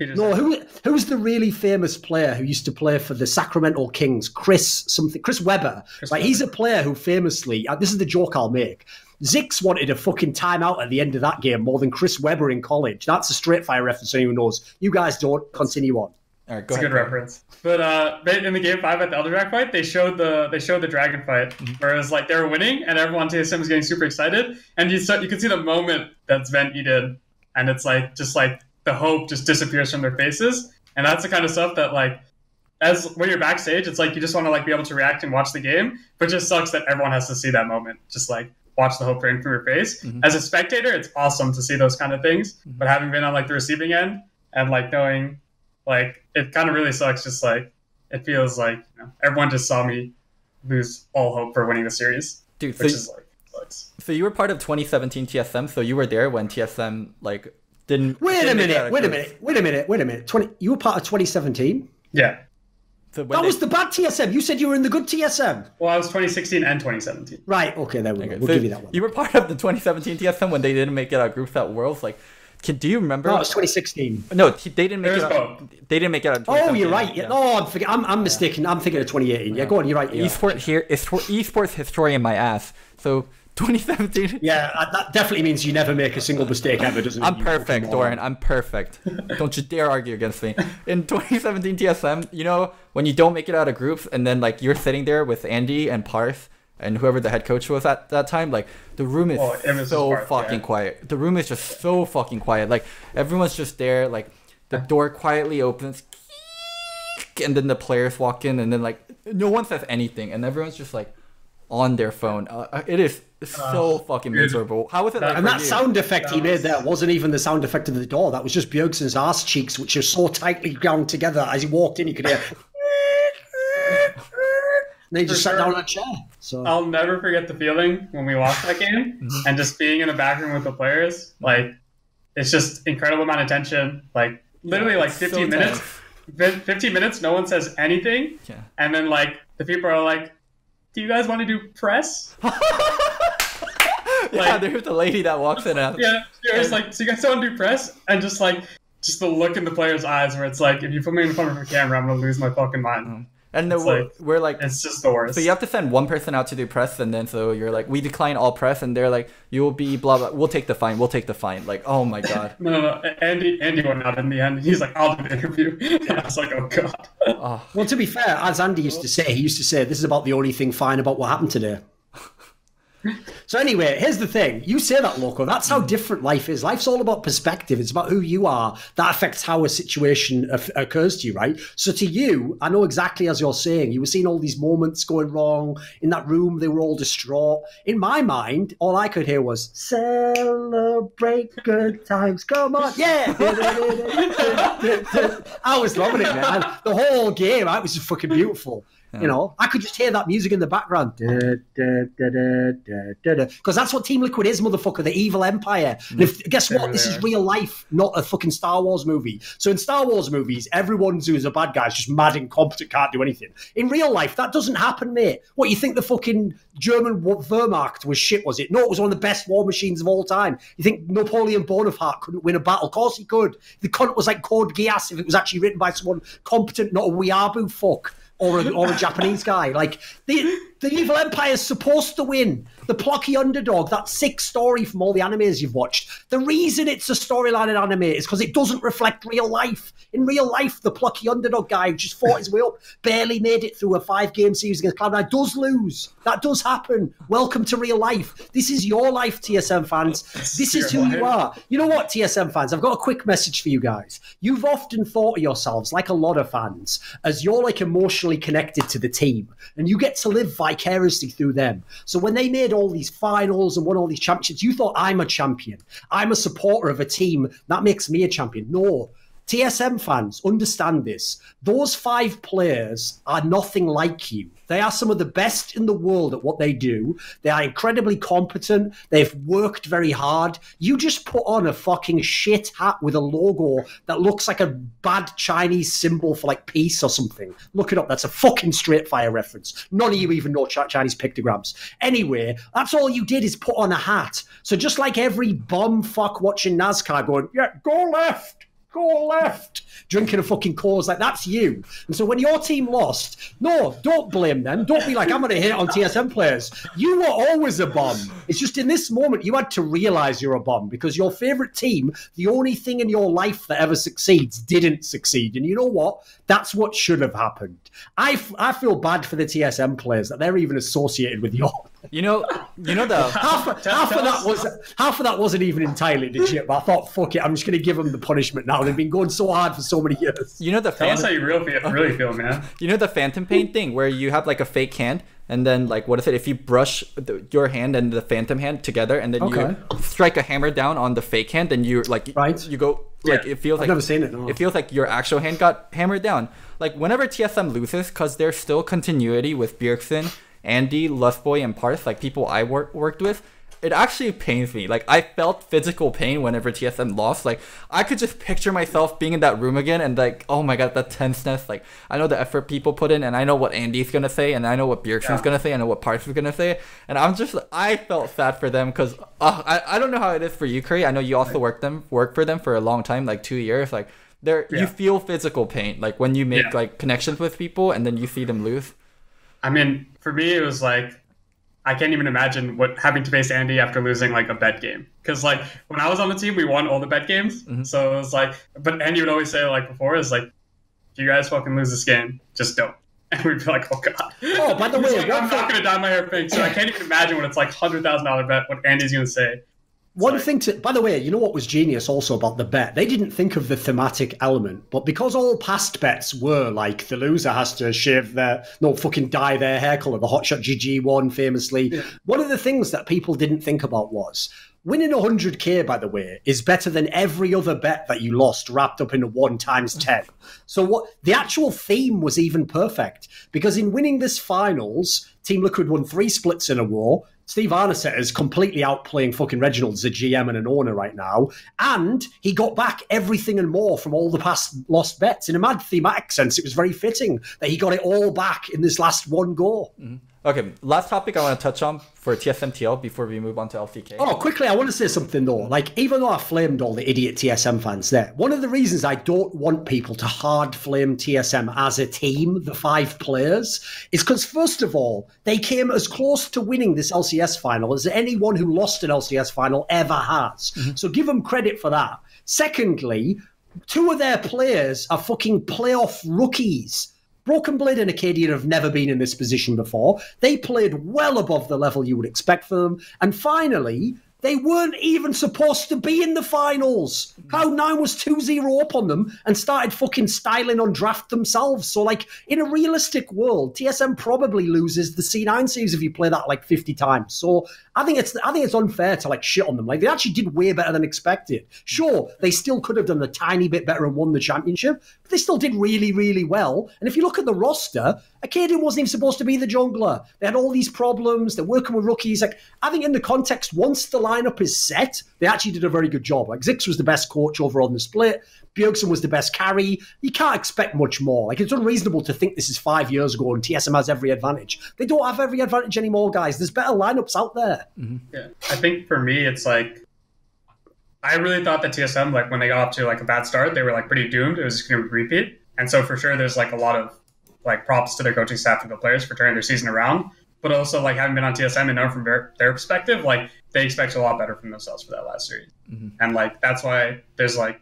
No, who's the really famous player who used to play for the Sacramento Kings? Chris Webber. He's a player who famously, this is the joke I'll make. Zix wanted a fucking timeout at the end of that game more than Chris Webber in college. That's a straight fire reference, anyone knows. You guys don't. Continue on.
All right,
it's a good reference. But in the game 5 at the Elder Dragon fight, they showed the dragon fight, whereas like they were winning and everyone on TSM was getting super excited, and you could see the moment that Sven did, and it's like just like the hope just disappears from their faces, and that's the kind of stuff that like as when you're backstage, it's like you just want to like be able to react and watch the game, but it just sucks that everyone has to see that moment, just like watch the hope drain from your face. As a spectator, it's awesome to see those kind of things, but having been on like the receiving end and like knowing. Like, it kind of really sucks, just like, it feels like, everyone just saw me lose all hope for winning the series.
Dude,
which is like, sucks.
So you were part of 2017 TSM, so you were there when TSM, like, didn't...
Wait a minute. You were part of 2017?
Yeah.
So that was the bad TSM. You said you were in the good TSM.
Well, I was 2016 and 2017.
Right, okay, there we go. We'll give you that one.
You were part of the 2017 TSM when they didn't make it out of groups at Worlds, like... do you remember?
No, it was 2016.
No, they didn't make it out. They didn't make it out.
Oh, you're right. Yeah. No, I'm mistaken. I'm thinking of 2018. Yeah, go on. You're right.
Esports historian my ass. So 2017.
Yeah, that definitely means you never make a single mistake ever, doesn't it?
I'm perfect, Doran. I'm perfect. Don't you dare argue against me. In 2017 TSM, when you don't make it out of groups and then like you're sitting there with Andy and Parth and whoever the head coach was at that time, like the room is so fucking quiet. The room is just so fucking quiet. Like everyone's just there. Like the door quietly opens, and then the players walk in, and then like no one says anything, and everyone's just like on their phone. It is so fucking miserable. How was it like?
And that sound effect he made there wasn't even the sound effect of the door. That was just Bjergsen's arse cheeks, which are so tightly ground together. As he walked in, you could hear. And then he just sat down on a chair. So
I'll never forget the feeling when we lost that game, and just being in the back room with the players. Like it's just incredible amount of tension. Like literally, like 15 minutes. 15 minutes, no one says anything, and then like the people are like, "Do you guys want to do press?"
Like, there's the lady that walks in.
There's like, "So you guys don't do press?" And just the look in the players' eyes, where it's like, if you put me in front of a camera, I'm gonna lose my fucking mind.
And we're like,
it's just the worst.
So you have to send one person out to do press, and then so you're like, we decline all press, and they're like, you will be blah blah. We'll take the fine. Like, oh my god.
No. Andy went out in the end. He's like, I'll do the interview. I was like, oh god.
Well, to be fair, as Andy used to say, this is about the only thing fine about what happened today. So anyway, here's the thing. You say that, Loco. That's how different life is. Life's all about perspective. It's about who you are. That affects how a situation occurs to you, right? So to you, I know exactly as you're saying. You were seeing all these moments going wrong. In that room, they were all distraught. In my mind, all I could hear was, celebrate good times. Come on. Yeah. I was loving it, man. The whole game, it was just fucking beautiful. You know, I could just hear that music in the background. Because that's what Team Liquid is, motherfucker, the evil empire. And guess what? This is real life, not a fucking Star Wars movie. So in Star Wars movies, everyone who's a bad guy is just mad, incompetent, can't do anything. In real life, that doesn't happen, mate. What, you think the fucking German Wehrmacht was shit, was it? No, it was one of the best war machines of all time. You think Napoleon Bonaparte couldn't win a battle? Of course he could. The cunt was like Code Geass if it was actually written by someone competent, not a weeaboo fuck. Or a Japanese guy. Like, the evil empire is supposed to win. The plucky underdog, that sick story from all the animes you've watched. The reason it's a storyline in anime is because it doesn't reflect real life. In real life, the plucky underdog guy who just fought his way up, barely made it through a 5-game series against Cloud9, does lose. That does happen. Welcome to real life. This is your life, TSM fans. This is who you are. You know what, TSM fans? I've got a quick message for you guys. You've often thought of yourselves, like a lot of fans, as you're like emotionally connected to the team, and you get to live vicariously through them. So when they made all these finals and won all these championships, you thought, I'm a champion. I'm a supporter of a team. That makes me a champion. No. TSM fans, understand this. Those 5 players are nothing like you. They are some of the best in the world at what they do. They are incredibly competent. They've worked very hard. You just put on a fucking shit hat with a logo that looks like a bad Chinese symbol for like peace or something. Look it up. That's a fucking Straight Fire reference. None of you even know Chinese pictograms. Anyway, that's all you did is put on a hat. So just like every bum fuck watching NASCAR going, yeah, go left. Go left, drinking a fucking Coors, like that's you. And so when your team lost, no, don't blame them. Don't be like, I'm going to hit on TSM players. You were always a bum. It's just in this moment you had to realize you're a bum because your favorite team, the only thing in your life that ever succeeds, didn't succeed. And you know what? That's what should have happened. I feel bad for the TSM players that they're even associated with your.
You know the
half of that wasn't even entirely legit, but I thought, fuck it, I'm just going to give them the punishment now. They've been going so hard for so many years.
You know
tell us how you really feel, man.
You know the phantom pain thing where you have like a fake hand, and then like what is it? If you brush your hand and the phantom hand together, and then you strike a hammer down on the fake hand, then you like you go like it feels
I've
like
never seen it. No.
It feels like your actual hand got hammered down. Like whenever TSM loses, because there's still continuity with Bjergsen, Andy, Lustboy, and Parth, like people I worked with, it actually pains me. Like I felt physical pain whenever TSM lost. Like I could just picture myself being in that room again and like, oh my god, that tenseness. Like I know the effort people put in, and I know what Andy's gonna say, and I know what Bjergsen's gonna say, and I know what Parth is gonna say, and I felt sad for them because I don't know how it is for you, Curry. I know you also worked for them for a long time, like 2 years. Like you feel physical pain, like when you make like connections with people and then you see them lose.
I mean, for me, it was like, I can't even imagine what having to face Andy after losing like a bet game. Because like when I was on the team, we won all the bet games. Mm-hmm. So it was like, but Andy would always say like before is like, if you guys fucking lose this game, just don't. And we'd be like, oh god.
Oh, by the way,
like, I'm not gonna dye my hair pink, so I can't even imagine when it's like $100,000 bet what Andy's gonna say.
One thing by the way, you know what was genius also about the bet? They didn't think of the thematic element, but because all past bets were like the loser has to dye their hair color, the Hotshot GG one famously. Yeah. One of the things that people didn't think about was winning 100K, by the way, is better than every other bet that you lost wrapped up in a 1 times 10. So what the actual theme was even perfect, because in winning this finals, Team Liquid won 3 splits in a row. Steve Arneset is completely outplaying fucking Reginald as a GM and an owner right now. And he got back everything and more from all the past lost bets. In a mad thematic sense, it was very fitting that he got it all back in this last one go.
Mm-hmm. Okay, last topic I want to touch on for TSM-TL before we move on to LCK.
Oh, quickly, I want to say something though. Like, even though I flamed all the idiot TSM fans there, one of the reasons I don't want people to hard flame TSM as a team, the 5 players, is because, first of all, they came as close to winning this LCS final as anyone who lost an LCS final ever has. Mm-hmm. So give them credit for that. Secondly, 2 of their players are fucking playoff rookies. Broken Blade and Acadia have never been in this position before. They played well above the level you would expect from them. And finally, they weren't even supposed to be in the finals. Cloud9 was 2-0 up on them and started fucking styling on draft themselves. So, like, in a realistic world, TSM probably loses the C9 series if you play that like 50 times. So I think it's unfair to like shit on them. Like, they actually did way better than expected. Sure, they still could have done a tiny bit better and won the championship, but they still did really, really well. And if you look at the roster, Acadia wasn't even supposed to be the jungler. They had all these problems. They're working with rookies. Like, I think in the context, once the lineup is set, they actually did a very good job. Like, Zix was the best coach over on the split. Bjergsen was the best carry. You can't expect much more. Like, it's unreasonable to think this is 5 years ago and TSM has every advantage. They don't have every advantage anymore, guys. There's better lineups out there.
Mm-hmm.
Yeah, I think for me, it's like, I really thought that TSM, like, when they got off to like a bad start, they were like pretty doomed. It was just going to repeat. And so for sure, there's like a lot of like props to their coaching staff and the players for turning their season around. But also, like, having been on TSM and knowing from their perspective, like, they expect a lot better from themselves for that last series.
Mm-hmm.
And like, that's why there's like,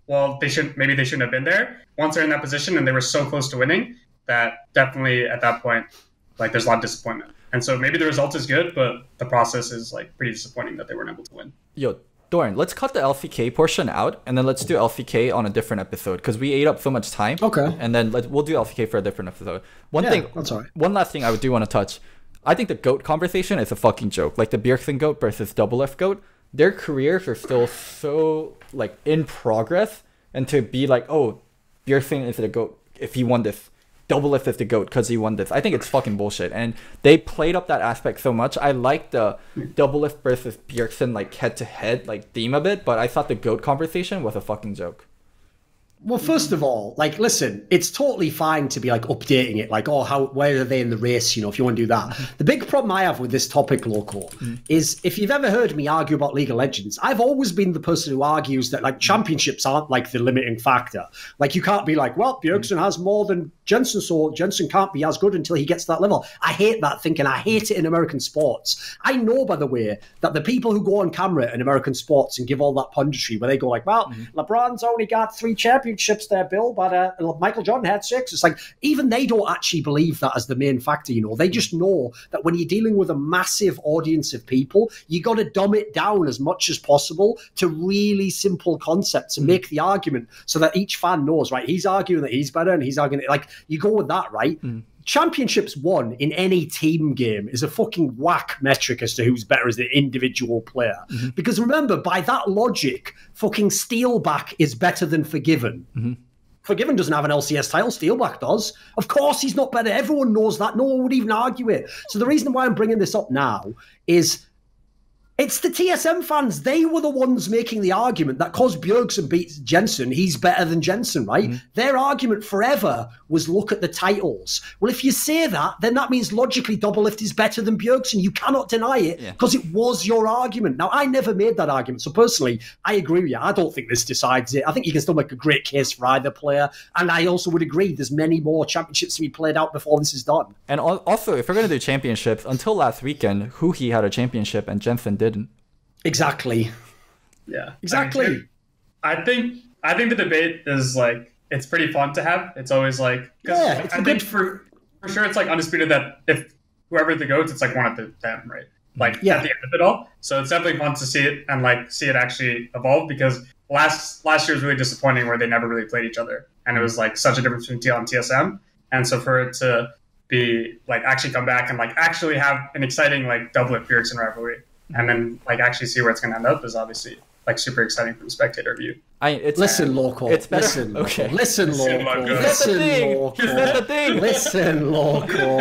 well, they shouldn't have been there. Once they're in that position and they were so close to winning, that definitely at that point, like, there's a lot of disappointment. And so maybe the result is good, but the process is like pretty disappointing that they weren't able to win.
Yo, Doran, let's cut the LCK portion out, and then let's do LCK on a different episode, because we ate up so much time.
Okay.
And then we'll do LCK for a different episode. One last thing I do want to touch. I think the GOAT conversation is a fucking joke. Like, the Bjergsen GOAT versus Double F GOAT, their careers are still so, like, in progress, and to be like, oh, Bjergsen is the GOAT if he won this. Double F is the GOAT because he won this. I think it's fucking bullshit. And they played up that aspect so much. I like the Double F versus Bjergsen, like, head-to-head, like, theme of it, but I thought the GOAT conversation was a fucking joke.
Well, first of all, like, listen, it's totally fine to be like updating it, like, oh, where are they in the race, you know, if you want to do that. The big problem I have with this topic, Loco, is if you've ever heard me argue about League of Legends, I've always been the person who argues that, like, championships aren't like the limiting factor. Like, you can't be like, well, Bjergsen has more than Jensen, so Jensen can't be as good until he gets to that level. I hate that thinking. I hate it in American sports. I know, by the way, that the people who go on camera in American sports and give all that punditry where they go like, well, LeBron's only got 3 championships there, Bill, but Michael Jordan had 6. It's like, even they don't actually believe that as the main factor, you know. They just know that when you're dealing with a massive audience of people, you got to dumb it down as much as possible to really simple concepts and make the argument so that each fan knows, right, he's arguing that he's better and he's arguing, like, you go with that, right? Championships won in any team game is a fucking whack metric as to who's better as the individual player. Because remember, by that logic, fucking Steelback is better than Forgiven. Forgiven doesn't have an LCS title. Steelback does. Of course he's not better. Everyone knows that. No one would even argue it. So the reason why I'm bringing this up now is it's the TSM fans. They were the ones making the argument that because Bjergsen beats Jensen, he's better than Jensen, right? Their argument forever was look at the titles. Well, if you say that, then that means logically Doublelift is better than Bjergsen. You cannot deny it because it was your argument. Now, I never made that argument. So personally, I agree with you. I don't think this decides it. I think you can still make a great case for either player. And I also would agree there's many more championships to be played out before this is done.
And also, if we're going to do championships, until last weekend, Huhi had a championship and Jensen didn't.
Exactly.
Yeah.
Exactly.
I think the debate is like, it's pretty fun to have. It's always like,
it's
I think for for sure it's like undisputed that if whoever the GOATs, it's like one of them, right? Like at the end of it all. So it's definitely fun to see it and like see it actually evolve, because last year was really disappointing where they never really played each other. And it was like such a difference between TL and TSM. And so for it to be like actually come back and like actually have an exciting like Doublelift Bjergsen rivalry and then like actually see where it's going to end up is obviously like super exciting from the spectator view.
Listen, local.
It's better.
Listen,
Okay.
Listen, local. Listen, local. Listen, local.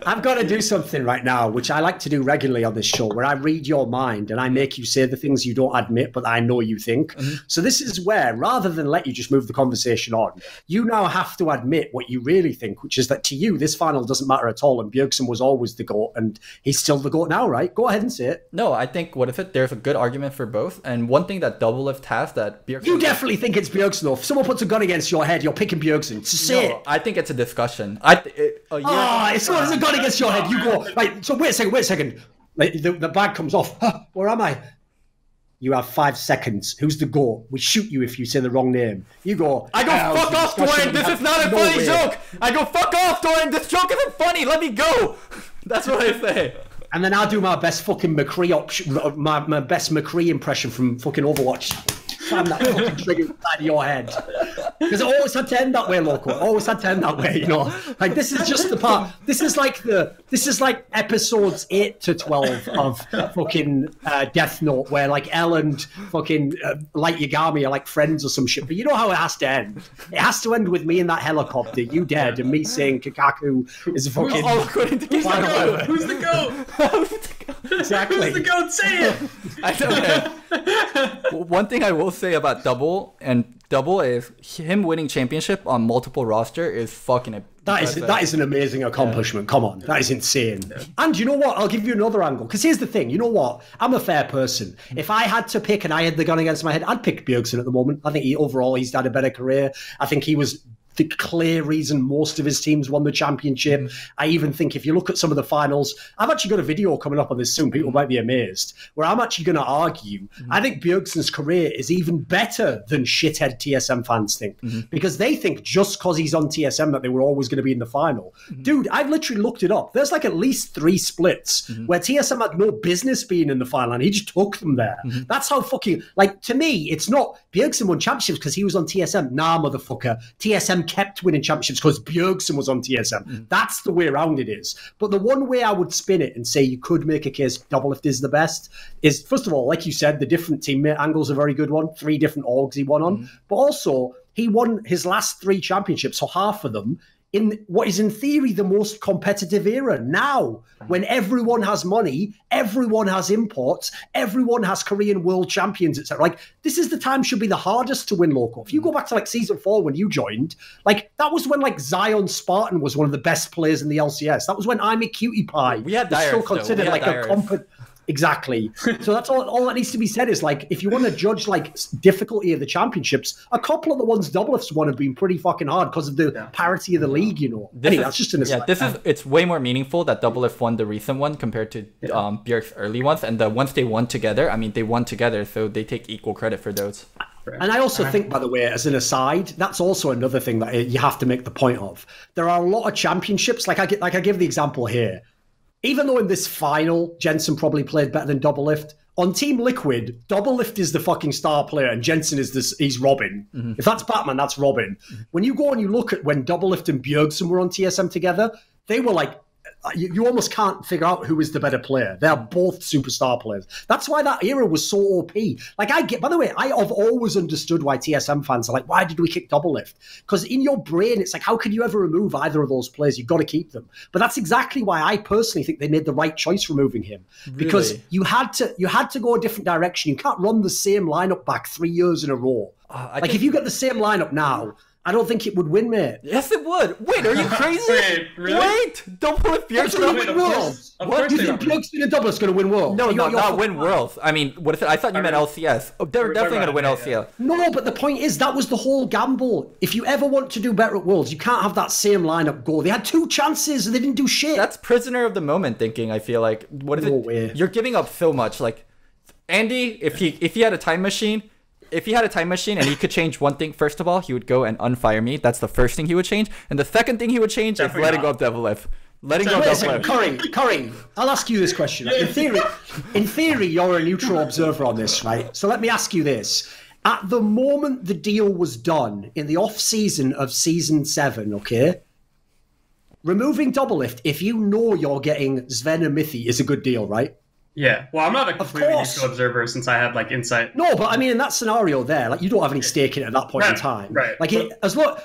I've got to do something right now, which I like to do regularly on this show, where I read your mind and I make you say the things you don't admit, but I know you think. So this is where, rather than let you just move the conversation on, you now have to admit what you really think, which is that to you, this final doesn't matter at all, and Bjergsen was always the GOAT, and he's still the GOAT now, right? Go ahead and say it.
No, I think there's a good argument for both, and one thing that Doublelift has that Bjergsen...
You definitely think it's Bjergsen, though. If someone puts a gun against your head, you're picking Bjergsen. So say it.
I think it's a discussion.
If someone has a gun against your head, you go, right, so wait a second. Like, the bag comes off. Where am I? You have 5 seconds. Who's the GOAT? We shoot you if you say the wrong name. You go,
I go, fuck off, Dorian. This is not a funny joke. I go, fuck off, Dorian. This joke isn't funny. Let me go. That's what I say.
And then I'll do my best fucking McCree my best McCree impression from fucking Overwatch. Slam that fucking trigger inside of your head. Because it always had to end that way, local. It always had to end that way, you know. Like, this is just the part. This is like episodes 8 to 12 of fucking Death Note, where like Elle and fucking Light Yagami are like friends or some shit. But you know how it has to end. It has to end with me in that helicopter, you dead, and me saying Kakaku is a fucking.
Who's the GOAT?
Exactly.
Who's the GOAT? Say it.
One thing I will say about Double is him winning championship on multiple roster is fucking
that is an amazing accomplishment. Come on, that is insane. And you know what? I'll give you another angle. Because here's the thing. You know what? I'm a fair person. If I had to pick and I had the gun against my head, I'd pick Bjergsen at the moment. I think he's had a better career. I think he was the clear reason most of his teams won the championship. I even think if you look at some of the finals, I've actually got a video coming up on this soon, people might be amazed, where I'm actually going to argue, I think Bjergsen's career is even better than shithead TSM fans think, because they think just because he's on TSM that they were always going to be in the final. Dude, I've literally looked it up. There's like at least 3 splits where TSM had no business being in the final and he just took them there. That's how fucking, like, to me, it's not Bjergsen won championships because he was on TSM. Nah, motherfucker. TSM kept winning championships because Bjergsen was on TSM. That's the way around it is. But the one way I would spin it and say you could make a case Doublelift is the best is, first of all, like you said, the different teammate angle's a very good one. 3 different orgs he won on. But also, he won his last 3 championships, so half of them, in what is in theory the most competitive era now, when everyone has money, everyone has imports, everyone has Korean world champions, etc. Like, this is the time should be the hardest to win local. If you go back to like season 4 when you joined, like that was when like Zion Spartan was one of the best players in the LCS. That was when I'm a Cutie Pie.
We had Dyrus,
still considered like a competent. Exactly. So that's all that needs to be said is like, if you want to judge like difficulty of the championships, a couple of the ones Doublelift's won have been pretty fucking hard because of the parity of the league, you know. That's just an aside.
It's way more meaningful that Doublelift won the recent one compared to Bjerg's early ones, and the ones they won together, I mean, they won together, so they take equal credit for those.
And I also think, by the way, as an aside, that's also another thing that you have to make the point of. There are a lot of championships, like I give the example here. Even though in this final, Jensen probably played better than Doublelift, on Team Liquid, Doublelift is the fucking star player and Jensen is he's Robin. If that's Batman, that's Robin. When you go and you look at when Doublelift and Bjergsen were on TSM together, they were like, you almost can't figure out who is the better player. They're both superstar players. That's why that era was so OP. Like, by the way, I have always understood why TSM fans are like, why did we kick Doublelift? Because in your brain, it's like, how can you ever remove either of those players? You've got to keep them. But that's exactly why I personally think they made the right choice removing him. Because you had to go a different direction. You can't run the same lineup back 3 years in a row. If you get the same lineup now, I don't think it would win, mate.
Yes, it would. Wait, are you crazy?
Wait, really?
Wait, Doublelift Bjergsen going to win Worlds.
What? Do you think Bjergsen and Doublelift's going to win Worlds?
No, not win Worlds. I mean, what if I thought you meant LCS. Oh, they're definitely going to win LCS.
No, but the point is, that was the whole gamble. If you ever want to do better at Worlds, you can't have that same lineup go. They had 2 chances and they didn't do shit.
That's prisoner of the moment thinking, I feel like. What is it?
Way.
You're giving up so much. Like, Andy, if he had a time machine, if he had a time machine and he could change one thing, first of all, he would go and unfire me. That's the first thing he would change. And the second thing he would change is letting go of Devilev. Letting go of Devilev.
Corey, I'll ask you this question. In theory, you're a neutral observer on this, right? So let me ask you this. At the moment the deal was done, in the off-season of Season 7, okay, removing Doublelift, if you know you're getting Sven and Mithy, is a good deal, right?
Yeah, well, I'm not a completely neutral observer since I had like insight.
No, but I mean, in that scenario there, like you don't have any stake in it at that point in time.
Right.
Like,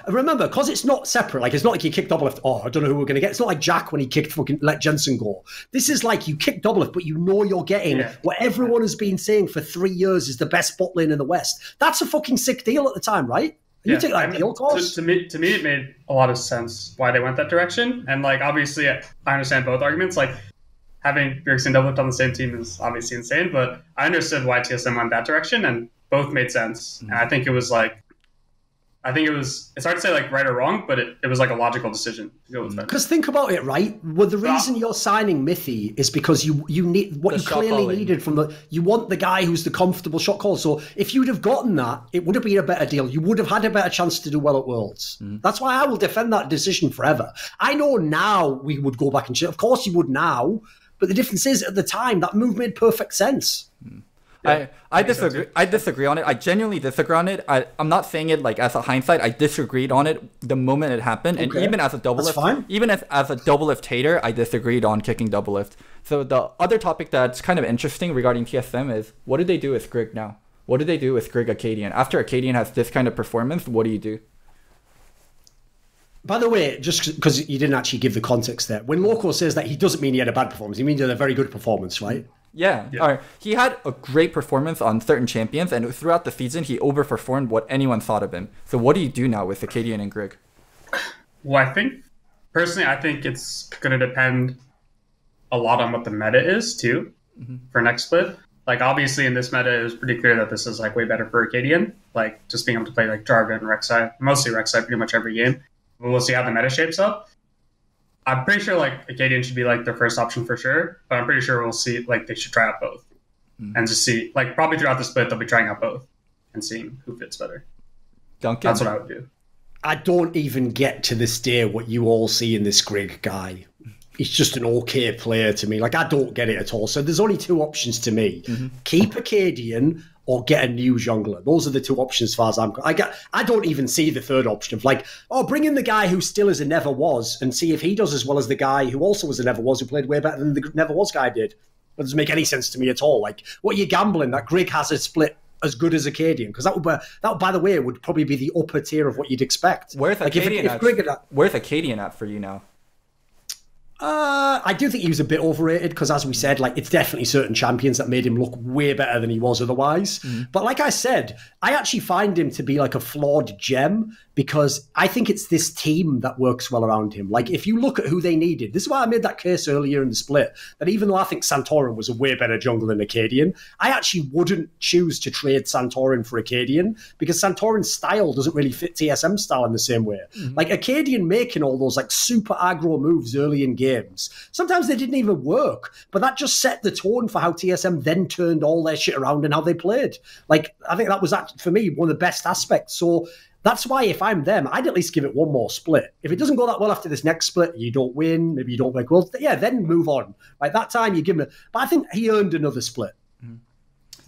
remember, because it's not separate, like it's not like you kick Doublelift, oh, I don't know who we're going to get. It's not like Jack when he kicked fucking let Jensen go. This is like you kick Doublelift, but you know you're getting what everyone has been saying for 3 years is the best bot lane in the West. That's a fucking sick deal at the time, right? You take that deal, course.
To me, it made a lot of sense why they went that direction. And like, obviously, I understand both arguments. Like, having Bjergsen and Doublelift on the same team is obviously insane, but I understood why TSM went that direction, and both made sense. And I think it was like, it's hard to say like right or wrong, but it was like a logical decision to go with that.
Because think about it, right? Well, the reason you're signing Mithy is because you need what you clearly needed you want the guy who's the comfortable shot call. So if you'd have gotten that, it would have been a better deal. You would have had a better chance to do well at Worlds. That's why I will defend that decision forever. I know now we would go back and check. Of course you would now. But the difference is, at the time, that move made perfect sense.
Yeah, I disagree. I disagree on it. I genuinely disagree on it. I'm not saying it like as a hindsight. I disagreed on it the moment it happened, and even as a Doublelift hater, I disagreed on kicking Doublelift. So the other topic that's kind of interesting regarding TSM is what do they do with Grig now? What do they do with Grig Akaadian after Akaadian has this kind of performance? What do you do?
By the way, just because you didn't actually give the context there, when Loco says that, he doesn't mean he had a bad performance. He means he had a very good performance, right?
Yeah. All right. He had a great performance on certain champions, and throughout the season, he overperformed what anyone thought of him. So what do you do now with Akaadian and Grig?
Well, I think it's going to depend a lot on what the meta is, too, for next split. Like, obviously, in this meta, it was pretty clear that this is, like, way better for Akaadian. Like, just being able to play, like, Jarvan and Rek'Sai, mostly Rek'Sai pretty much every game. We'll see how the meta shapes up. I'm pretty sure like Akaadian should be like their first option for sure, but I'm pretty sure we'll see like they should try out both and just see like probably throughout the split they'll be trying out both and seeing who fits better.
Duncan,
that's what I would do.
I don't even get to this day what you all see in this Grig guy. He's just an okay player to me. Like I don't get it at all. So there's only two options to me: keep Akaadian or get a new jungler. Those are the two options as far as I'm concerned. I don't even see the third option of like, oh, bring in the guy who still is a never was and see if he does as well as the guy who also was a never was, who played way better than the never was guy did. That doesn't make any sense to me at all. Like, what are you gambling that Grig has a split as good as Akaadian? Because that, by the way, would probably be the upper tier of what you'd expect.
Where's Akaadian at for you now?
I do think he was a bit overrated because, as we said, like it's definitely certain champions that made him look way better than he was otherwise. But like I said, I actually find him to be like a flawed gem because I think it's this team that works well around him. Like if you look at who they needed, this is why I made that case earlier in the split, that even though I think Santorin was a way better jungler than Akaadian, I actually wouldn't choose to trade Santorin for Akaadian because Santorin's style doesn't really fit TSM style in the same way. Like Akaadian making all those like super aggro moves early in games, sometimes they didn't even work, but that just set the tone for how TSM then turned all their shit around and how they played. Like I think that was for me one of the best aspects. So that's why if I'm them, I'd at least give it one more split. If it doesn't go that well after this next split, you don't win, maybe you don't like, well, yeah, then move on. Like that time you give him but I think he earned another split.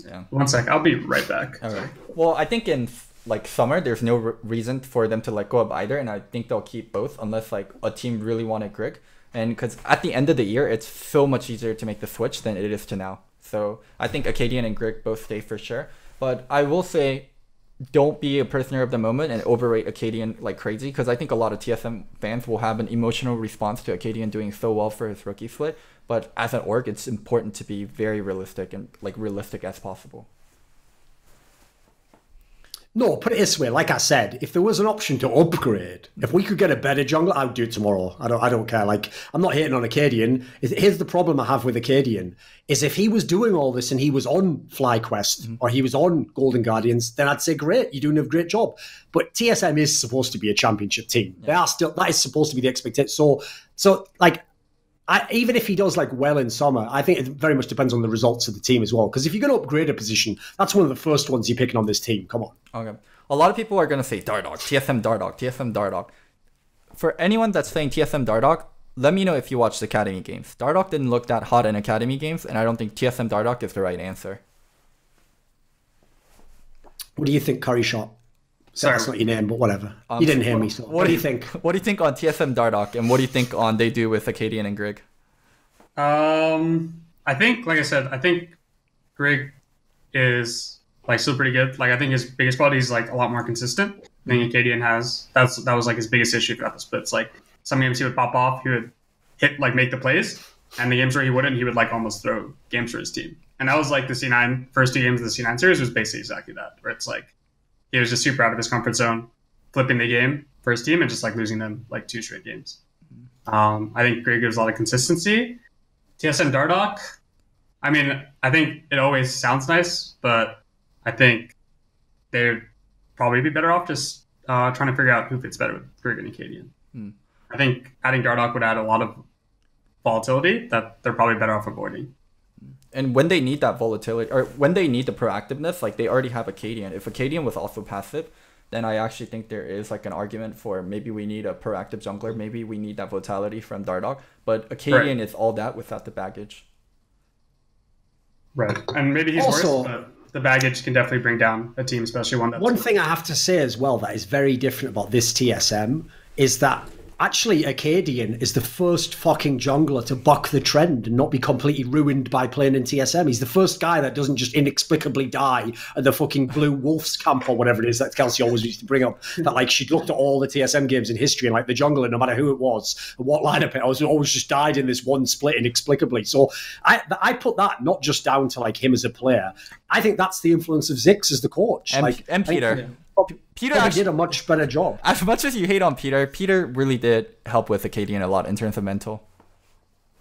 Yeah.
1 sec, I'll be right back.
All right. Well, I think in like summer, there's no reason for them to let go of either, and I think they'll keep both unless like a team really wanted Grig. And because at the end of the year, it's so much easier to make the switch than it is to now. So I think Akaadian and Grig both stay for sure. But I will say, don't be a prisoner of the moment and overrate Akaadian like crazy, because I think a lot of TSM fans will have an emotional response to Akaadian doing so well for his rookie split. But as an org, it's important to be very realistic and like realistic as possible.
No, put it this way. Like I said, if there was an option to upgrade, if we could get a better jungler, I would do it tomorrow. I don't care. Like I'm not hating on Akaadian. Here's the problem I have with Akaadian is if he was doing all this and he was on FlyQuest or he was on Golden Guardians, then I'd say great, you're doing a great job. But TSM is supposed to be a championship team. Yeah. They are still. That is supposed to be the expectation. So like. even if he does like well in summer, I think it very much depends on the results of the team as well. Because if you're going to upgrade a position, that's one of the first ones you're picking on this team. Come on.
Okay. A lot of people are going to say Dardoch, TSM Dardoch, TSM Dardoch. For anyone that's saying TSM Dardoch, let me know if you watched Academy games. Dardoch didn't look that hot in Academy games, and I don't think TSM Dardoch is the right answer.
What do you think, Curry Shot? Sorry, that's not your name, but whatever. You didn't hear me, so what do you think?
What do you think on TSM Dardoch, and what do you think on they do with Acadian and Grig?
I think, like I said, I think Grig is like still pretty good. Like I think his biggest quality is like a lot more consistent. I think Acadian has that was like his biggest issue throughout the splits. Like some games he would pop off, he would hit like make the plays, and the games where he wouldn't, he would like almost throw games for his team. And that was like the C9 first 2 games of the C9 series was basically exactly that, where it's like he was just super out of his comfort zone, flipping the game for his team and just like losing them like 2 straight games. I think Grig gives a lot of consistency. TSM Dardoch, I mean, I think it always sounds nice, but I think they'd probably be better off just trying to figure out who fits better with Grig and Acadian. I think adding Dardoch would add a lot of volatility that they're probably better off avoiding.
And when they need that volatility, or when they need the proactiveness, like they already have Acadian. If Acadian was also passive, then I actually think there is like an argument for maybe we need a proactive jungler. Maybe we need that volatility from Dardoch. But Acadian is all that without the baggage.
Right. And maybe he's
Also,
worse, but the baggage can definitely bring down a team, especially one that's...
One thing I have to say as well that is very different about this TSM is that actually Acadian is the first fucking jungler to buck the trend and not be completely ruined by playing in TSM. He's the first guy that doesn't just inexplicably die at the fucking Blue Wolves camp or whatever it is that Kelsey always used to bring up. That like she'd looked at all the TSM games in history and like the jungler, no matter who it was and what lineup it was, always just died in this one split inexplicably. So I put that not just down to like him as a player. I think that's the influence of Zix as the coach.
And Peter. Peter
actually did a much better job.
As much as you hate on Peter, Peter really did help with Acadian a lot in terms of mental.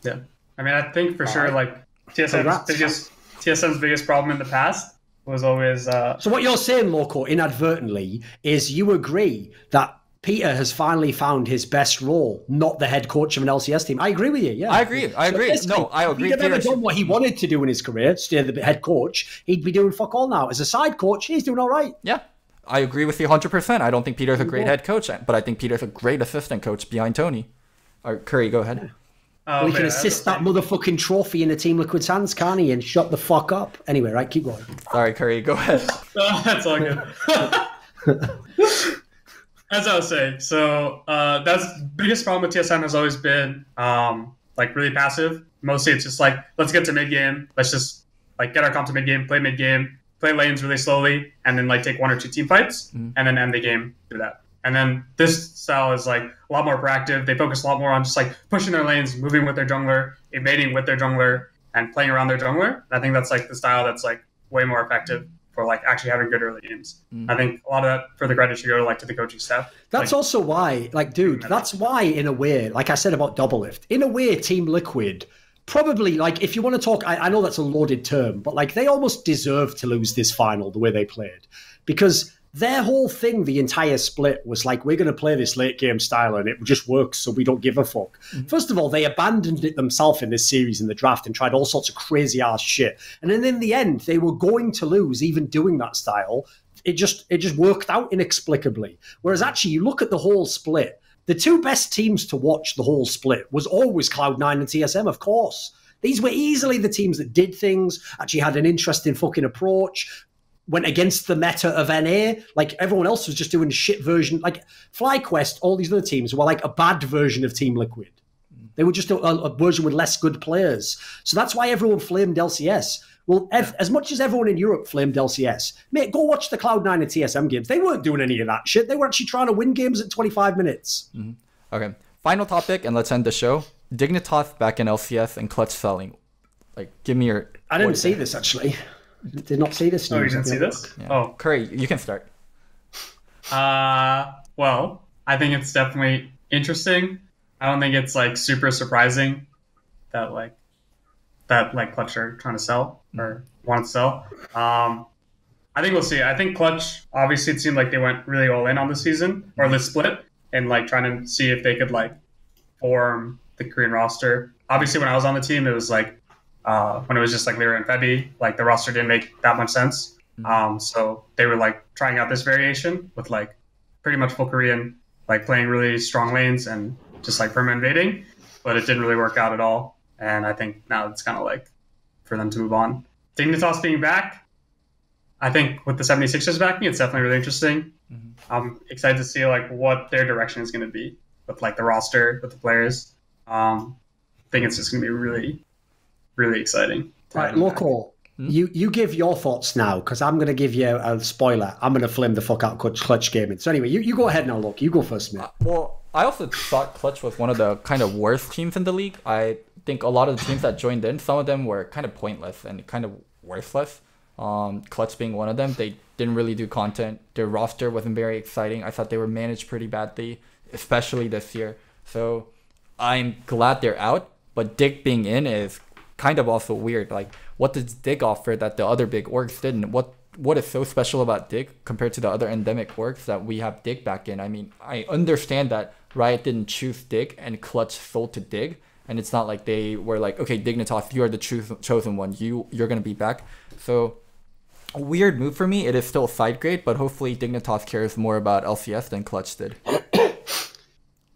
Yeah. I mean, I think for sure, like, TSM's biggest problem in the past was always...
So what you're saying, Loco, inadvertently, is you agree that Peter has finally found his best role, not the head coach of an LCS team. I agree with you, yeah.
I agree. No, I agree.
If he'd ever done what he wanted to do in his career, stay the head coach, he'd be doing fuck all now. As a side coach, he's doing all right.
Yeah. I agree with you 100%. I don't think Peter's a great head coach, but I think Peter's a great assistant coach behind Tony. Or Curry, go ahead.
We can assist that motherfucking trophy in a Team Liquid's hands, can't he? And shut the fuck up. Anyway, right, keep going.
Sorry, Curry, go ahead.
That's all good. As I was saying, so that's the biggest problem with TSM has always been like really passive. Mostly it's just like, let's get to mid game. Let's just like get our comp to mid game, play lanes really slowly, and then like take 1 or 2 team fights, and then end the game through that. And then this style is like a lot more proactive. They focus a lot more on just like pushing their lanes, moving with their jungler, invading with their jungler, and playing around their jungler. I think that's like the style that's like way more effective for like actually having good early games. I think a lot of that for the credit should go like to the coaching staff.
That's
like,
also why, like, dude, that's why in a way, like I said about Doublelift, in a way, Team Liquid probably, like, if you want to talk, I know that's a loaded term, but like they almost deserve to lose this final the way they played, because their whole thing, the entire split, was like, we're going to play this late game style and it just works, so we don't give a fuck. First of all, they abandoned it themselves in this series in the draft and tried all sorts of crazy ass shit. And then in the end, they were going to lose even doing that style. It just worked out inexplicably. Whereas actually, you look at the whole split, the 2 best teams to watch the whole split was always Cloud9 and TSM, of course. These were easily the teams that did things, actually had an interesting fucking approach, went against the meta of NA. Like, everyone else was just doing a shit version. Like, FlyQuest, all these other teams were like a bad version of Team Liquid. They were just a version with less good players. So that's why everyone flamed LCS. Well, as much as everyone in Europe flamed LCS, mate, go watch the Cloud9 and TSM games. They weren't doing any of that shit. They were actually trying to win games at 25 minutes.
Okay. Final topic, and let's end the show. Dignitas back in LCS and clutch selling. Like, give me your...
I didn't see this, actually. Did not see this news.
Oh, you didn't see this?
Yeah.
Oh.
Curry, you can start.
Well, I think it's definitely interesting. I don't think it's like super surprising that Clutch are trying to sell or want to sell. I think we'll see. I think Clutch, obviously it seemed like they went really all in on the season or the split and like trying to see if they could like form the Korean roster. Obviously, when I was on the team, it was like when it was just like Lyra and Febby, like the roster didn't make that much sense. So they were like trying out this variation with like pretty much full Korean, like playing really strong lanes and just like perma invading, but it didn't really work out at all. And I think now it's kind of like for them to move on. Dignitas being back, I think with the 76ers backing, it's definitely really interesting. I'm excited to see like what their direction is going to be with like the roster, with the players. I think it's just going to be really, really exciting.
Right, Loco, you give your thoughts now, because I'm going to give you a spoiler. I'm going to flame the fuck out Clutch Gaming. So anyway, you go ahead now, Look. You go first, mate.
Well, I also thought Clutch was one of the kind of worst teams in the league. I think a lot of the teams that joined in, some of them were kind of pointless and kind of worthless. Clutch being one of them. They didn't really do content. Their roster wasn't very exciting. I thought they were managed pretty badly, especially this year. So I'm glad they're out, but Dig being in is kind of also weird. Like, what does Dig offer that the other big orgs didn't? What is so special about Dig compared to the other endemic orgs that we have Dig back in? I mean, I understand that Riot didn't choose Dig and Clutch sold to Dig, and it's not like they were like, okay, Dignitas, you are the chosen one. You're gonna be back. So a weird move for me. It is still side grade, but hopefully Dignitas cares more about LCS than Clutch did.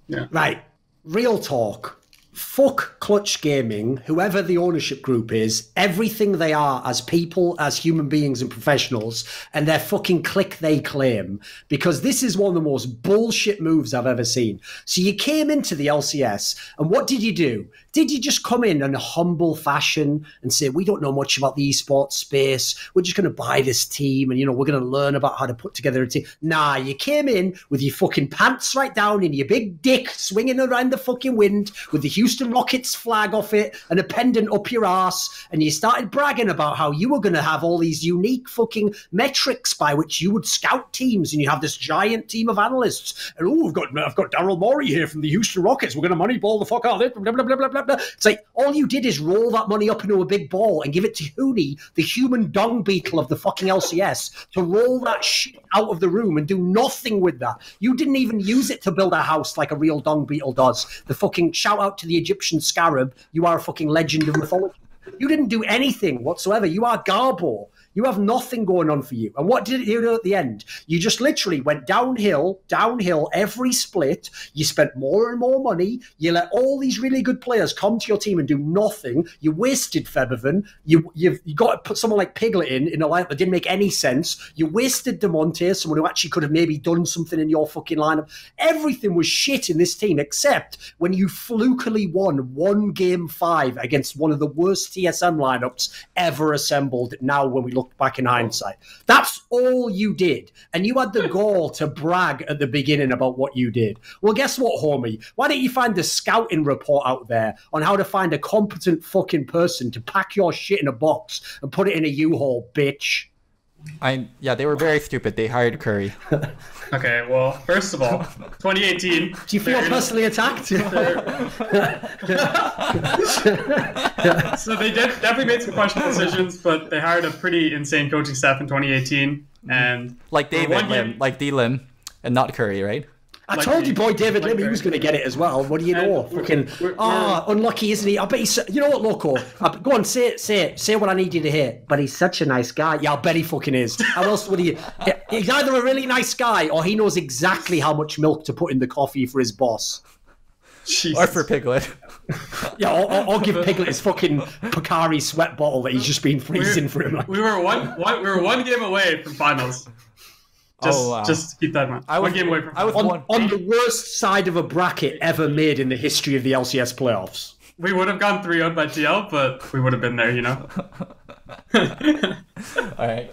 Yeah. Right. Real talk. Fuck Clutch Gaming, whoever the ownership group is, everything they are as people, as human beings and professionals, and their fucking click they claim, because this is one of the most bullshit moves I've ever seen. So you came into the LCS, and what did you do? Did you just come in a humble fashion and say, we don't know much about the esports space, we're just going to buy this team, and, you know, we're going to learn about how to put together a team? Nah, you came in with your fucking pants right down and your big dick swinging around the fucking wind with the Houston Rockets flag off it and a pendant up your ass, and you started bragging about how you were going to have all these unique fucking metrics by which you would scout teams, and you have this giant team of analysts, and I've got Daryl Morey here from the Houston Rockets, we're going to moneyball the fuck out of it, blah, blah, blah, blah, blah. It's like all you did is roll that money up into a big ball and give it to Huni, the human dung beetle of the fucking LCS, to roll that shit out of the room and do nothing with that. You didn't even use it to build a house like a real dung beetle does. The fucking shout out to the Egyptian scarab, you are a fucking legend of mythology. You didn't do anything whatsoever. You are Garbo. You have nothing going on for you. And what did you do at the end? You just literally went downhill every split. You spent more and more money. You let all these really good players come to your team and do nothing. You wasted Febiven. You got to put someone like Piglet in a lineup that didn't make any sense. You wasted Demonte, someone who actually could have maybe done something in your fucking lineup. Everything was shit in this team except when you flukily won one game 5 against one of the worst TSM lineups ever assembled. Now, when we look back in hindsight, that's all you did, and you had the gall to brag at the beginning about what you did. Well, guess what, homie? Why don't you find the scouting report out there on how to find a competent fucking person to pack your shit in a box and put it in a U-Haul, bitch?
Yeah, they were very stupid. They hired Curry.
Okay, well, first of all, 2018.
Do you feel personally attacked?
So they definitely made some questionable decisions, but they hired a pretty insane coaching staff in 2018. And
like David Lim, like D Lim, and not Curry, right?
I told you, boy, David Lim, he was going to get it as well. What do you know? Fucking, unlucky, isn't he? I bet he's, you know what, Loco? Go on, say what I need you to hear. But he's such a nice guy. Yeah, I bet he fucking is. How else would he? He's either a really nice guy or he knows exactly how much milk to put in the coffee for his boss.
Jesus.
Or for Piglet.
Yeah, or give Piglet his fucking Pocari sweat bottle that he's just been freezing for him.
We were one game away from finals. Just keep that in mind. One game away from
on the worst side of a bracket ever made in the history of the LCS playoffs.
We would have gone 3-0 by TL, but we would have been there, you know.
All right,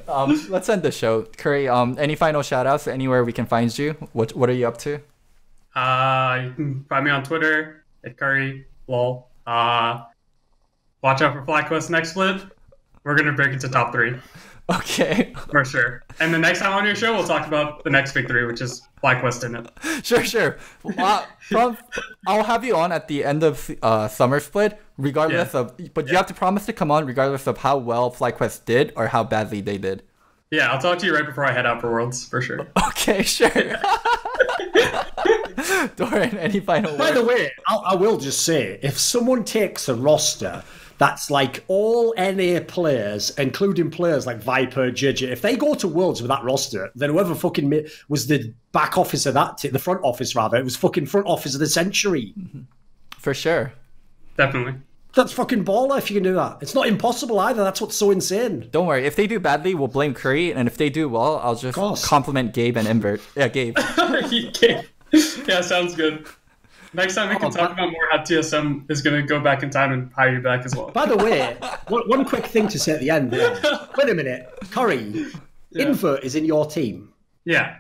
let's end the show. Curry, any final shout outs anywhere we can find you? What are you up to?
You can find me on Twitter at Curry lol. Watch out for FlyQuest next split. We're gonna break into top 3.
Okay.
For sure. And the next time on your show, we'll talk about the next big 3, which is FlyQuest in it.
Sure. I'll have you on at the end of summer split, regardless of. But you have to promise to come on, regardless of how well FlyQuest did or how badly they did.
Yeah, I'll talk to you right before I head out for Worlds, for sure.
Okay, sure. Doran, any final
By the
word?
way, I will just say, if someone takes a roster that's like all NA players, including players like Viper, JJ, if they go to Worlds with that roster, then whoever fucking was the back office of that, the front office rather, it was fucking front office of the century.
For sure.
Definitely.
That's fucking baller if you can do that. It's not impossible either. That's what's so insane.
Don't worry. If they do badly, we'll blame Curry, and if they do well, I'll just compliment Gabe and Invert. Yeah, Gabe.
Yeah, sounds good. Next time we can talk about more how TSM is going to go back in time and hire you back as well.
By the way, one quick thing to say at the end there. Wait a minute. Curry, Invert is in your team.
Yeah.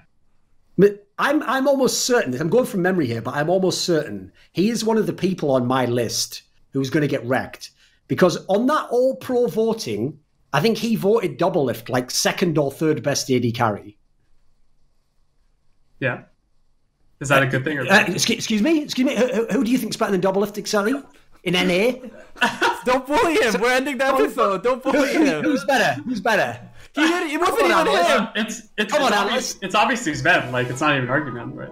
I'm almost certain, I'm going from memory here, but I'm almost certain he is one of the people on my list who's going to get wrecked. Because on that all-pro voting, I think he voted Doublelift like second or third best AD carry.
Yeah. Is that a good thing or
excuse me? Who do you think's better than Doublelift exactly? In NA?
Don't bully him. We're ending the episode. Don't bully him.
Who's better?
It wasn't even him.
It's obviously Sven. Like, it's not even an argument, right?